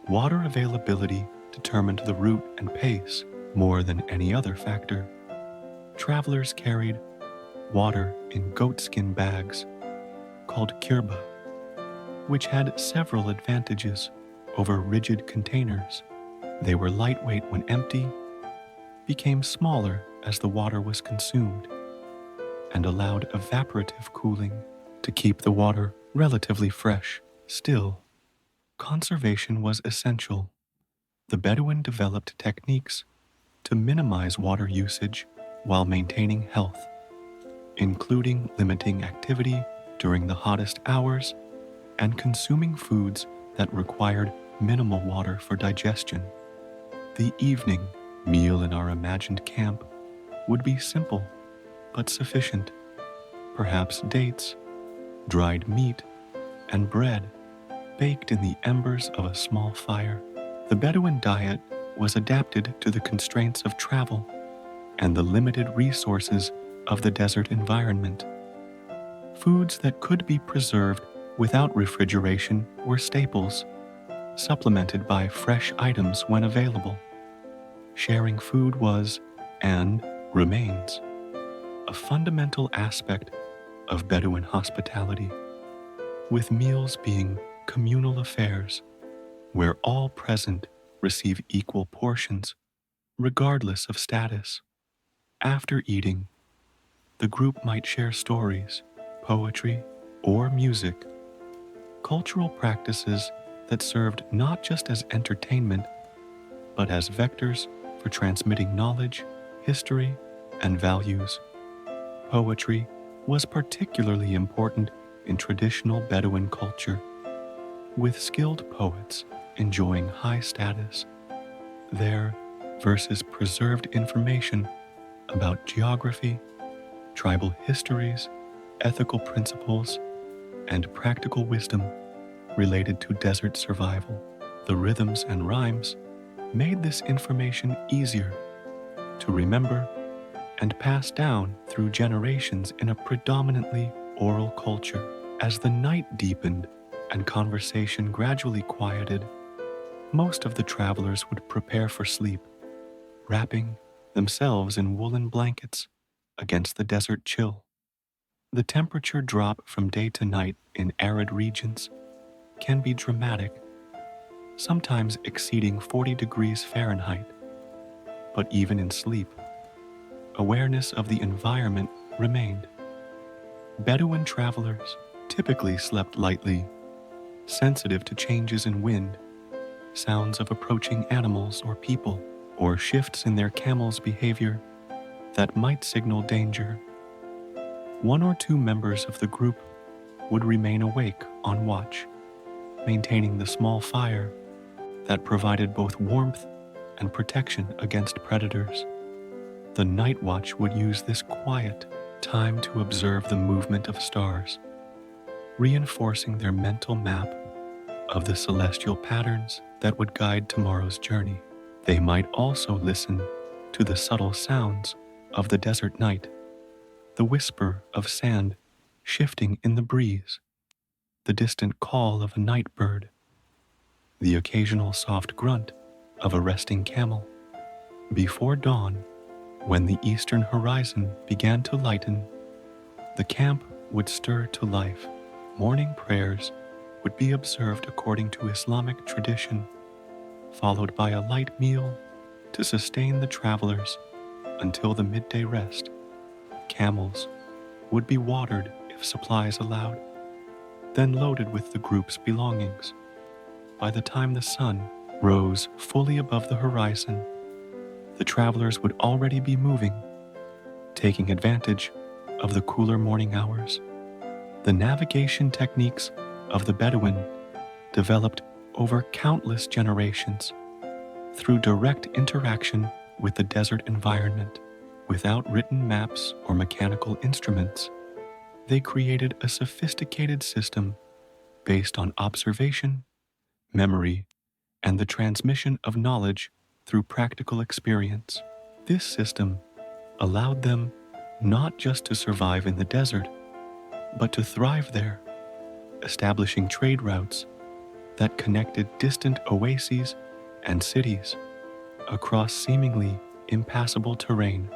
water availability determined the route and pace more than any other factor. Travelers carried water in goatskin bags called kirba, which had several advantages over rigid containers. They were lightweight when empty, became smaller as the water was consumed, and allowed evaporative cooling to keep the water relatively fresh. Still, Conservation was essential. The Bedouin developed techniques to minimize water usage while maintaining health, including limiting activity during the hottest hours and consuming foods that required minimal water for digestion. The evening meal in our imagined camp would be simple but sufficient. Perhaps dates, dried meat, and bread baked in the embers of a small fire. The Bedouin diet was adapted to the constraints of travel and the limited resources of the desert environment. Foods that could be preserved without refrigeration were staples, supplemented by fresh items when available. Sharing food was, and remains, a fundamental aspect of Bedouin hospitality, with meals being communal affairs where all present receive equal portions, regardless of status. After eating, the group might share stories, poetry, or music, cultural practices that served not just as entertainment, but as vectors for transmitting knowledge, history, and values. Poetry was particularly important in traditional Bedouin culture, with skilled poets enjoying high status. Their verses preserved information about geography, tribal histories, ethical principles, and practical wisdom related to desert survival. The rhythms and rhymes made this information easier to remember and pass down through generations in a predominantly oral culture. As the night deepened and conversation gradually quieted, most of the travelers would prepare for sleep, wrapping themselves in woolen blankets against the desert chill. The temperature drop from day to night in arid regions can be dramatic, sometimes exceeding 40 degrees Fahrenheit. But even in sleep, awareness of the environment remained. Bedouin travelers typically slept lightly, sensitive to changes in wind, sounds of approaching animals or people, or shifts in their camel's behavior that might signal danger. One or two members of the group would remain awake on watch, maintaining the small fire that provided both warmth and protection against predators. The night watch would use this quiet time to observe the movement of stars, reinforcing their mental map of the celestial patterns that would guide tomorrow's journey. They might also listen to the subtle sounds of the desert night, the whisper of sand shifting in the breeze, the distant call of a night bird, the occasional soft grunt of a resting camel. Before dawn, when the eastern horizon began to lighten, the camp would stir to life. Morning prayers would be observed according to Islamic tradition, followed by a light meal to sustain the travelers until the midday rest. Camels would be watered if supplies allowed, then loaded with the group's belongings. By the time the sun rose fully above the horizon, the travelers would already be moving, taking advantage of the cooler morning hours. The navigation techniques of the Bedouin developed over countless generations through direct interaction with the desert environment. Without written maps or mechanical instruments, they created a sophisticated system based on observation, memory, and the transmission of knowledge through practical experience. This system allowed them not just to survive in the desert, but to thrive there, establishing trade routes that connected distant oases and cities across seemingly impassable terrain.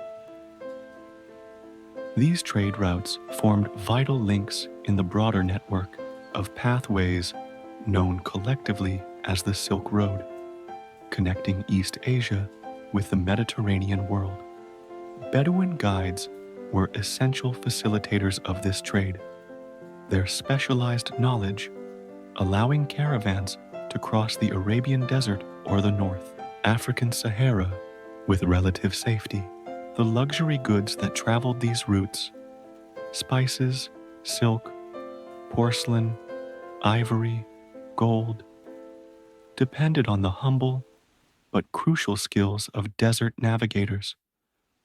These trade routes formed vital links in the broader network of pathways known collectively as the Silk Road, connecting East Asia with the Mediterranean world. Bedouin guides were essential facilitators of this trade, their specialized knowledge allowing caravans to cross the Arabian Desert or the North African Sahara with relative safety. The luxury goods that traveled these routes, spices, silk, porcelain, ivory, gold, depended on the humble but crucial skills of desert navigators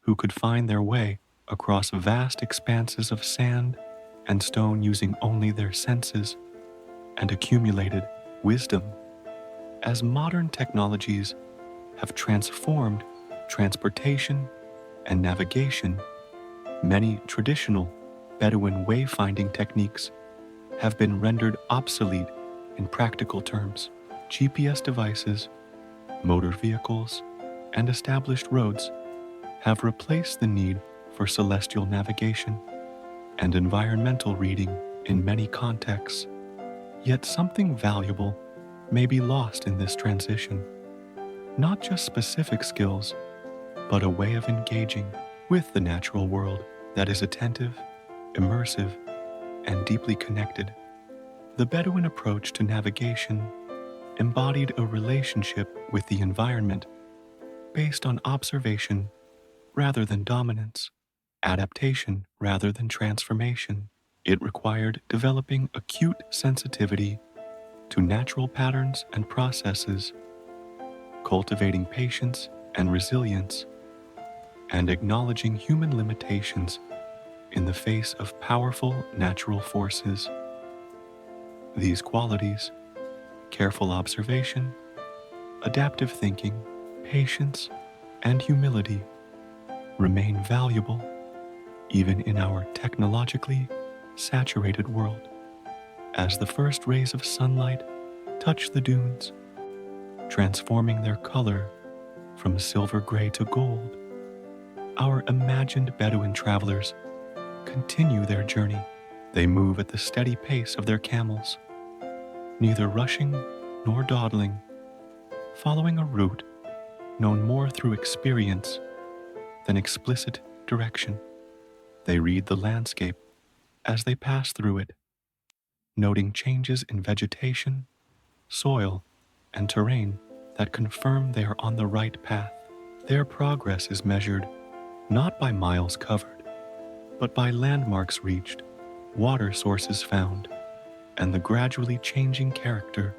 who could find their way across vast expanses of sand and stone using only their senses and accumulated wisdom. As modern technologies have transformed transportation and navigation, many traditional Bedouin wayfinding techniques have been rendered obsolete in practical terms. GPS devices, motor vehicles, and established roads have replaced the need for celestial navigation and environmental reading in many contexts. Yet something valuable may be lost in this transition. Not just specific skills, but a way of engaging with the natural world that is attentive, immersive, and deeply connected. The Bedouin approach to navigation embodied a relationship with the environment based on observation rather than dominance, adaptation rather than transformation. It required developing acute sensitivity to natural patterns and processes, cultivating patience and resilience, and acknowledging human limitations in the face of powerful natural forces. These qualities, careful observation, adaptive thinking, patience, and humility, remain valuable even in our technologically saturated world. As the first rays of sunlight touch the dunes, transforming their color from silver gray to gold, our imagined Bedouin travelers continue their journey. They move at the steady pace of their camels, neither rushing nor dawdling, following a route known more through experience than explicit direction. They read the landscape as they pass through it, noting changes in vegetation, soil, and terrain that confirm they are on the right path. Their progress is measured not by miles covered, but by landmarks reached, water sources found, and the gradually changing character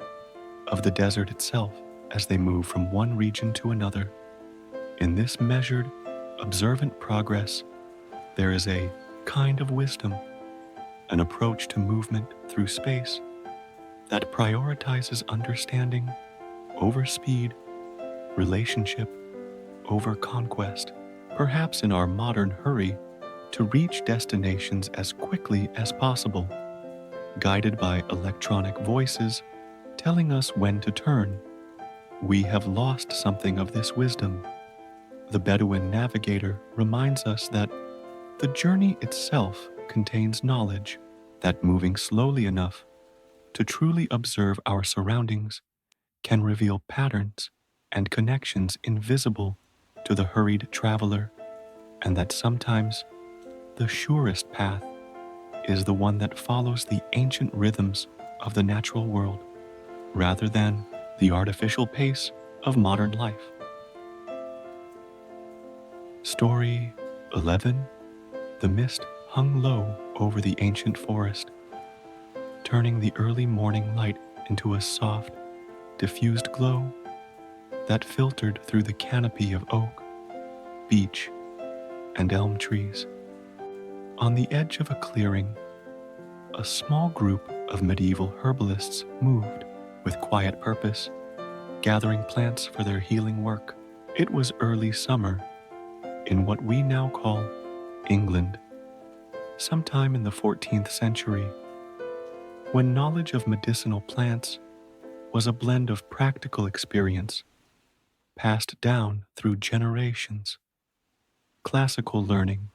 of the desert itself as they move from one region to another. In this measured, observant progress, there is a kind of wisdom, an approach to movement through space that prioritizes understanding over speed, relationship over conquest. Perhaps in our modern hurry to reach destinations as quickly as possible, guided by electronic voices telling us when to turn, we have lost something of this wisdom. The Bedouin navigator reminds us that the journey itself contains knowledge, that moving slowly enough to truly observe our surroundings can reveal patterns and connections invisible to the hurried traveler, and that sometimes the surest path is the one that follows the ancient rhythms of the natural world, rather than the artificial pace of modern life. Story 11. The mist hung low over the ancient forest, turning the early morning light into a soft, diffused glow that filtered through the canopy of oak, beech, and elm trees. On the edge of a clearing, a small group of medieval herbalists moved with quiet purpose, gathering plants for their healing work. It was early summer in what we now call England, sometime in the 14th century, when knowledge of medicinal plants was a blend of practical experience passed down through generations, classical learning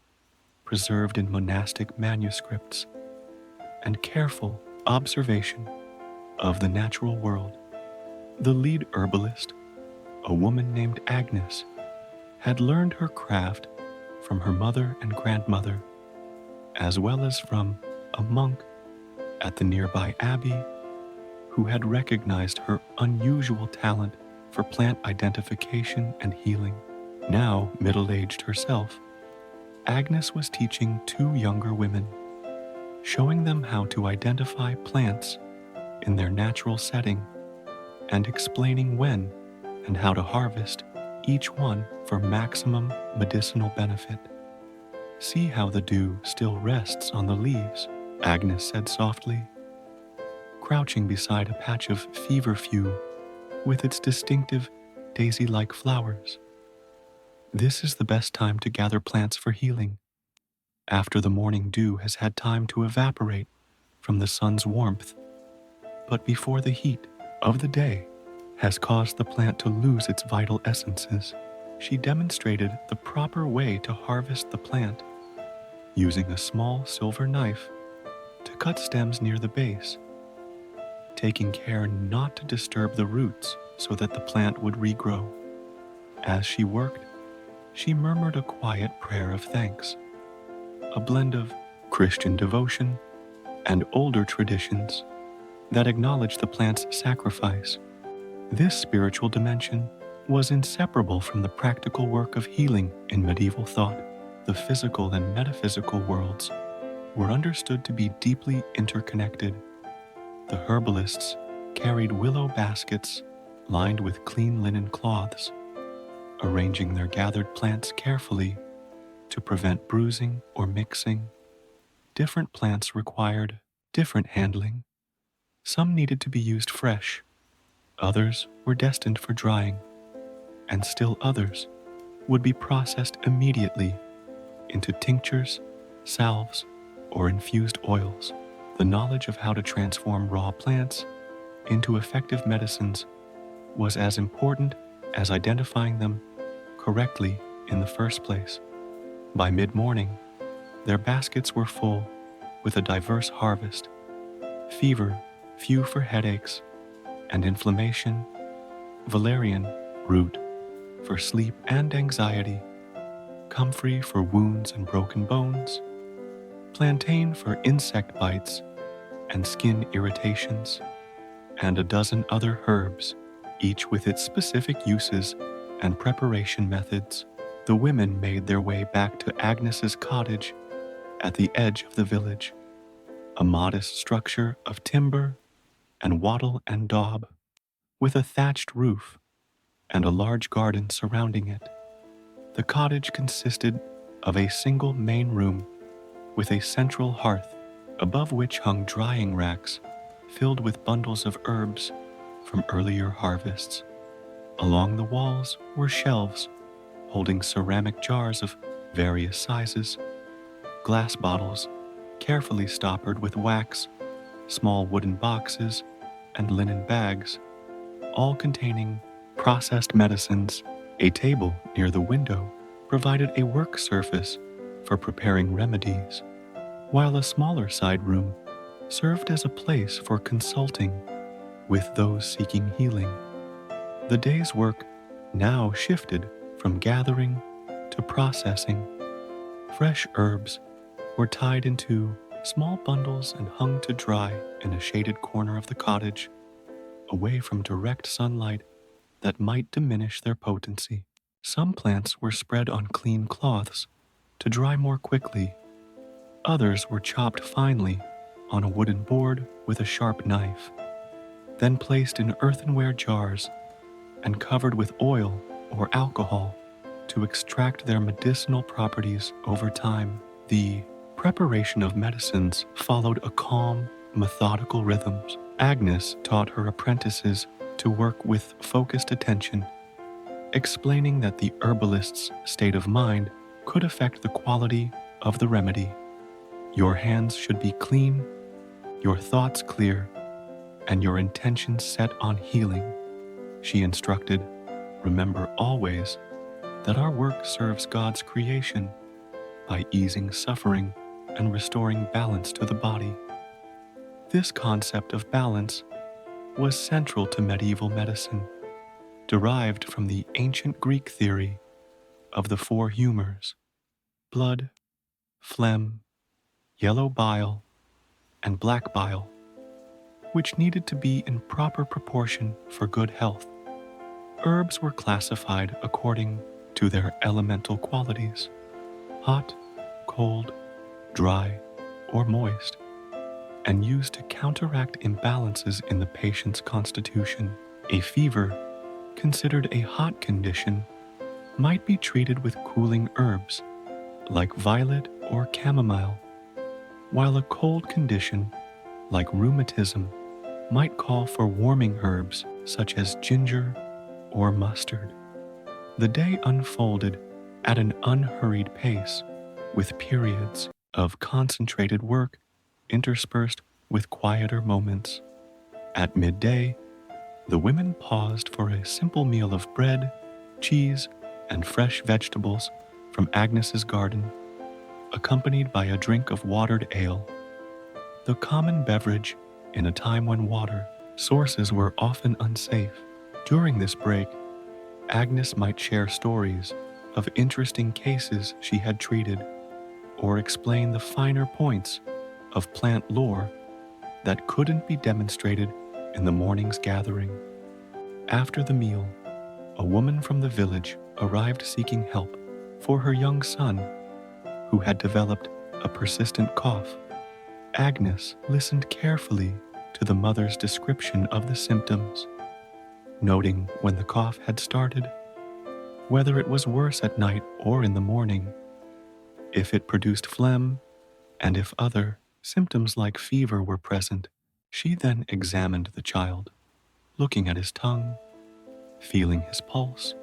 preserved in monastic manuscripts, and careful observation of the natural world. The lead herbalist, a woman named Agnes, had learned her craft from her mother and grandmother, as well as from a monk at the nearby abbey who had recognized her unusual talent for plant identification and healing. Now middle-aged herself, Agnes was teaching two younger women, showing them how to identify plants in their natural setting and explaining when and how to harvest each one for maximum medicinal benefit. "See how the dew still rests on the leaves," Agnes said softly, crouching beside a patch of feverfew with its distinctive daisy-like flowers. "This is the best time to gather plants for healing, after the morning dew has had time to evaporate from the sun's warmth, but before the heat of the day has caused the plant to lose its vital essences." She demonstrated the proper way to harvest the plant, using a small silver knife to cut stems near the base, taking care not to disturb the roots so that the plant would regrow. As she worked, she murmured a quiet prayer of thanks, a blend of Christian devotion and older traditions that acknowledged the plant's sacrifice. This spiritual dimension was inseparable from the practical work of healing in medieval thought. The physical and metaphysical worlds were understood to be deeply interconnected. The herbalists carried willow baskets lined with clean linen cloths, arranging their gathered plants carefully to prevent bruising or mixing. Different plants required different handling. Some needed to be used fresh, others were destined for drying, and still others would be processed immediately into tinctures, salves, or infused oils. The knowledge of how to transform raw plants into effective medicines was as important as identifying them correctly in the first place. By mid-morning, their baskets were full with a diverse harvest: fever, few for headaches and inflammation; valerian root for sleep and anxiety; comfrey for wounds and broken bones; plantain for insect bites and skin irritations; and a dozen other herbs, each with its specific uses and preparation methods. The women made their way back to Agnes's cottage at the edge of the village, a modest structure of timber and wattle and daub, with a thatched roof and a large garden surrounding it. The cottage consisted of a single main room with a central hearth, above which hung drying racks filled with bundles of herbs from earlier harvests. Along the walls were shelves holding ceramic jars of various sizes, glass bottles carefully stoppered with wax, small wooden boxes, and linen bags, all containing processed medicines. A table near the window provided a work surface for preparing remedies, while a smaller side room served as a place for consulting with those seeking healing. The day's work now shifted from gathering to processing. Fresh herbs were tied into small bundles and hung to dry in a shaded corner of the cottage, away from direct sunlight that might diminish their potency. Some plants were spread on clean cloths to dry more quickly. Others were chopped finely on a wooden board with a sharp knife, then placed in earthenware jars and covered with oil or alcohol to extract their medicinal properties over time. The preparation of medicines followed a calm, methodical rhythm. Agnes taught her apprentices to work with focused attention, explaining that the herbalist's state of mind could affect the quality of the remedy. "Your hands should be clean, your thoughts clear, and your intentions set on healing," she instructed. "Remember always that our work serves God's creation by easing suffering and restoring balance to the body." This concept of balance was central to medieval medicine, derived from the ancient Greek theory of the four humors: blood, phlegm, yellow bile, and black bile. which needed to be in proper proportion for good health. Herbs were classified according to their elemental qualities: hot, cold, dry, or moist, and used to counteract imbalances in the patient's constitution. A fever, considered a hot condition, might be treated with cooling herbs like violet or chamomile, while a cold condition like rheumatism might call for warming herbs such as ginger or mustard. The day unfolded at an unhurried pace, with periods of concentrated work interspersed with quieter moments. At midday, the women paused for a simple meal of bread, cheese, and fresh vegetables from Agnes's garden, accompanied by a drink of watered ale, the common beverage in a time when water sources were often unsafe. During this break, Agnes might share stories of interesting cases she had treated, or explain the finer points of plant lore that couldn't be demonstrated in the morning's gathering. After the meal, a woman from the village arrived seeking help for her young son, who had developed a persistent cough. Agnes listened carefully to the mother's description of the symptoms, noting when the cough had started, whether it was worse at night or in the morning, if it produced phlegm, and if other symptoms like fever were present. She then examined the child, looking at his tongue, feeling his pulse,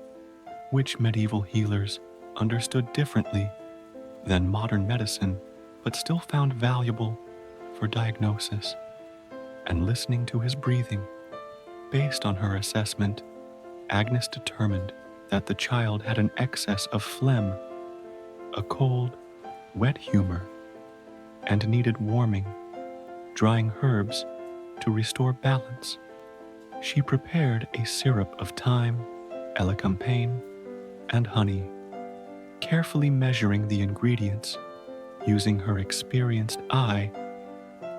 which medieval healers understood differently than modern medicine, but still found valuable for diagnosis, and listening to his breathing. Based on her assessment, Agnes determined that the child had an excess of phlegm, a cold, wet humor, and needed warming, drying herbs to restore balance. She prepared a syrup of thyme, elecampane, and honey, carefully measuring the ingredients using her experienced eye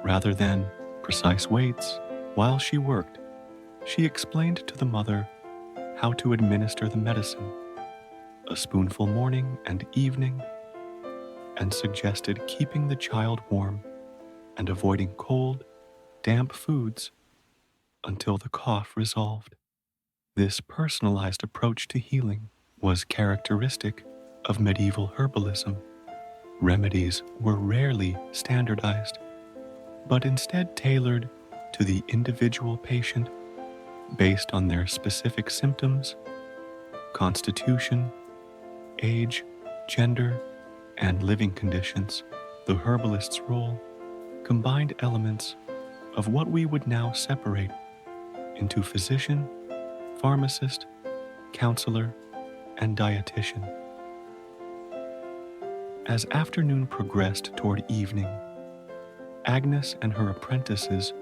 rather than precise weights. While she worked, she explained to the mother how to administer the medicine, a spoonful morning and evening, and suggested keeping the child warm and avoiding cold, damp foods until the cough resolved. This personalized approach to healing was characteristic of medieval herbalism. Remedies were rarely standardized, but instead tailored to the individual patient based on their specific symptoms, constitution, age, gender, and living conditions. The herbalist's role combined elements of what we would now separate into physician, pharmacist, counselor, and dietitian. As afternoon progressed toward evening, Agnes and her apprentices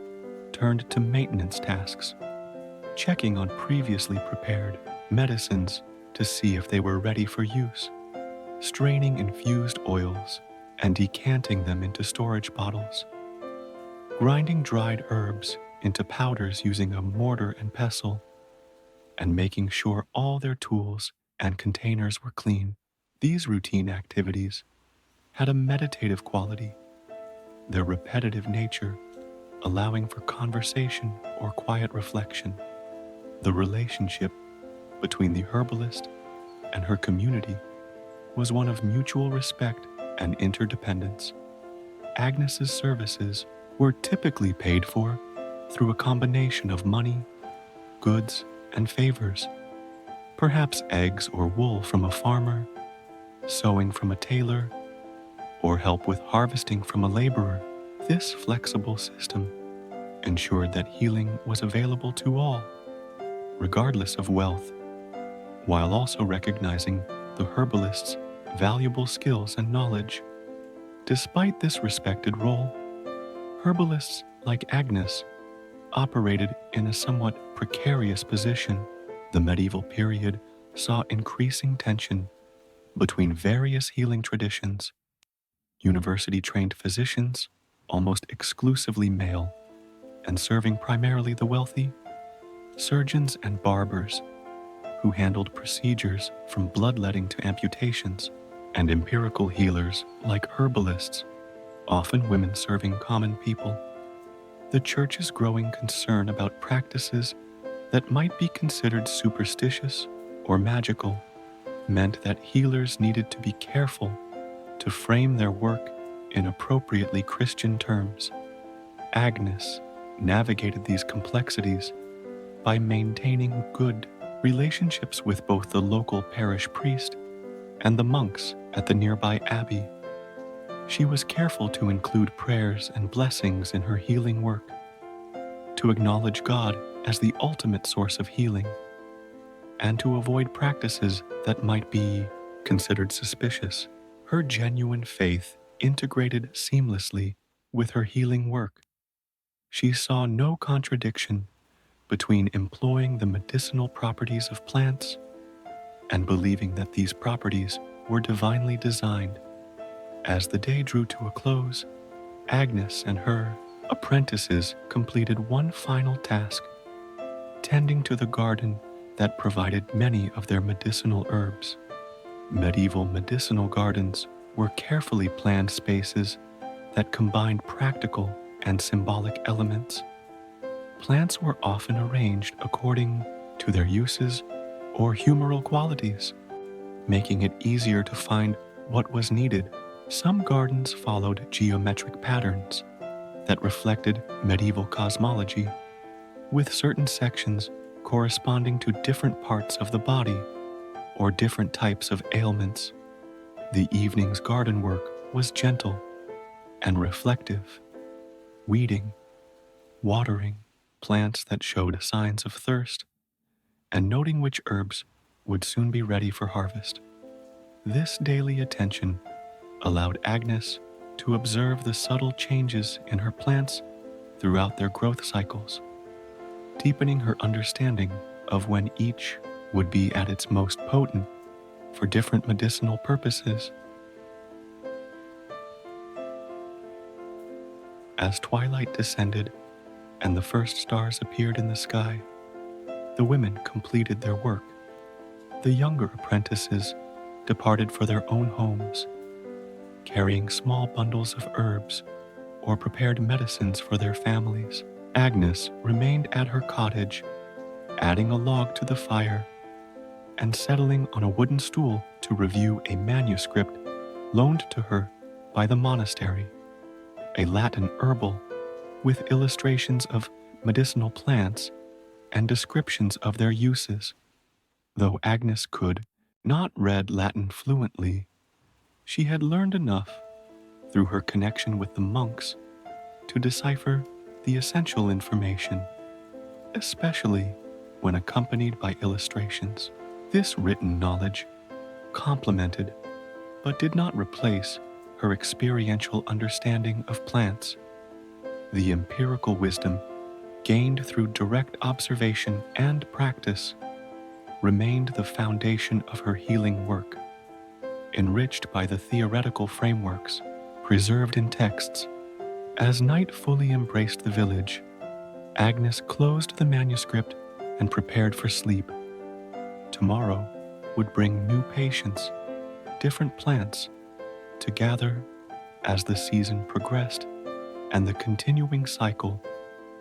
turned to maintenance tasks, checking on previously prepared medicines to see if they were ready for use, straining infused oils and decanting them into storage bottles, grinding dried herbs into powders using a mortar and pestle, and making sure all their tools and containers were clean. These routine activities had a meditative quality, their repetitive nature allowing for conversation or quiet reflection. The relationship between the herbalist and her community was one of mutual respect and interdependence. Agnes's services were typically paid for through a combination of money, goods, and favors, perhaps eggs or wool from a farmer, sewing from a tailor, or help with harvesting from a laborer. This flexible system ensured that healing was available to all, regardless of wealth, while also recognizing the herbalist's valuable skills and knowledge. Despite this respected role, herbalists like Agnes operated in a somewhat precarious position. The medieval period saw increasing tension between various healing traditions. University-trained physicians, almost exclusively male, and serving primarily the wealthy, surgeons and barbers who handled procedures from bloodletting to amputations, and empirical healers like herbalists, often women serving common people. The Church's growing concern about practices that might be considered superstitious or magical meant that healers needed to be careful to frame their work in appropriately Christian terms. Agnes navigated these complexities by maintaining good relationships with both the local parish priest and the monks at the nearby abbey. She was careful to include prayers and blessings in her healing work, to acknowledge God as the ultimate source of healing, and to avoid practices that might be considered suspicious. Her genuine faith integrated seamlessly with her healing work. She saw no contradiction between employing the medicinal properties of plants and believing that these properties were divinely designed. As the day drew to a close, Agnes and her apprentices completed one final task, tending to the garden that provided many of their medicinal herbs. Medieval medicinal gardens were carefully planned spaces that combined practical and symbolic elements. Plants were often arranged according to their uses or humoral qualities, making it easier to find what was needed. Some gardens followed geometric patterns that reflected medieval cosmology, with certain sections corresponding to different parts of the body or different types of ailments. The evening's garden work was gentle and reflective, weeding, watering plants that showed signs of thirst, and noting which herbs would soon be ready for harvest. This daily attention allowed Agnes to observe the subtle changes in her plants throughout their growth cycles, deepening her understanding of when each would be at its most potent for different medicinal purposes. As twilight descended and the first stars appeared in the sky, the women completed their work. The younger apprentices departed for their own homes, carrying small bundles of herbs or prepared medicines for their families. Agnes remained at her cottage, adding a log to the fire and settling on a wooden stool to review a manuscript loaned to her by the monastery, a Latin herbal with illustrations of medicinal plants and descriptions of their uses. Though Agnes could not read Latin fluently, she had learned enough through her connection with the monks to decipher the essential information, especially when accompanied by illustrations. This written knowledge complemented but did not replace her experiential understanding of plants. The empirical wisdom gained through direct observation and practice remained the foundation of her healing work, enriched by the theoretical frameworks preserved in texts. As night fully embraced the village, Agnes closed the manuscript and prepared for sleep. Tomorrow would bring new patients, different plants, to gather as the season progressed, and the continuing cycle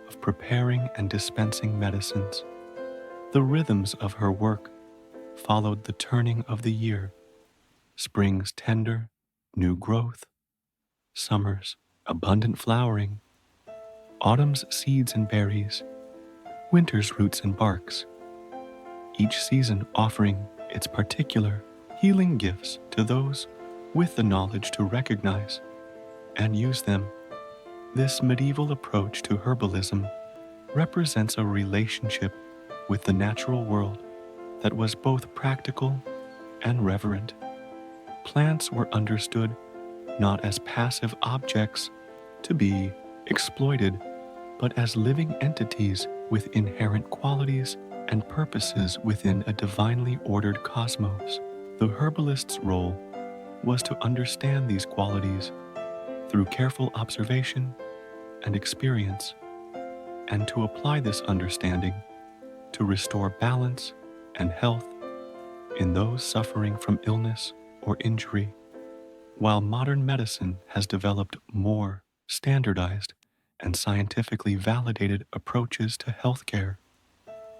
of preparing and dispensing medicines. The rhythms of her work followed the turning of the year: spring's tender, new growth, summer's abundant flowering, autumn's seeds and berries, winter's roots and barks, each season offering its particular healing gifts to those with the knowledge to recognize and use them. This medieval approach to herbalism represents a relationship with the natural world that was both practical and reverent. Plants were understood not as passive objects to be exploited, but as living entities with inherent qualities and purposes within a divinely ordered cosmos. The herbalist's role was to understand these qualities through careful observation and experience, and to apply this understanding to restore balance and health in those suffering from illness or injury. While modern medicine has developed more standardized and scientifically validated approaches to healthcare,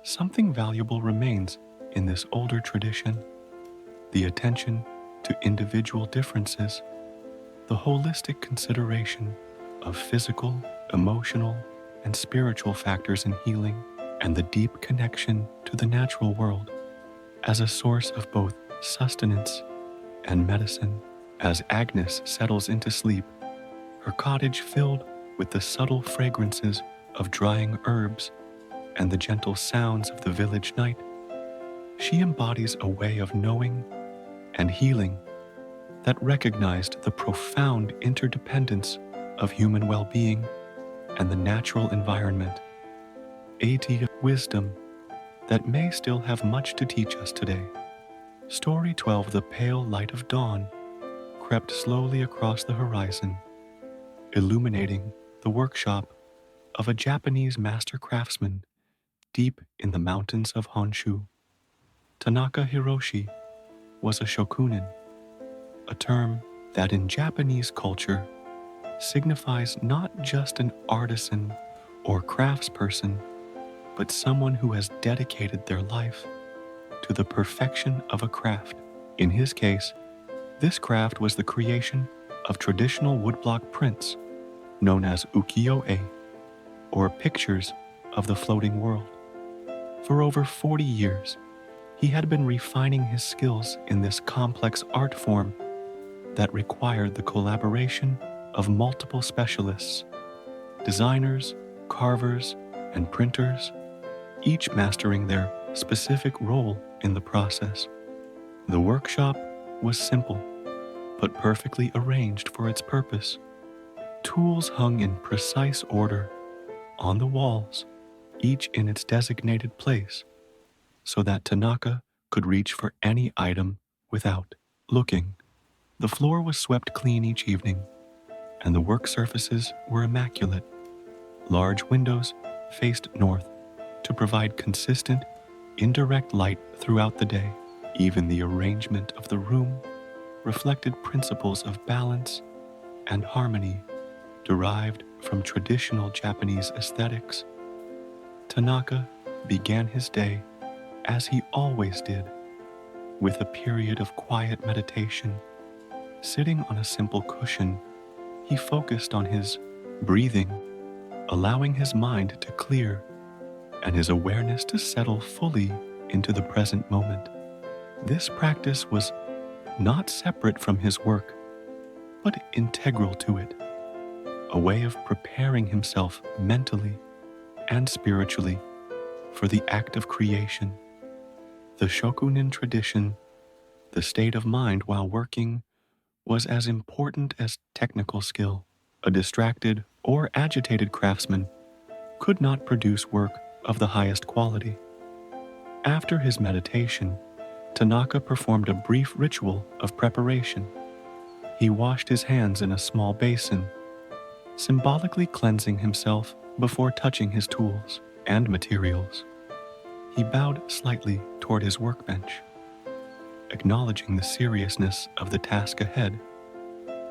something valuable remains in this older tradition: the attention to individual differences, the holistic consideration of physical, emotional, and spiritual factors in healing, and the deep connection to the natural world as a source of both sustenance and medicine. As Agnes settles into sleep, her cottage filled with the subtle fragrances of drying herbs and the gentle sounds of the village night, she embodies a way of knowing and healing that recognized the profound interdependence of human well-being and the natural environment, a wisdom that may still have much to teach us today. Story 12: The pale light of dawn crept slowly across the horizon, illuminating the workshop of a Japanese master craftsman deep in the mountains of Honshu. Tanaka Hiroshi was a shokunin, a term that in Japanese culture signifies not just an artisan or craftsperson, but someone who has dedicated their life to the perfection of a craft. In his case, this craft was the creation of traditional woodblock prints known as ukiyo-e, or pictures of the floating world. For over 40 years, he had been refining his skills in this complex art form that required the collaboration of multiple specialists: designers, carvers, and printers, each mastering their specific role in the process. The workshop was simple, but perfectly arranged for its purpose. Tools hung in precise order on the walls, each in its designated place, so that Tanaka could reach for any item without looking. The floor was swept clean each evening, and the work surfaces were immaculate. Large windows faced north to provide consistent, indirect light throughout the day. Even the arrangement of the room reflected principles of balance and harmony derived from traditional Japanese aesthetics. Tanaka began his day, as he always did, with a period of quiet meditation. Sitting on a simple cushion, he focused on his breathing, allowing his mind to clear and his awareness to settle fully into the present moment. This practice was not separate from his work, but integral to it, a way of preparing himself mentally and spiritually for the act of creation. The shokunin tradition, the state of mind while working, was as important as technical skill. A distracted or agitated craftsman could not produce work of the highest quality. After his meditation, Tanaka performed a brief ritual of preparation. He washed his hands in a small basin, symbolically cleansing himself before touching his tools and materials. He bowed slightly toward his workbench, acknowledging the seriousness of the task ahead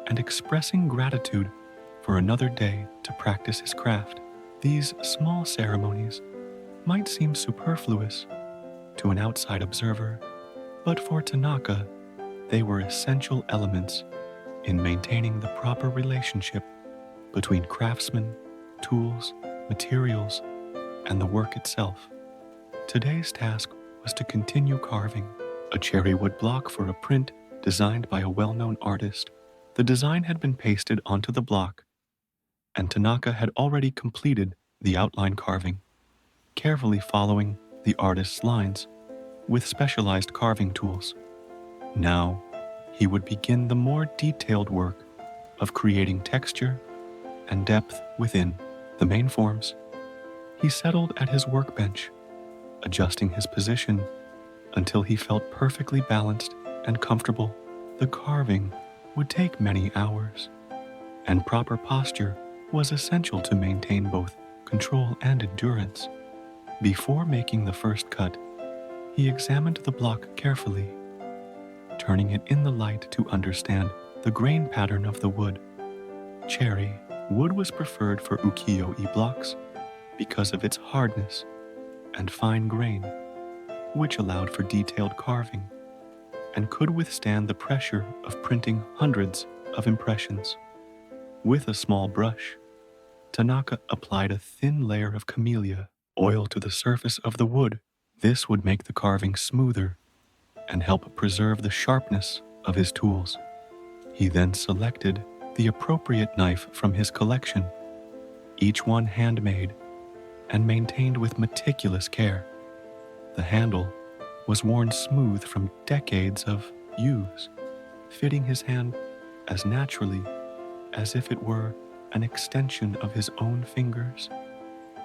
and expressing gratitude for another day to practice his craft. These small ceremonies might seem superfluous to an outside observer, but for Tanaka, they were essential elements in maintaining the proper relationship between craftsmen, tools, materials, and the work itself. Today's task was to continue carving a cherry wood block for a print designed by a well-known artist. The design had been pasted onto the block, and Tanaka had already completed the outline carving, carefully following the artist's lines with specialized carving tools. Now, he would begin the more detailed work of creating texture and depth within the main forms. He settled at his workbench, adjusting his position until he felt perfectly balanced and comfortable. The carving would take many hours, and proper posture was essential to maintain both self-control and endurance. Before making the first cut, he examined the block carefully, turning it in the light to understand the grain pattern of the wood. Cherry wood was preferred for ukiyo-e blocks because of its hardness and fine grain, which allowed for detailed carving and could withstand the pressure of printing hundreds of impressions. With a small brush, Tanaka applied a thin layer of camellia oil to the surface of the wood. This would make the carving smoother and help preserve the sharpness of his tools. He then selected the appropriate knife from his collection, each one handmade and maintained with meticulous care. The handle was worn smooth from decades of use, fitting his hand as naturally as if it were an extension of his own fingers.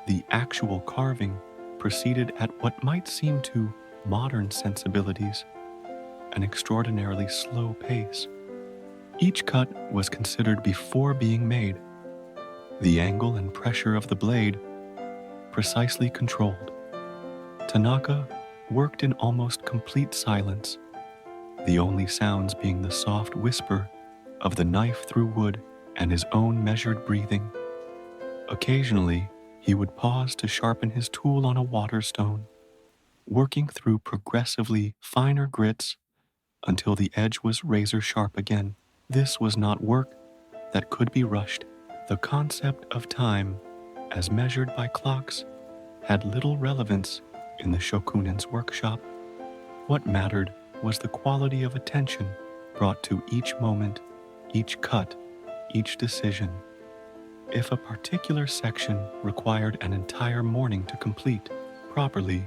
The actual carving proceeded at what might seem to modern sensibilities an extraordinarily slow pace. Each cut was considered before being made, the angle and pressure of the blade precisely controlled. Tanaka worked in almost complete silence, the only sounds being the soft whisper of the knife through wood and his own measured breathing. Occasionally, he would pause to sharpen his tool on a water stone, working through progressively finer grits until the edge was razor sharp again. This was not work that could be rushed. The concept of time, as measured by clocks, had little relevance in the shokunen's workshop. What mattered was the quality of attention brought to each moment, each cut, each decision. If a particular section required an entire morning to complete properly,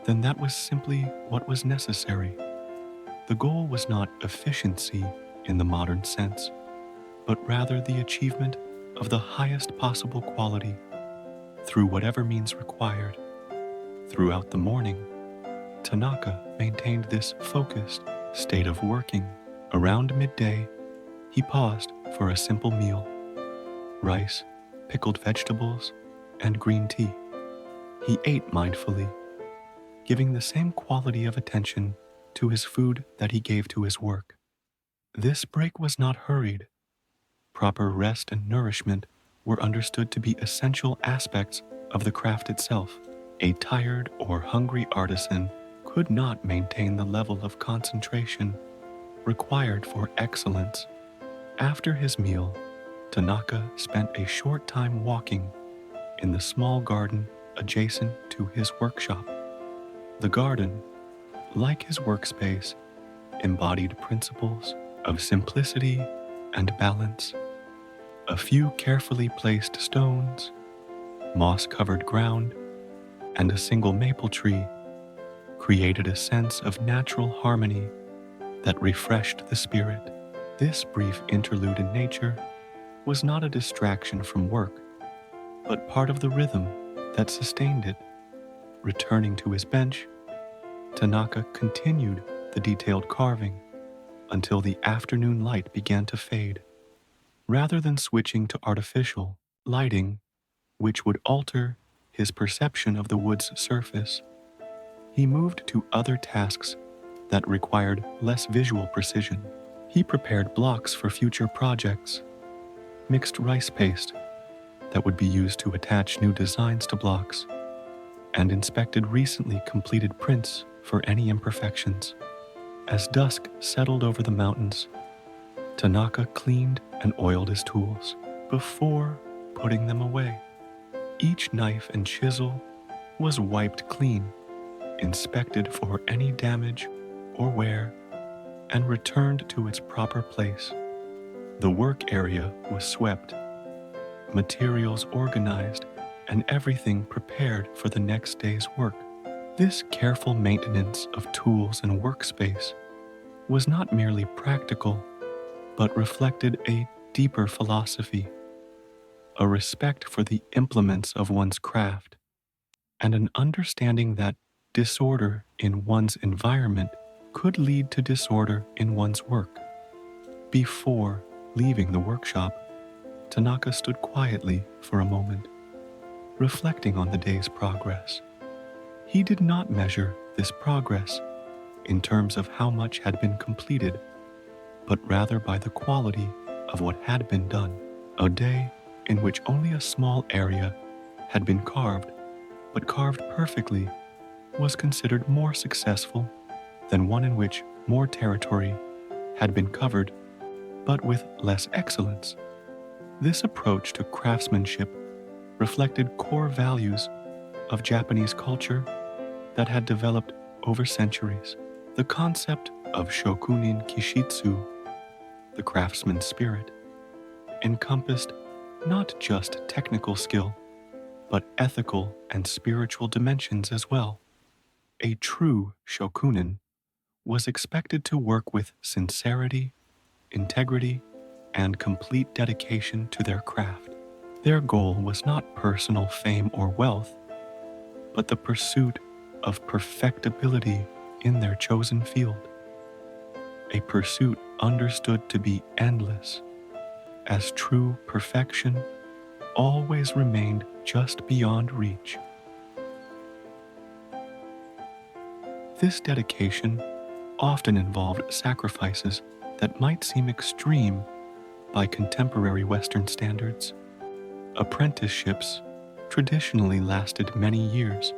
then that was simply what was necessary. The goal was not efficiency in the modern sense, but rather the achievement of the highest possible quality through whatever means required. Throughout the morning, Tanaka maintained this focused state of working. Around midday, he paused for a simple meal: rice, pickled vegetables, and green tea. He ate mindfully, giving the same quality of attention to his food that he gave to his work. This break was not hurried. Proper rest and nourishment were understood to be essential aspects of the craft itself. A tired or hungry artisan could not maintain the level of concentration required for excellence. After his meal, Tanaka spent a short time walking in the small garden adjacent to his workshop. The garden, like his workspace, embodied principles of simplicity and balance. A few carefully placed stones, moss-covered ground, and a single maple tree created a sense of natural harmony that refreshed the spirit. This brief interlude in nature was not a distraction from work, but part of the rhythm that sustained it. Returning to his bench, Tanaka continued the detailed carving until the afternoon light began to fade. Rather than switching to artificial lighting, which would alter his perception of the wood's surface, he moved to other tasks that required less visual precision. He prepared blocks for future projects, mixed rice paste that would be used to attach new designs to blocks, and inspected recently completed prints for any imperfections. As dusk settled over the mountains, Tanaka cleaned and oiled his tools before putting them away. Each knife and chisel was wiped clean, inspected for any damage or wear, and returned to its proper place. The work area was swept, materials organized, and everything prepared for the next day's work. This careful maintenance of tools and workspace was not merely practical, but reflected a deeper philosophy, a respect for the implements of one's craft, and an understanding that disorder in one's environment could lead to disorder in one's work. Before leaving the workshop, Tanaka stood quietly for a moment, reflecting on the day's progress. He did not measure this progress in terms of how much had been completed, but rather by the quality of what had been done. A day in which only a small area had been carved, but carved perfectly, was considered more successful than one in which more territory had been covered, but with less excellence. This approach to craftsmanship reflected core values of Japanese culture that had developed over centuries. The concept of shokunin kishitsu, the craftsman's spirit, encompassed not just technical skill, but ethical and spiritual dimensions as well. A true shokunin was expected to work with sincerity, integrity, and complete dedication to their craft. Their goal was not personal fame or wealth, but the pursuit of perfectibility in their chosen field, a pursuit understood to be endless, as true perfection always remained just beyond reach. This dedication often involved sacrifices that might seem extreme by contemporary Western standards. Apprenticeships traditionally lasted many years,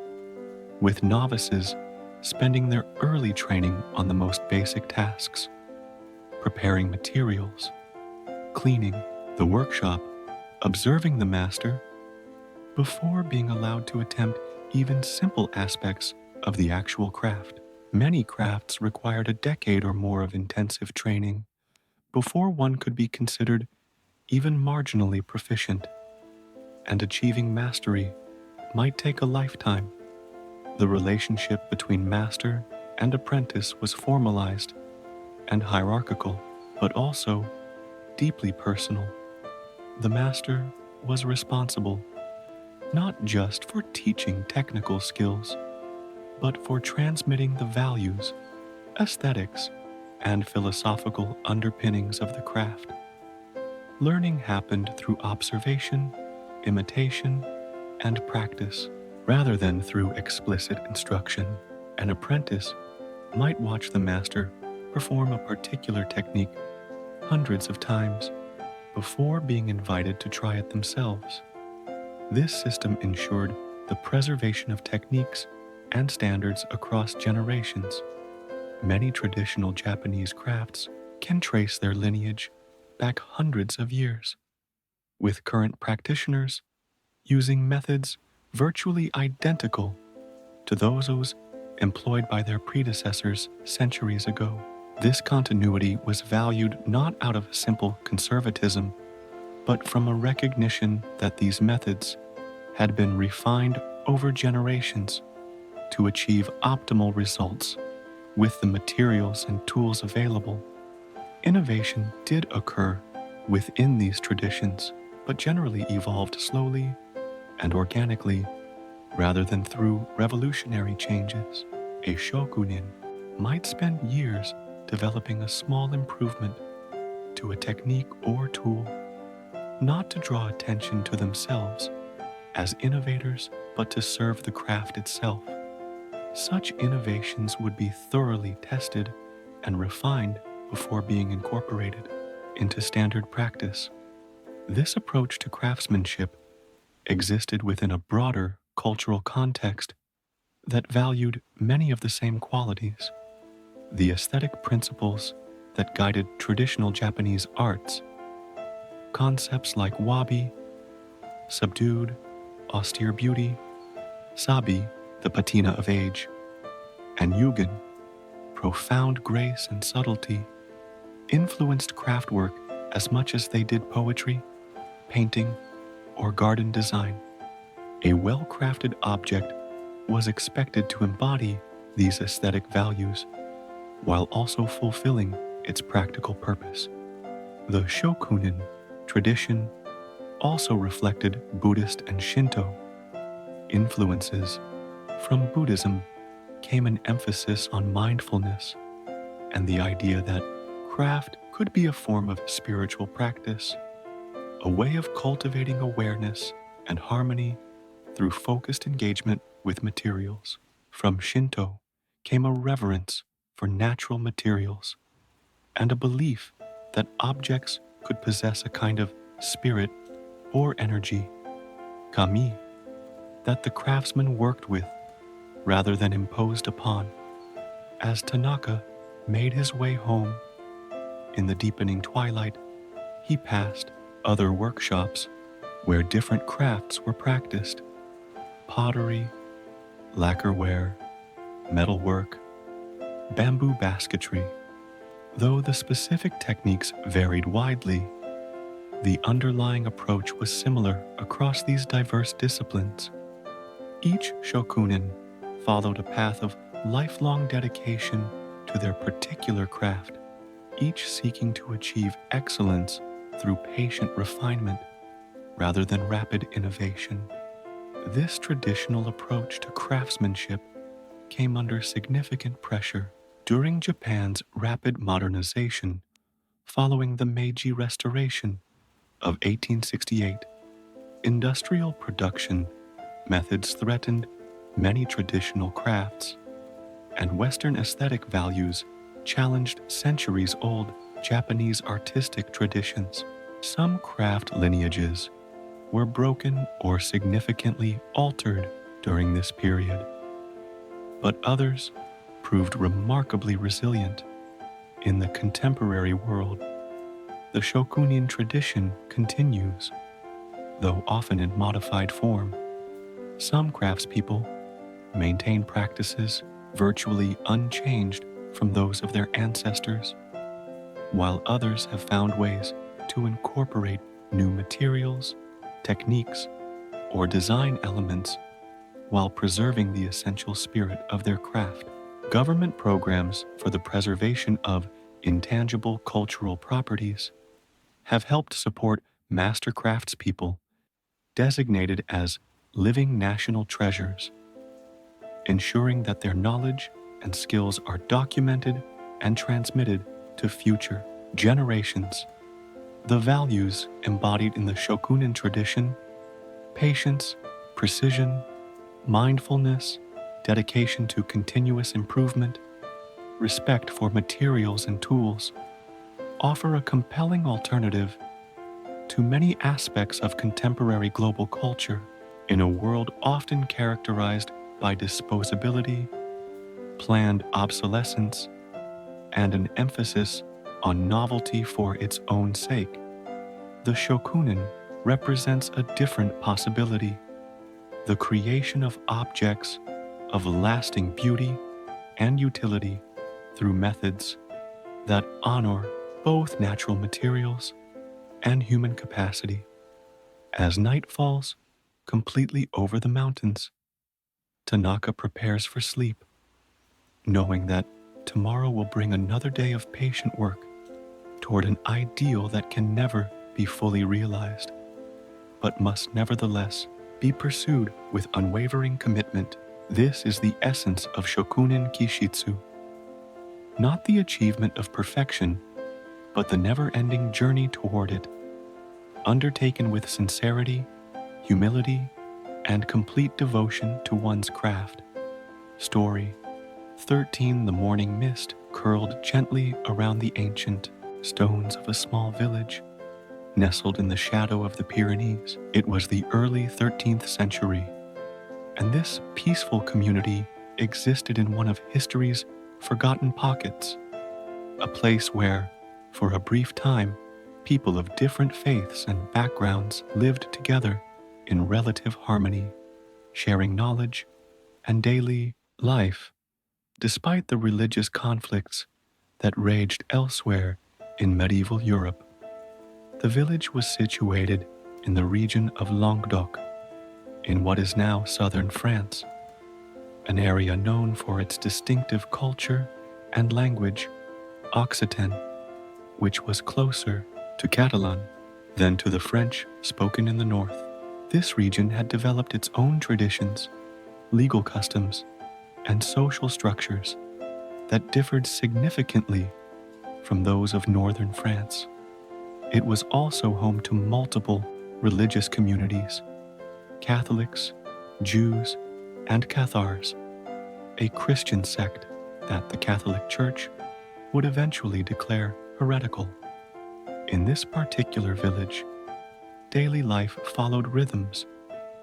with novices spending their early training on the most basic tasks, preparing materials, cleaning the workshop, observing the master, before being allowed to attempt even simple aspects of the actual craft. Many crafts required a decade or more of intensive training before one could be considered even marginally proficient, and achieving mastery might take a lifetime. The relationship between master and apprentice was formalized and hierarchical, but also deeply personal. The master was responsible not just for teaching technical skills, but for transmitting the values, aesthetics, and philosophical underpinnings of the craft. Learning happened through observation, imitation, and practice, rather than through explicit instruction. An apprentice might watch the master perform a particular technique hundreds of times before being invited to try it themselves. This system ensured the preservation of techniques and standards across generations. Many traditional Japanese crafts can trace their lineage back hundreds of years, with current practitioners using methods virtually identical to those employed by their predecessors centuries ago. This continuity was valued not out of simple conservatism, but from a recognition that these methods had been refined over generations to achieve optimal results with the materials and tools available. Innovation did occur within these traditions, but generally evolved slowly and organically rather than through revolutionary changes. A shokunin might spend years developing a small improvement to a technique or tool, not to draw attention to themselves as innovators, but to serve the craft itself. Such innovations would be thoroughly tested and refined before being incorporated into standard practice. This approach to craftsmanship existed within a broader cultural context that valued many of the same qualities. The aesthetic principles that guided traditional Japanese arts, concepts like wabi, subdued, austere beauty, sabi, the patina of age, and yugen, profound grace and subtlety, influenced craftwork as much as they did poetry, painting, or garden design. A well-crafted object was expected to embody these aesthetic values while also fulfilling its practical purpose. The shokunin tradition also reflected Buddhist and Shinto influences. From Buddhism came an emphasis on mindfulness and the idea that craft could be a form of spiritual practice, a way of cultivating awareness and harmony through focused engagement with materials. From Shinto came a reverence for natural materials and a belief that objects could possess a kind of spirit or energy, kami, that the craftsman worked with rather than imposed upon. As Tanaka made his way home in the deepening twilight, he passed other workshops where different crafts were practiced: pottery, lacquerware, metalwork, bamboo basketry. Though the specific techniques varied widely, the underlying approach was similar across these diverse disciplines. Each shokunin followed a path of lifelong dedication to their particular craft, each seeking to achieve excellence through patient refinement rather than rapid innovation. This traditional approach to craftsmanship came under significant pressure during Japan's rapid modernization following the Meiji Restoration of 1868. Industrial production methods threatened many traditional crafts, and Western aesthetic values challenged centuries-old Japanese artistic traditions. Some craft lineages were broken or significantly altered during this period, but others proved remarkably resilient. In the contemporary world, the shokunin tradition continues, though often in modified form. Some craftspeople maintain practices virtually unchanged from those of their ancestors, while others have found ways to incorporate new materials, techniques, or design elements while preserving the essential spirit of their craft. Government programs for the preservation of intangible cultural properties have helped support master craftspeople designated as living national treasures, ensuring that their knowledge and skills are documented and transmitted to future generations. The values embodied in the shokunin tradition, patience, precision, mindfulness, dedication to continuous improvement, respect for materials and tools, offer a compelling alternative to many aspects of contemporary global culture in a world often characterized by disposability, planned obsolescence, and an emphasis on novelty for its own sake. The shokunin represents a different possibility: the creation of objects of lasting beauty and utility through methods that honor both natural materials and human capacity. As night falls completely over the mountains, Tanaka prepares for sleep, knowing that tomorrow will bring another day of patient work toward an ideal that can never be fully realized, but must nevertheless be pursued with unwavering commitment. This is the essence of shokunin kishitsu, not the achievement of perfection, but the never-ending journey toward it, undertaken with sincerity, humility, and complete devotion to one's craft. Story 13. The morning mist curled gently around the ancient stones of a small village nestled in the shadow of the Pyrenees. It was the early 13th century, and this peaceful community existed in one of history's forgotten pockets, a place where, for a brief time, people of different faiths and backgrounds lived together in relative harmony, sharing knowledge and daily life, despite the religious conflicts that raged elsewhere in medieval Europe. The village was situated in the region of Languedoc, in what is now southern France, an area known for its distinctive culture and language, Occitan, which was closer to Catalan than to the French spoken in the north. This region had developed its own traditions, legal customs, and social structures that differed significantly from those of northern France. It was also home to multiple religious communities: Catholics, Jews, and Cathars, a Christian sect that the Catholic Church would eventually declare heretical. In this particular village, daily life followed rhythms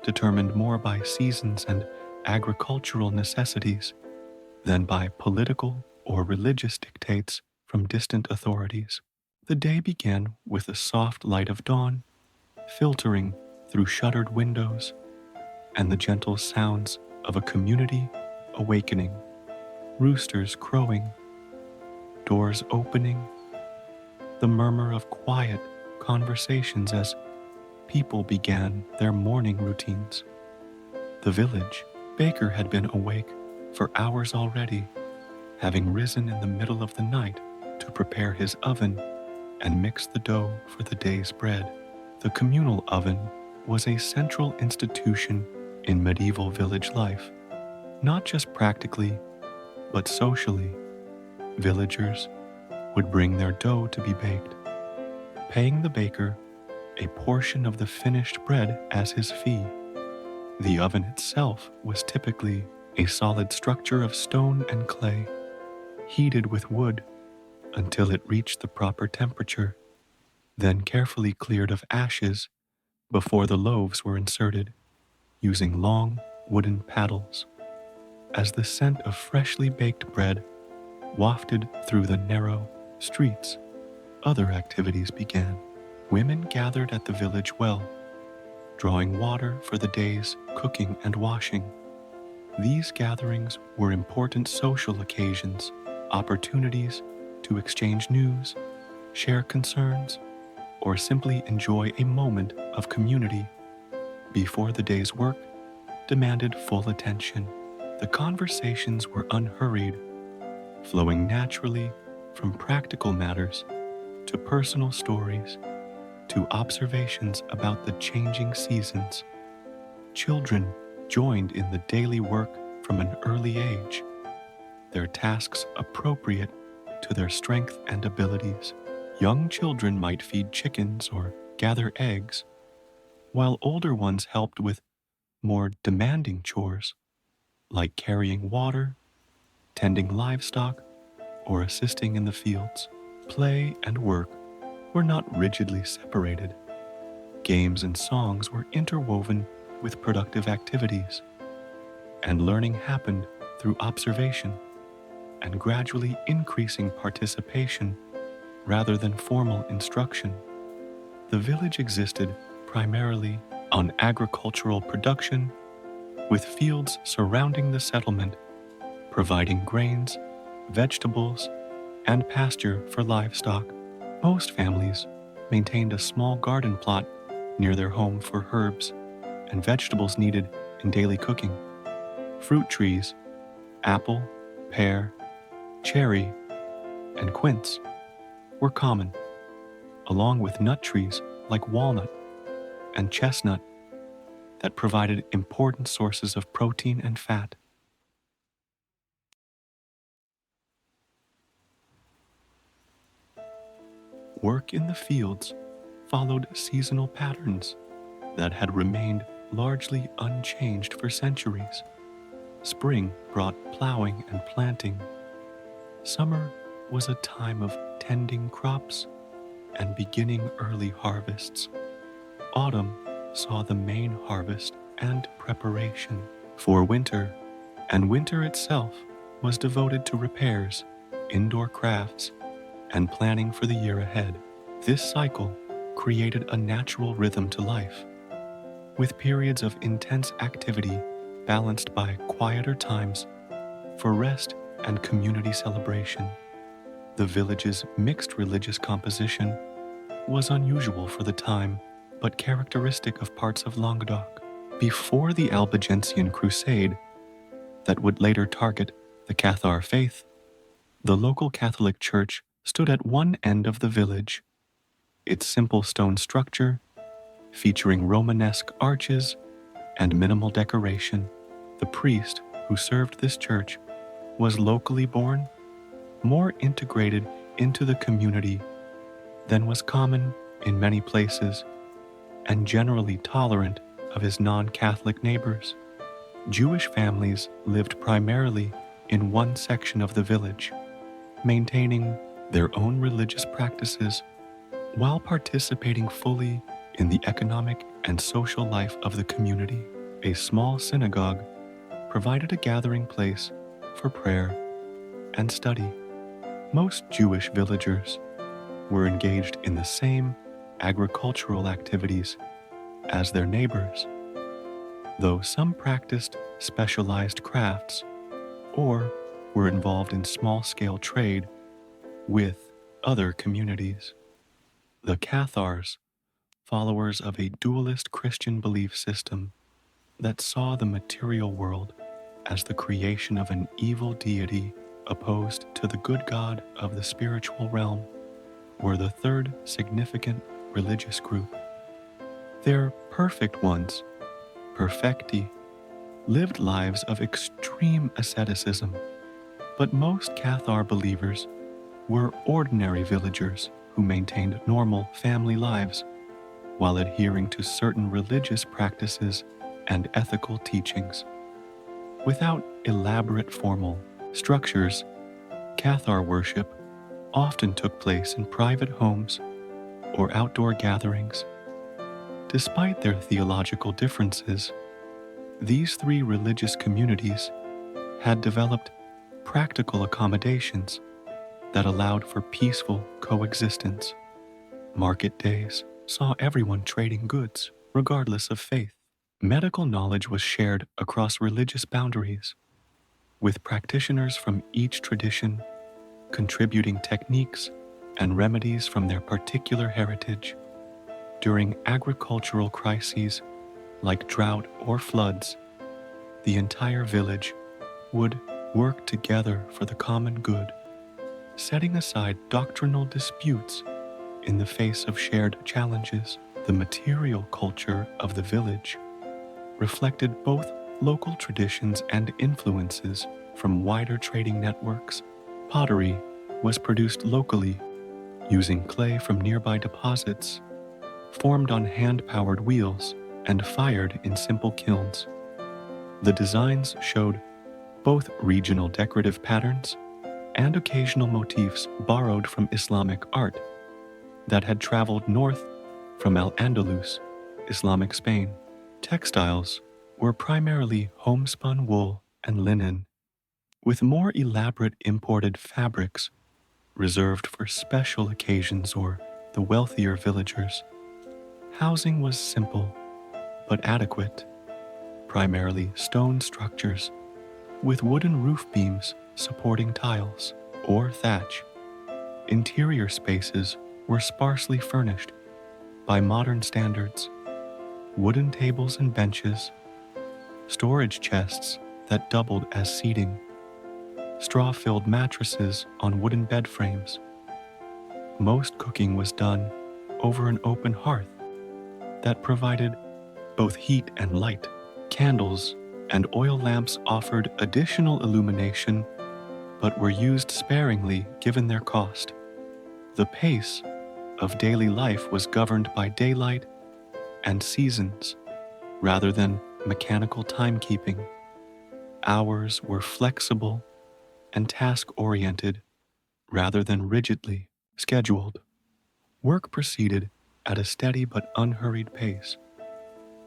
determined more by seasons and agricultural necessities than by political or religious dictates from distant authorities. The day began with the soft light of dawn filtering through shuttered windows and the gentle sounds of a community awakening, roosters crowing, doors opening, the murmur of quiet conversations as people began their morning routines. The village baker had been awake for hours already, having risen in the middle of the night to prepare his oven and mix the dough for the day's bread. The communal oven was a central institution in medieval village life, not just practically, but socially. Villagers would bring their dough to be baked, paying the baker a portion of the finished bread as his fee. The oven itself was typically a solid structure of stone and clay, heated with wood until it reached the proper temperature, then carefully cleared of ashes before the loaves were inserted, using long wooden paddles. As the scent of freshly baked bread wafted through the narrow streets, other activities began. Women gathered at the village well, drawing water for the day's cooking and washing. These gatherings were important social occasions, opportunities to exchange news, share concerns, or simply enjoy a moment of community before the day's work demanded full attention. The conversations were unhurried, flowing naturally from practical matters to personal stories to observations about the changing seasons. Children joined in the daily work from an early age, their tasks appropriate to their strength and abilities. Young children might feed chickens or gather eggs, while older ones helped with more demanding chores, like carrying water, tending livestock, or assisting in the fields. Play and work were not rigidly separated. Games and songs were interwoven with productive activities, and learning happened through observation and gradually increasing participation rather than formal instruction. The village existed primarily on agricultural production, with fields surrounding the settlement, providing grains, vegetables, and pasture for livestock. Most families maintained a small garden plot near their home for herbs and vegetables needed in daily cooking. Fruit trees, apple, pear, cherry, and quince were common, along with nut trees like walnut and chestnut that provided important sources of protein and fat. Work in the fields followed seasonal patterns that had remained largely unchanged for centuries. Spring brought plowing and planting. Summer was a time of tending crops and beginning early harvests. Autumn saw the main harvest and preparation for winter, and winter itself was devoted to repairs, indoor crafts, and planning for the year ahead. This cycle created a natural rhythm to life, with periods of intense activity balanced by quieter times for rest and community celebration. The village's mixed religious composition was unusual for the time, but characteristic of parts of Languedoc. Before the Albigensian Crusade, that would later target the Cathar faith, the local Catholic Church stood at one end of the village. Its simple stone structure, featuring Romanesque arches and minimal decoration. The priest who served this church was locally born, more integrated into the community than was common in many places, and generally tolerant of his non-Catholic neighbors. Jewish families lived primarily in one section of the village, maintaining their own religious practices while participating fully in the economic and social life of the community. A small synagogue provided a gathering place for prayer and study. Most Jewish villagers were engaged in the same agricultural activities as their neighbors, though some practiced specialized crafts or were involved in small-scale trade with other communities. The Cathars, followers of a dualist Christian belief system that saw the material world as the creation of an evil deity opposed to the good God of the spiritual realm, were the third significant religious group. Their perfect ones, perfecti, lived lives of extreme asceticism, but most Cathar believers were ordinary villagers who maintained normal family lives while adhering to certain religious practices and ethical teachings. Without elaborate formal structures, Cathar worship often took place in private homes or outdoor gatherings. Despite their theological differences, these three religious communities had developed practical accommodations that allowed for peaceful coexistence. Market days saw everyone trading goods, regardless of faith. Medical knowledge was shared across religious boundaries, with practitioners from each tradition contributing techniques and remedies from their particular heritage. During agricultural crises like drought or floods, the entire village would work together for the common good, setting aside doctrinal disputes in the face of shared challenges. The material culture of the village reflected both local traditions and influences from wider trading networks. Pottery was produced locally using clay from nearby deposits, formed on hand-powered wheels and fired in simple kilns. The designs showed both regional decorative patterns and occasional motifs borrowed from Islamic art that had traveled north from Al-Andalus, Islamic Spain. Textiles were primarily homespun wool and linen, with more elaborate imported fabrics reserved for special occasions or the wealthier villagers. Housing was simple but adequate, primarily stone structures with wooden roof beams supporting tiles or thatch. Interior spaces were sparsely furnished by modern standards: wooden tables and benches, storage chests that doubled as seating, straw-filled mattresses on wooden bed frames. Most cooking was done over an open hearth that provided both heat and light. Candles and oil lamps offered additional illumination, but were used sparingly given their cost. The pace of daily life was governed by daylight and seasons rather than mechanical timekeeping. Hours were flexible and task-oriented rather than rigidly scheduled. Work proceeded at a steady but unhurried pace,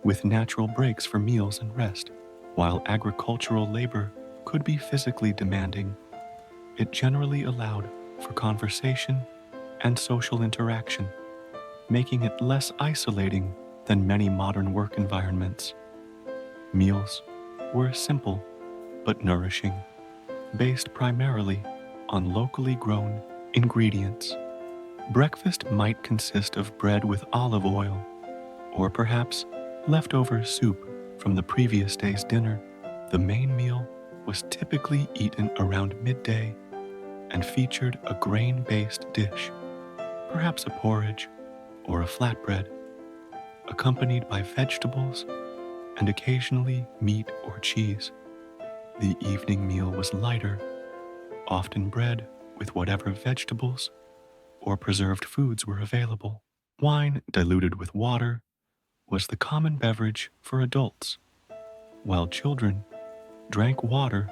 with natural breaks for meals and rest. While agricultural labor could be physically demanding, it generally allowed for conversation and social interaction, making it less isolating than many modern work environments. Meals were simple but nourishing, based primarily on locally grown ingredients. Breakfast might consist of bread with olive oil, or perhaps leftover soup from the previous day's dinner. The main meal was typically eaten around midday and featured a grain-based dish, perhaps a porridge or a flatbread, accompanied by vegetables and occasionally meat or cheese. The evening meal was lighter, often bread with whatever vegetables or preserved foods were available. Wine diluted with water was the common beverage for adults, while children drank water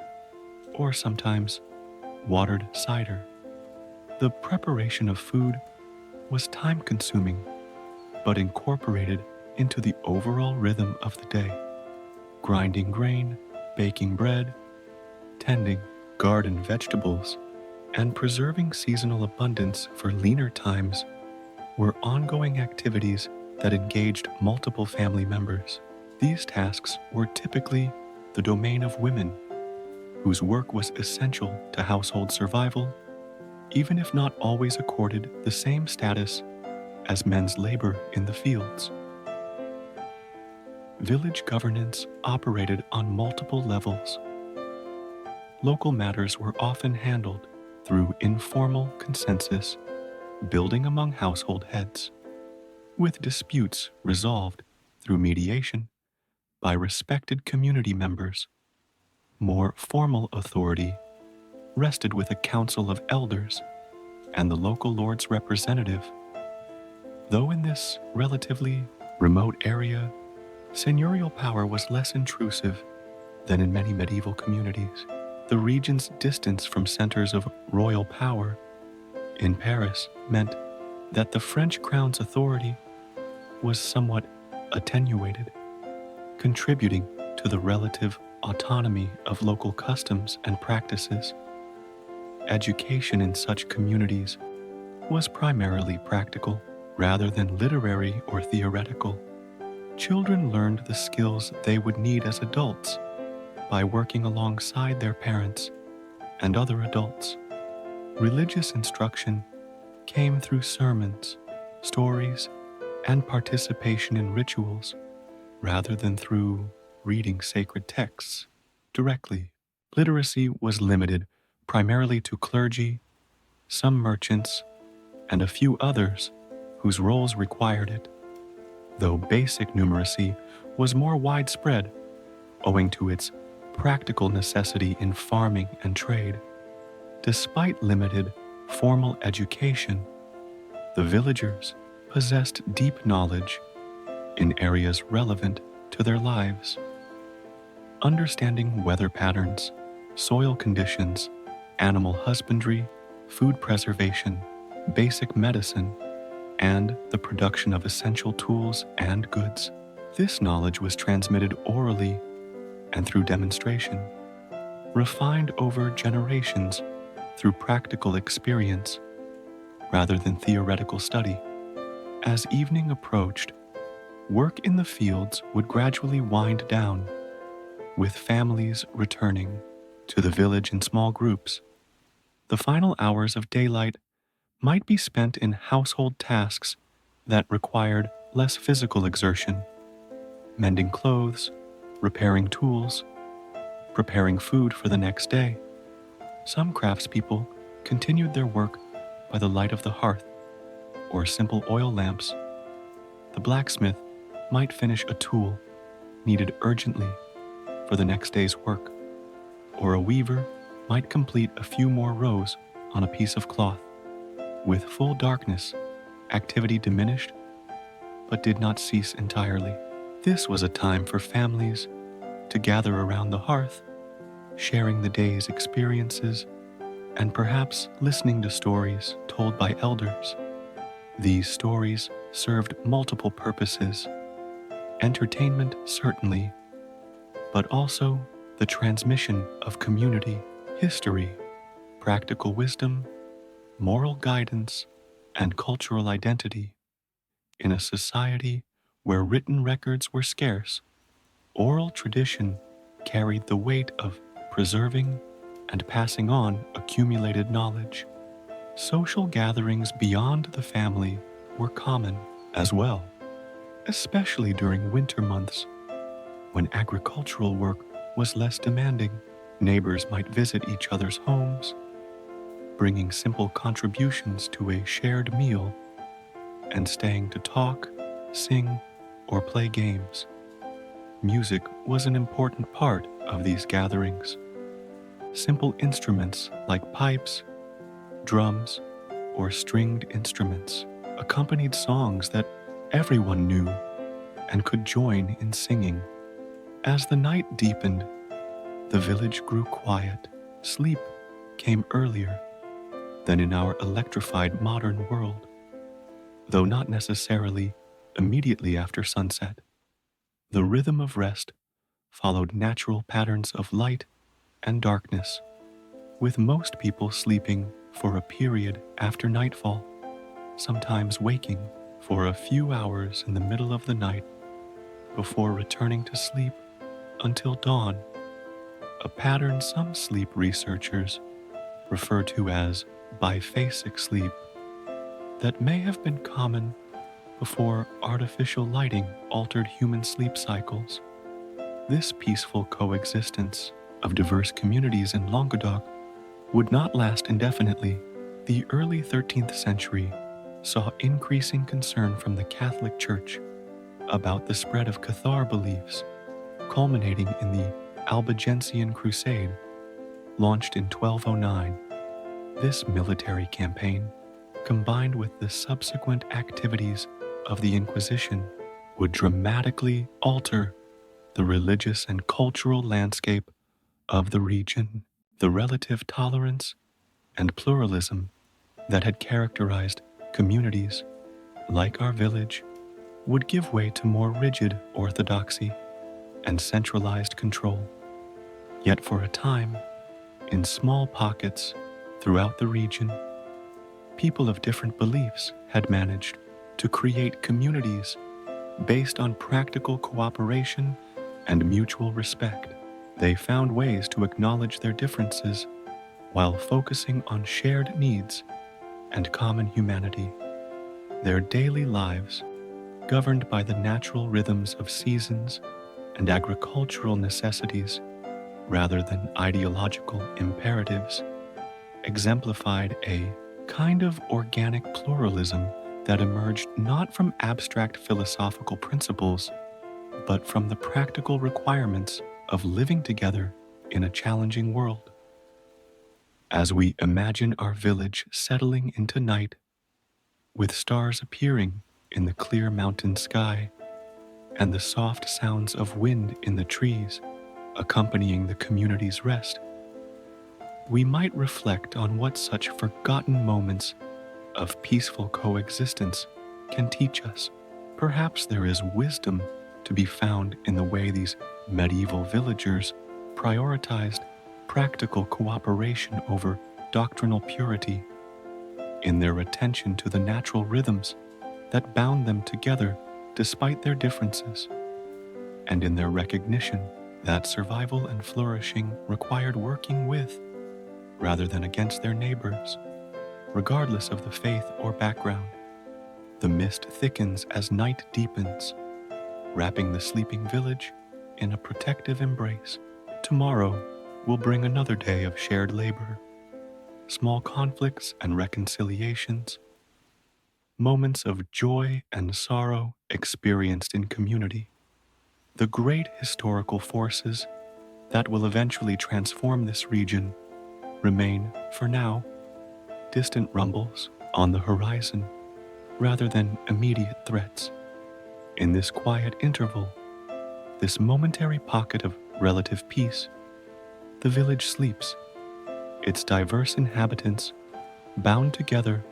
or sometimes watered cider. The preparation of food was time-consuming but incorporated into the overall rhythm of the day. Grinding grain, baking bread, tending garden vegetables, and preserving seasonal abundance for leaner times were ongoing activities that engaged multiple family members. These tasks were typically the domain of women, whose work was essential to household survival, even if not always accorded the same status as men's labor in the fields. Village governance operated on multiple levels. Local matters were often handled through informal consensus, building among household heads, with disputes resolved through mediation by respected community members. More formal authority rested with a council of elders and the local lord's representative. Though in this relatively remote area, seigneurial power was less intrusive than in many medieval communities. The region's distance from centers of royal power in Paris meant that the French crown's authority was somewhat attenuated, contributing to the relative autonomy of local customs and practices. Education in such communities was primarily practical rather than literary or theoretical. Children learned the skills they would need as adults by working alongside their parents and other adults. Religious instruction came through sermons, stories, and participation in rituals rather than through reading sacred texts directly. Literacy was limited primarily to clergy, some merchants, and a few others whose roles required it, though basic numeracy was more widespread owing to its practical necessity in farming and trade. Despite limited formal education, the villagers possessed deep knowledge in areas relevant to their lives. Understanding weather patterns, soil conditions, animal husbandry, food preservation, basic medicine, and the production of essential tools and goods. This knowledge was transmitted orally and through demonstration, refined over generations through practical experience rather than theoretical study. As evening approached, work in the fields would gradually wind down, with families returning to the village in small groups. The final hours of daylight might be spent in household tasks that required less physical exertion, mending clothes, repairing tools, preparing food for the next day. Some craftspeople continued their work by the light of the hearth or simple oil lamps. The blacksmith might finish a tool needed urgently for the next day's work, or a weaver might complete a few more rows on a piece of cloth. With full darkness, activity diminished, but did not cease entirely. This was a time for families to gather around the hearth, sharing the day's experiences, and perhaps listening to stories told by elders. These stories served multiple purposes: entertainment, certainly, but also the transmission of community, history, practical wisdom, moral guidance, and cultural identity. In a society where written records were scarce, oral tradition carried the weight of preserving and passing on accumulated knowledge. Social gatherings beyond the family were common as well, especially during winter months, when agricultural work was less demanding. Neighbors might visit each other's homes, bringing simple contributions to a shared meal and staying to talk, sing, or play games. Music was an important part of these gatherings. Simple instruments like pipes, drums, or stringed instruments accompanied songs that everyone knew and could join in singing. As the night deepened, the village grew quiet. Sleep came earlier than in our electrified modern world, though not necessarily immediately after sunset. The rhythm of rest followed natural patterns of light and darkness, with most people sleeping for a period after nightfall, sometimes waking for a few hours in the middle of the night before returning to sleep until dawn, a pattern some sleep researchers refer to as biphasic sleep that may have been common before artificial lighting altered human sleep cycles. This peaceful coexistence of diverse communities in Languedoc would not last indefinitely. The early 13th century saw increasing concern from the Catholic Church about the spread of Cathar beliefs, culminating in the Albigensian Crusade, launched in 1209. This military campaign, combined with the subsequent activities of the Inquisition, would dramatically alter the religious and cultural landscape of the region. The relative tolerance and pluralism that had characterized communities like our village would give way to more rigid orthodoxy and centralized control. Yet for a time, in small pockets throughout the region, people of different beliefs had managed to create communities based on practical cooperation and mutual respect. They found ways to acknowledge their differences while focusing on shared needs and common humanity. Their daily lives, governed by the natural rhythms of seasons and agricultural necessities rather than ideological imperatives, exemplified a kind of organic pluralism that emerged not from abstract philosophical principles, but from the practical requirements of living together in a challenging world. As we imagine our village settling into night, with stars appearing in the clear mountain sky and the soft sounds of wind in the trees accompanying the community's rest, we might reflect on what such forgotten moments of peaceful coexistence can teach us. Perhaps there is wisdom to be found in the way these medieval villagers prioritized practical cooperation over doctrinal purity, in their attention to the natural rhythms that bound them together despite their differences, and in their recognition that survival and flourishing required working with rather than against their neighbors, regardless of the faith or background. The mist thickens as night deepens, wrapping the sleeping village in a protective embrace. Tomorrow will bring another day of shared labor, small conflicts and reconciliations, moments of joy and sorrow experienced in community. The great historical forces that will eventually transform this region remain, for now, distant rumbles on the horizon rather than immediate threats. In this quiet interval, this momentary pocket of relative peace, the village sleeps, its diverse inhabitants bound together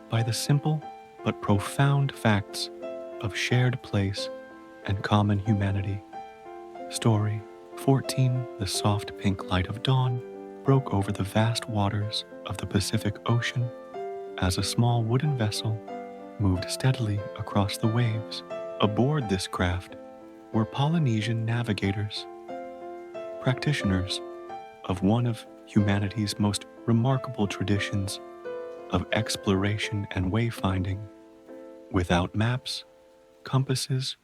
by the simple but profound facts of shared place and common humanity. Story 14. The soft pink light of dawn broke over the vast waters of the Pacific Ocean as a small wooden vessel moved steadily across the waves. Aboard this craft were Polynesian navigators, practitioners of one of humanity's most remarkable traditions of exploration and wayfinding. Without maps, compasses,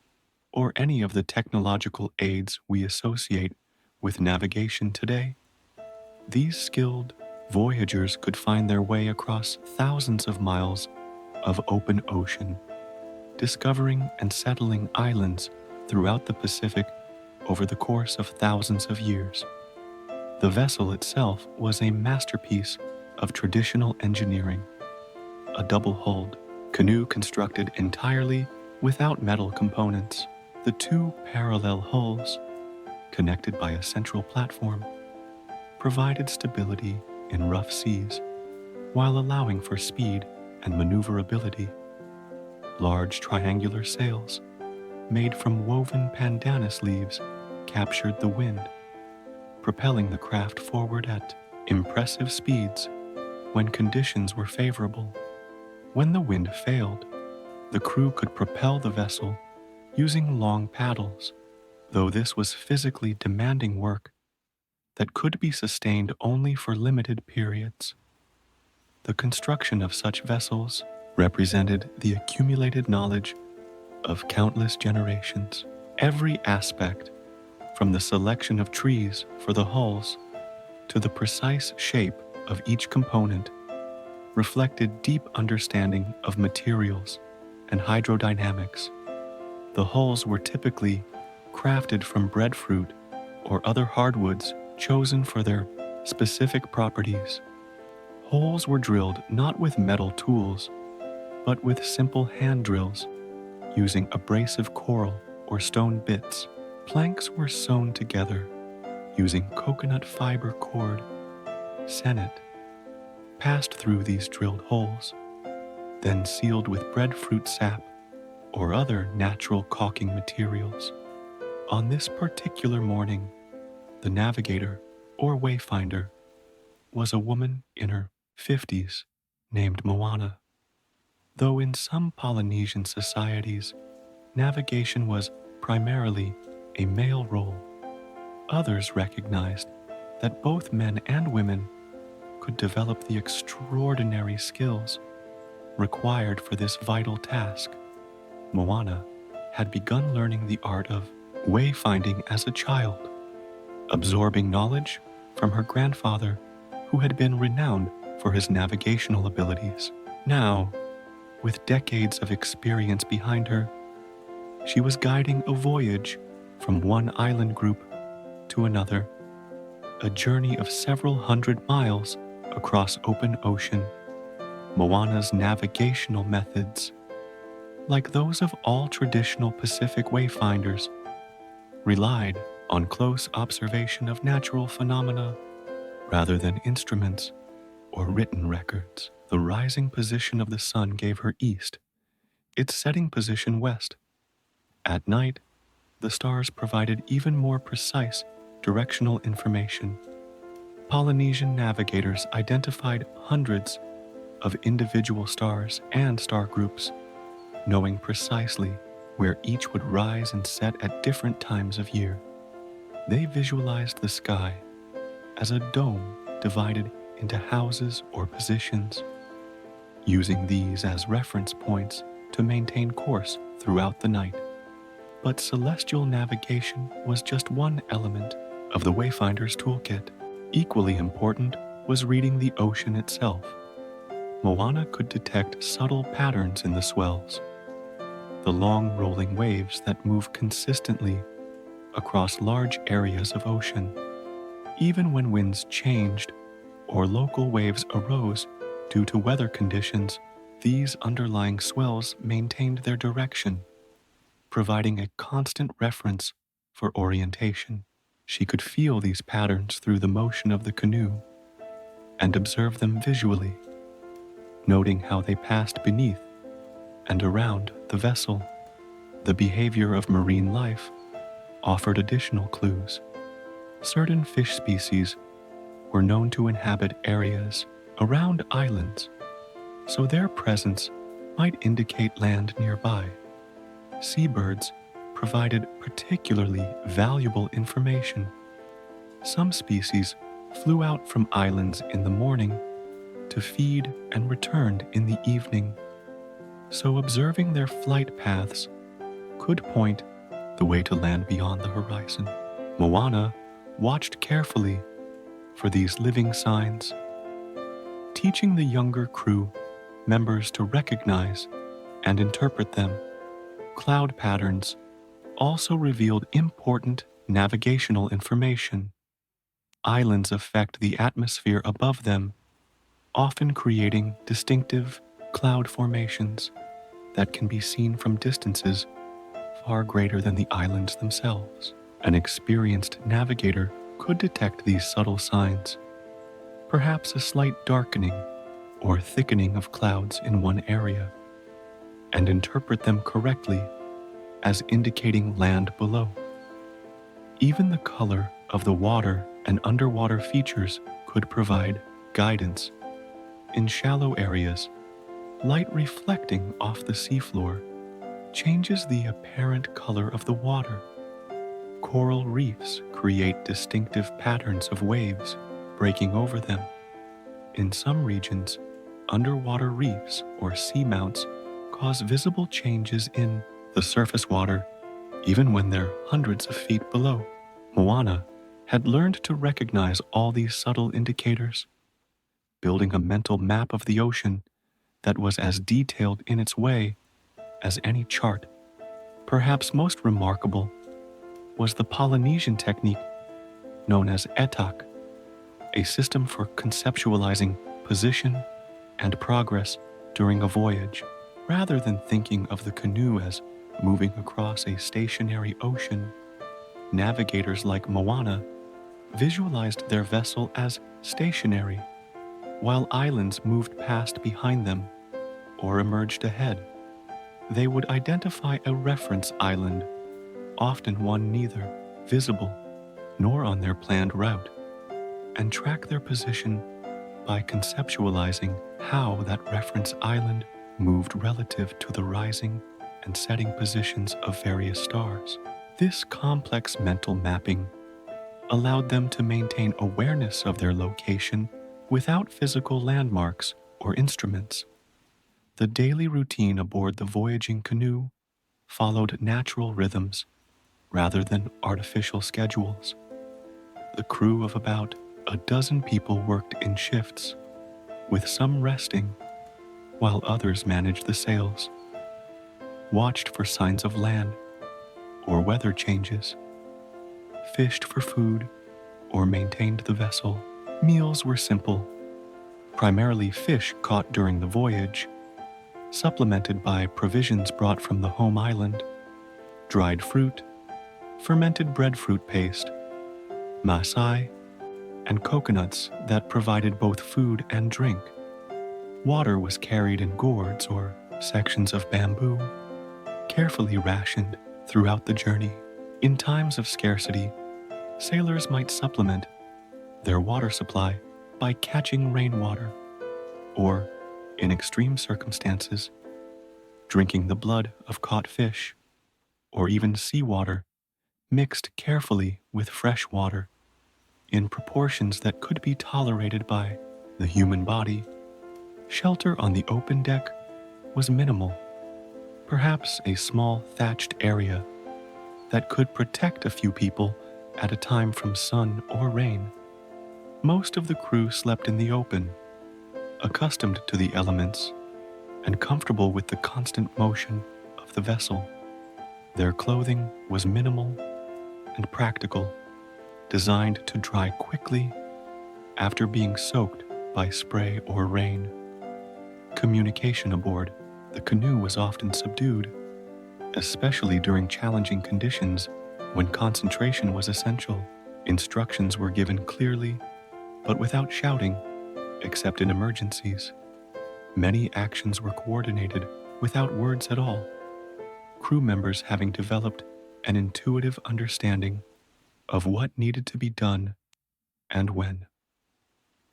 or any of the technological aids we associate with navigation today, these skilled voyagers could find their way across thousands of miles of open ocean, discovering and settling islands throughout the Pacific over the course of thousands of years. The vessel itself was a masterpiece of traditional engineering, a double-hulled canoe constructed entirely without metal components. The two parallel hulls connected by a central platform, provided stability in rough seas while allowing for speed and maneuverability. Large triangular sails, made from woven pandanus leaves, captured the wind, propelling the craft forward at impressive speeds when conditions were favorable. When the wind failed, the crew could propel the vessel using long paddles, though this was physically demanding work that could be sustained only for limited periods. The construction of such vessels represented the accumulated knowledge of countless generations. Every aspect, from the selection of trees for the hulls to the precise shape of each component, reflected deep understanding of materials and hydrodynamics. The hulls were typically crafted from breadfruit or other hardwoods chosen for their specific properties. Holes were drilled not with metal tools, but with simple hand drills using abrasive coral or stone bits. Planks were sewn together using coconut fiber cord. Senet passed through these drilled holes, then sealed with breadfruit sap or other natural caulking materials. On this particular morning, the navigator or wayfinder was a woman in her 50s named Moana. Though in some Polynesian societies, navigation was primarily a male role, others recognized that both men and women could develop the extraordinary skills required for this vital task. Moana had begun learning the art of wayfinding as a child, absorbing knowledge from her grandfather, who had been renowned for his navigational abilities. Now, with decades of experience behind her, she was guiding a voyage from one island group to another, a journey of several hundred miles across open ocean. Moana's navigational methods, like those of all traditional Pacific wayfinders, relied on close observation of natural phenomena rather than instruments or written records. The rising position of the sun gave her east, its setting position west. At night, the stars provided even more precise directional information. Polynesian navigators identified hundreds of individual stars and star groups, knowing precisely where each would rise and set at different times of year. They visualized the sky as a dome divided into houses or positions, using these as reference points to maintain course throughout the night. But celestial navigation was just one element of the Wayfinder's toolkit. Equally important was reading the ocean itself. Moana could detect subtle patterns in the swells, the long rolling waves that move consistently across large areas of ocean. Even when winds changed or local waves arose due to weather conditions, these underlying swells maintained their direction, providing a constant reference for orientation. She could feel these patterns through the motion of the canoe and observe them visually, noting how they passed beneath and around the vessel. The behavior of marine life offered additional clues. Certain fish species were known to inhabit areas around islands, so their presence might indicate land nearby. Seabirds provided particularly valuable information. Some species flew out from islands in the morning to feed and returned in the evening, so observing their flight paths could point the way to land beyond the horizon. Moana watched carefully for these living signs, teaching the younger crew members to recognize and interpret them. Cloud patterns also revealed important navigational information. Islands affect the atmosphere above them, often creating distinctive cloud formations that can be seen from distances far greater than the islands themselves. An experienced navigator could detect these subtle signs, perhaps a slight darkening or thickening of clouds in one area, and interpret them correctly as indicating land below. Even the color of the water and underwater features could provide guidance. In shallow areas, light reflecting off the seafloor changes the apparent color of the water. Coral reefs create distinctive patterns of waves breaking over them. In some regions, underwater reefs or seamounts cause visible changes in the surface water, even when they're hundreds of feet below. Moana had learned to recognize all these subtle indicators, building a mental map of the ocean that was as detailed in its way as any chart. Perhaps most remarkable was the Polynesian technique known as etak, a system for conceptualizing position and progress during a voyage. Rather than thinking of the canoe as moving across a stationary ocean, navigators like Moana visualized their vessel as stationary, while islands moved past behind them or emerged ahead. They would identify a reference island, often one neither visible nor on their planned route, and track their position by conceptualizing how that reference island moved relative to the rising and setting positions of various stars. This complex mental mapping allowed them to maintain awareness of their location without physical landmarks or instruments. The daily routine aboard the voyaging canoe followed natural rhythms rather than artificial schedules. The crew of about a dozen people worked in shifts, with some resting while others managed the sails, watched for signs of land or weather changes, fished for food, or maintained the vessel. Meals were simple, primarily fish caught during the voyage, supplemented by provisions brought from the home island, dried fruit, fermented breadfruit paste, masai, and coconuts that provided both food and drink. Water was carried in gourds or sections of bamboo, carefully rationed throughout the journey. In times of scarcity, sailors might supplement their water supply by catching rainwater, or, in extreme circumstances, drinking the blood of caught fish, or even seawater mixed carefully with fresh water in proportions that could be tolerated by the human body. Shelter on the open deck was minimal, perhaps a small thatched area that could protect a few people at a time from sun or rain. Most of the crew slept in the open, accustomed to the elements and comfortable with the constant motion of the vessel. Their clothing was minimal and practical, designed to dry quickly after being soaked by spray or rain. Communication aboard the canoe was often subdued, especially during challenging conditions when concentration was essential. Instructions were given clearly, but without shouting, except in emergencies. Many actions were coordinated without words at all, crew members having developed an intuitive understanding of what needed to be done and when.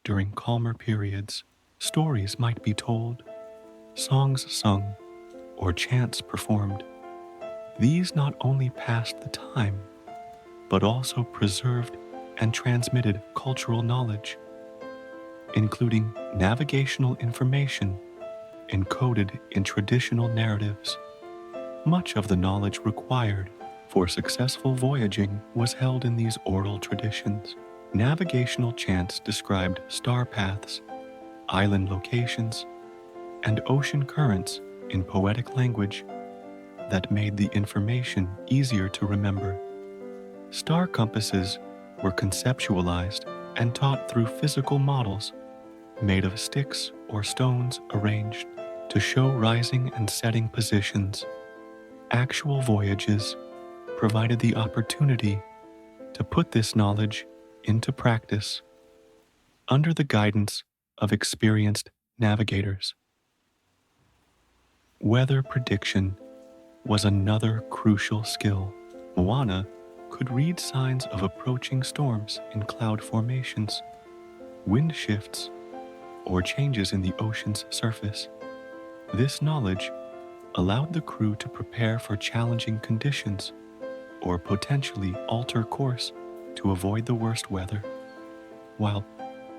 During calmer periods, stories might be told, songs sung, or chants performed. These not only passed the time, but also preserved and transmitted cultural knowledge, including navigational information encoded in traditional narratives. Much of the knowledge required for successful voyaging was held in these oral traditions. Navigational chants described star paths, island locations, and ocean currents in poetic language that made the information easier to remember. Star compasses were conceptualized and taught through physical models made of sticks or stones arranged to show rising and setting positions. Actual voyages provided the opportunity to put this knowledge into practice under the guidance of experienced navigators. Weather prediction was another crucial skill. Moana could read signs of approaching storms in cloud formations, wind shifts, or changes in the ocean's surface. This knowledge allowed the crew to prepare for challenging conditions or potentially alter course to avoid the worst weather. While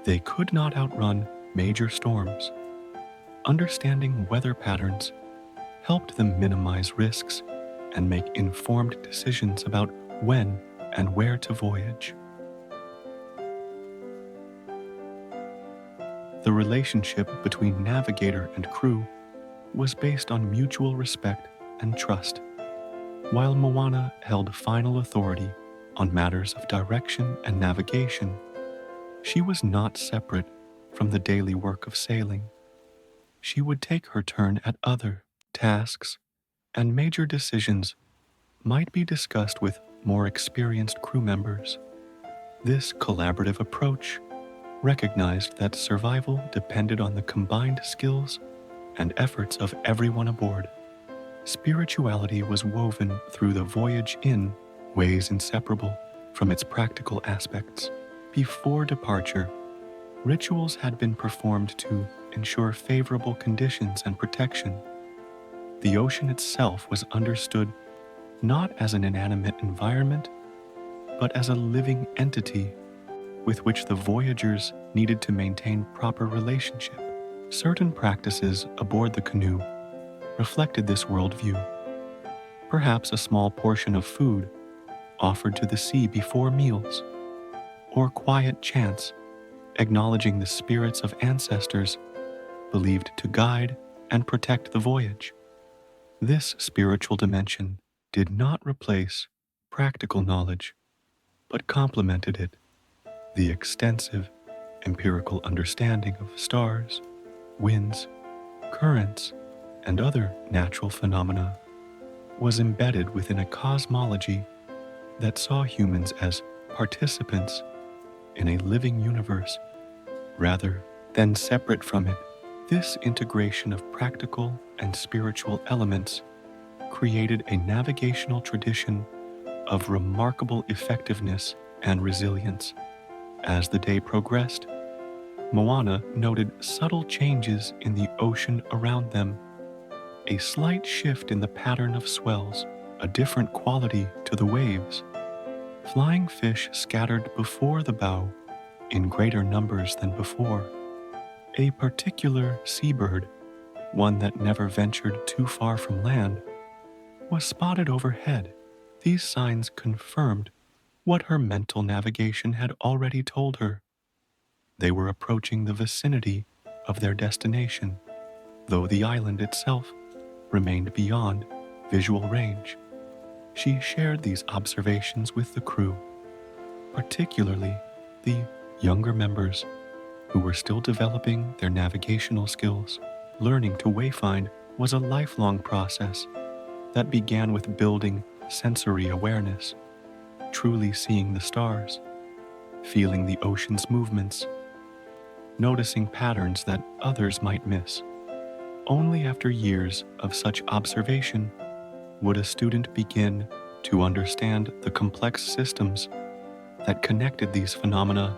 they could not outrun major storms, understanding weather patterns helped them minimize risks and make informed decisions about when and where to voyage. The relationship between navigator and crew was based on mutual respect and trust. While Moana held final authority on matters of direction and navigation, she was not separate from the daily work of sailing. She would take her turn at other tasks, and major decisions might be discussed with more experienced crew members. This collaborative approach recognized that survival depended on the combined skills and efforts of everyone aboard. Spirituality was woven through the voyage in ways inseparable from its practical aspects. Before departure, rituals had been performed to ensure favorable conditions and protection. The ocean itself was understood not as an inanimate environment, but as a living entity with which the voyagers needed to maintain proper relationship. Certain practices aboard the canoe reflected this worldview. Perhaps a small portion of food offered to the sea before meals, or quiet chants acknowledging the spirits of ancestors believed to guide and protect the voyage. This spiritual dimension did not replace practical knowledge, but complemented it. The extensive empirical understanding of stars, winds, currents, and other natural phenomena was embedded within a cosmology that saw humans as participants in a living universe rather than separate from it. This integration of practical and spiritual elements created a navigational tradition of remarkable effectiveness and resilience. As the day progressed, Moana noted subtle changes in the ocean around them, a slight shift in the pattern of swells, a different quality to the waves. Flying fish scattered before the bow in greater numbers than before. A particular seabird, one that never ventured too far from land, was spotted overhead. These signs confirmed what her mental navigation had already told her. They were approaching the vicinity of their destination, though the island itself remained beyond visual range. She shared these observations with the crew, particularly the younger members who were still developing their navigational skills. Learning to wayfind was a lifelong process that began with building sensory awareness, truly seeing the stars, feeling the ocean's movements, noticing patterns that others might miss. Only after years of such observation would a student begin to understand the complex systems that connected these phenomena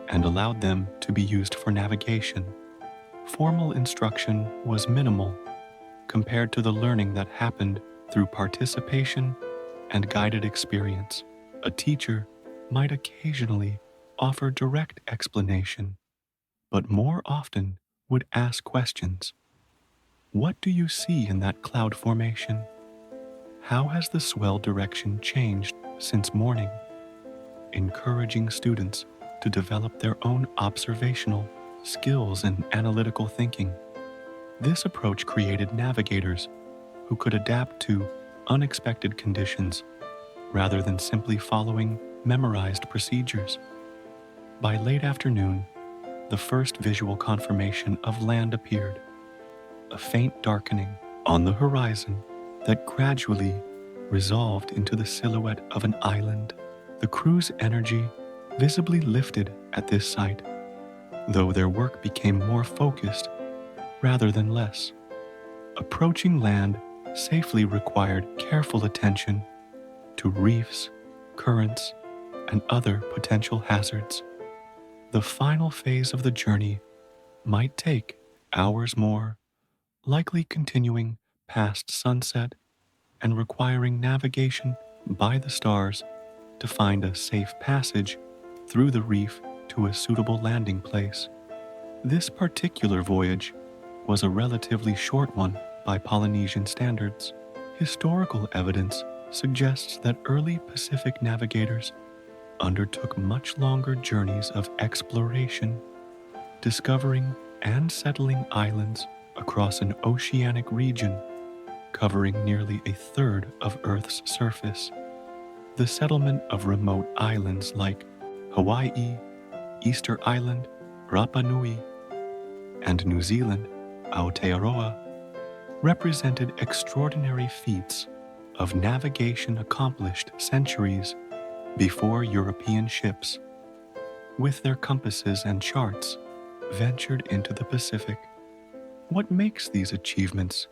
and allowed them to be used for navigation. Formal instruction was minimal compared to the learning that happened through participation and guided experience. A teacher might occasionally offer direct explanation, but more often would ask questions. What do you see in that cloud formation? How has the swell direction changed since morning? Encouraging students to develop their own observational skills and analytical thinking. This approach created navigators who could adapt to unexpected conditions rather than simply following memorized procedures. By late afternoon, the first visual confirmation of land appeared, a faint darkening on the horizon that gradually resolved into the silhouette of an island. The crew's energy visibly lifted at this sight, though their work became more focused rather than less. Approaching land safely required careful attention to reefs, currents, and other potential hazards. The final phase of the journey might take hours more, likely continuing past sunset and requiring navigation by the stars to find a safe passage through the reef to a suitable landing place. This particular voyage was a relatively short one by Polynesian standards. Historical evidence suggests that early Pacific navigators undertook much longer journeys of exploration, discovering and settling islands across an oceanic region covering nearly a third of Earth's surface. The settlement of remote islands like Hawaii, Easter Island, Rapa Nui, and New Zealand, Aotearoa, represented extraordinary feats of navigation accomplished centuries before European ships, with their compasses and charts, ventured into the Pacific. What makes these achievements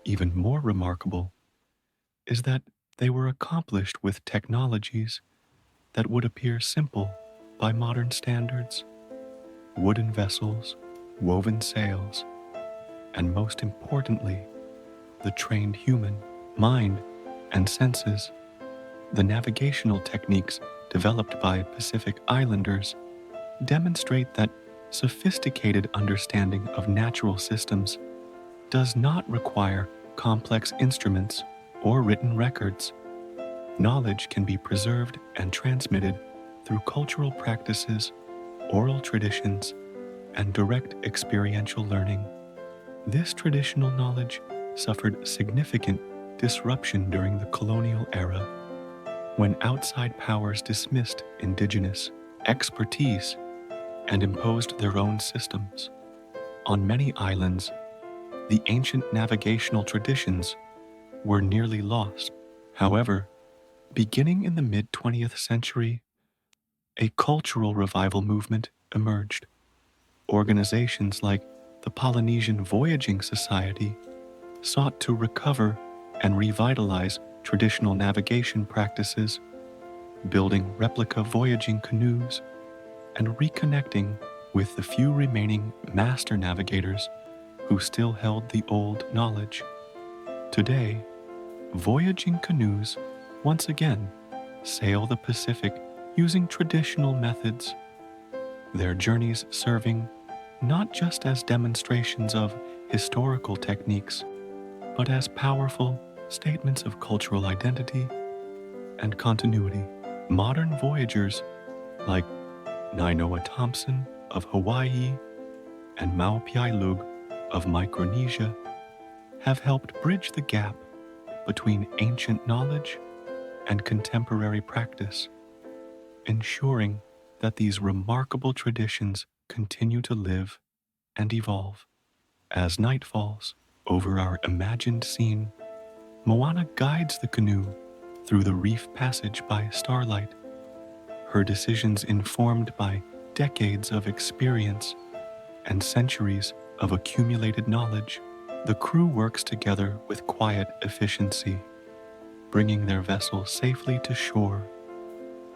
even more remarkable is that they were accomplished with technologies that would appear simple by modern standards: wooden vessels, woven sails, and most importantly, the trained human mind and senses. The navigational techniques developed by Pacific Islanders demonstrate that sophisticated understanding of natural systems does not require complex instruments or written records. Knowledge can be preserved and transmitted through cultural practices, oral traditions, and direct experiential learning. This traditional knowledge suffered significant disruption during the colonial era, when outside powers dismissed indigenous expertise and imposed their own systems. On many islands, the ancient navigational traditions were nearly lost. However, beginning in the mid-20th century, a cultural revival movement emerged. Organizations like the Polynesian Voyaging Society sought to recover and revitalize traditional navigation practices, building replica voyaging canoes, and reconnecting with the few remaining master navigators who still held the old knowledge. Today, voyaging canoes once again sail the Pacific using traditional methods, their journeys serving not just as demonstrations of historical techniques, but as powerful statements of cultural identity and continuity. Modern voyagers like Nainoa Thompson of Hawaii and Maupiailug of Micronesia have helped bridge the gap between ancient knowledge and contemporary practice, ensuring that these remarkable traditions continue to live and evolve. As night falls over our imagined scene, Moana guides the canoe through the reef passage by starlight, her decisions informed by decades of experience and centuries of accumulated knowledge. The crew works together with quiet efficiency, bringing their vessel safely to shore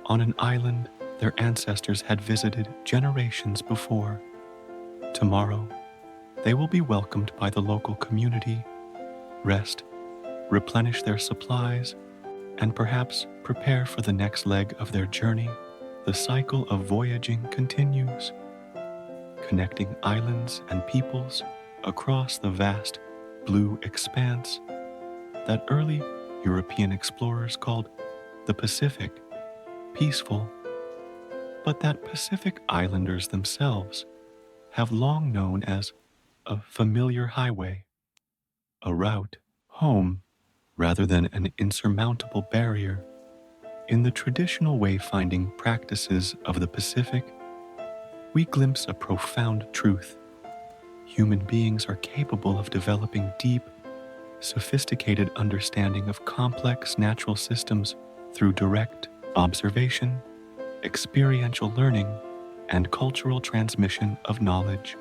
on an island their ancestors had visited generations before. Tomorrow, they will be welcomed by the local community, rest, replenish their supplies, and perhaps prepare for the next leg of their journey. The cycle of voyaging continues, connecting islands and peoples across the vast blue expanse that early European explorers called the Pacific, peaceful, but that Pacific Islanders themselves have long known as a familiar highway, a route home rather than an insurmountable barrier. In the traditional wayfinding practices of the Pacific, we glimpse a profound truth. Human beings are capable of developing deep, sophisticated understanding of complex natural systems through direct, observation, experiential learning, and cultural transmission of knowledge.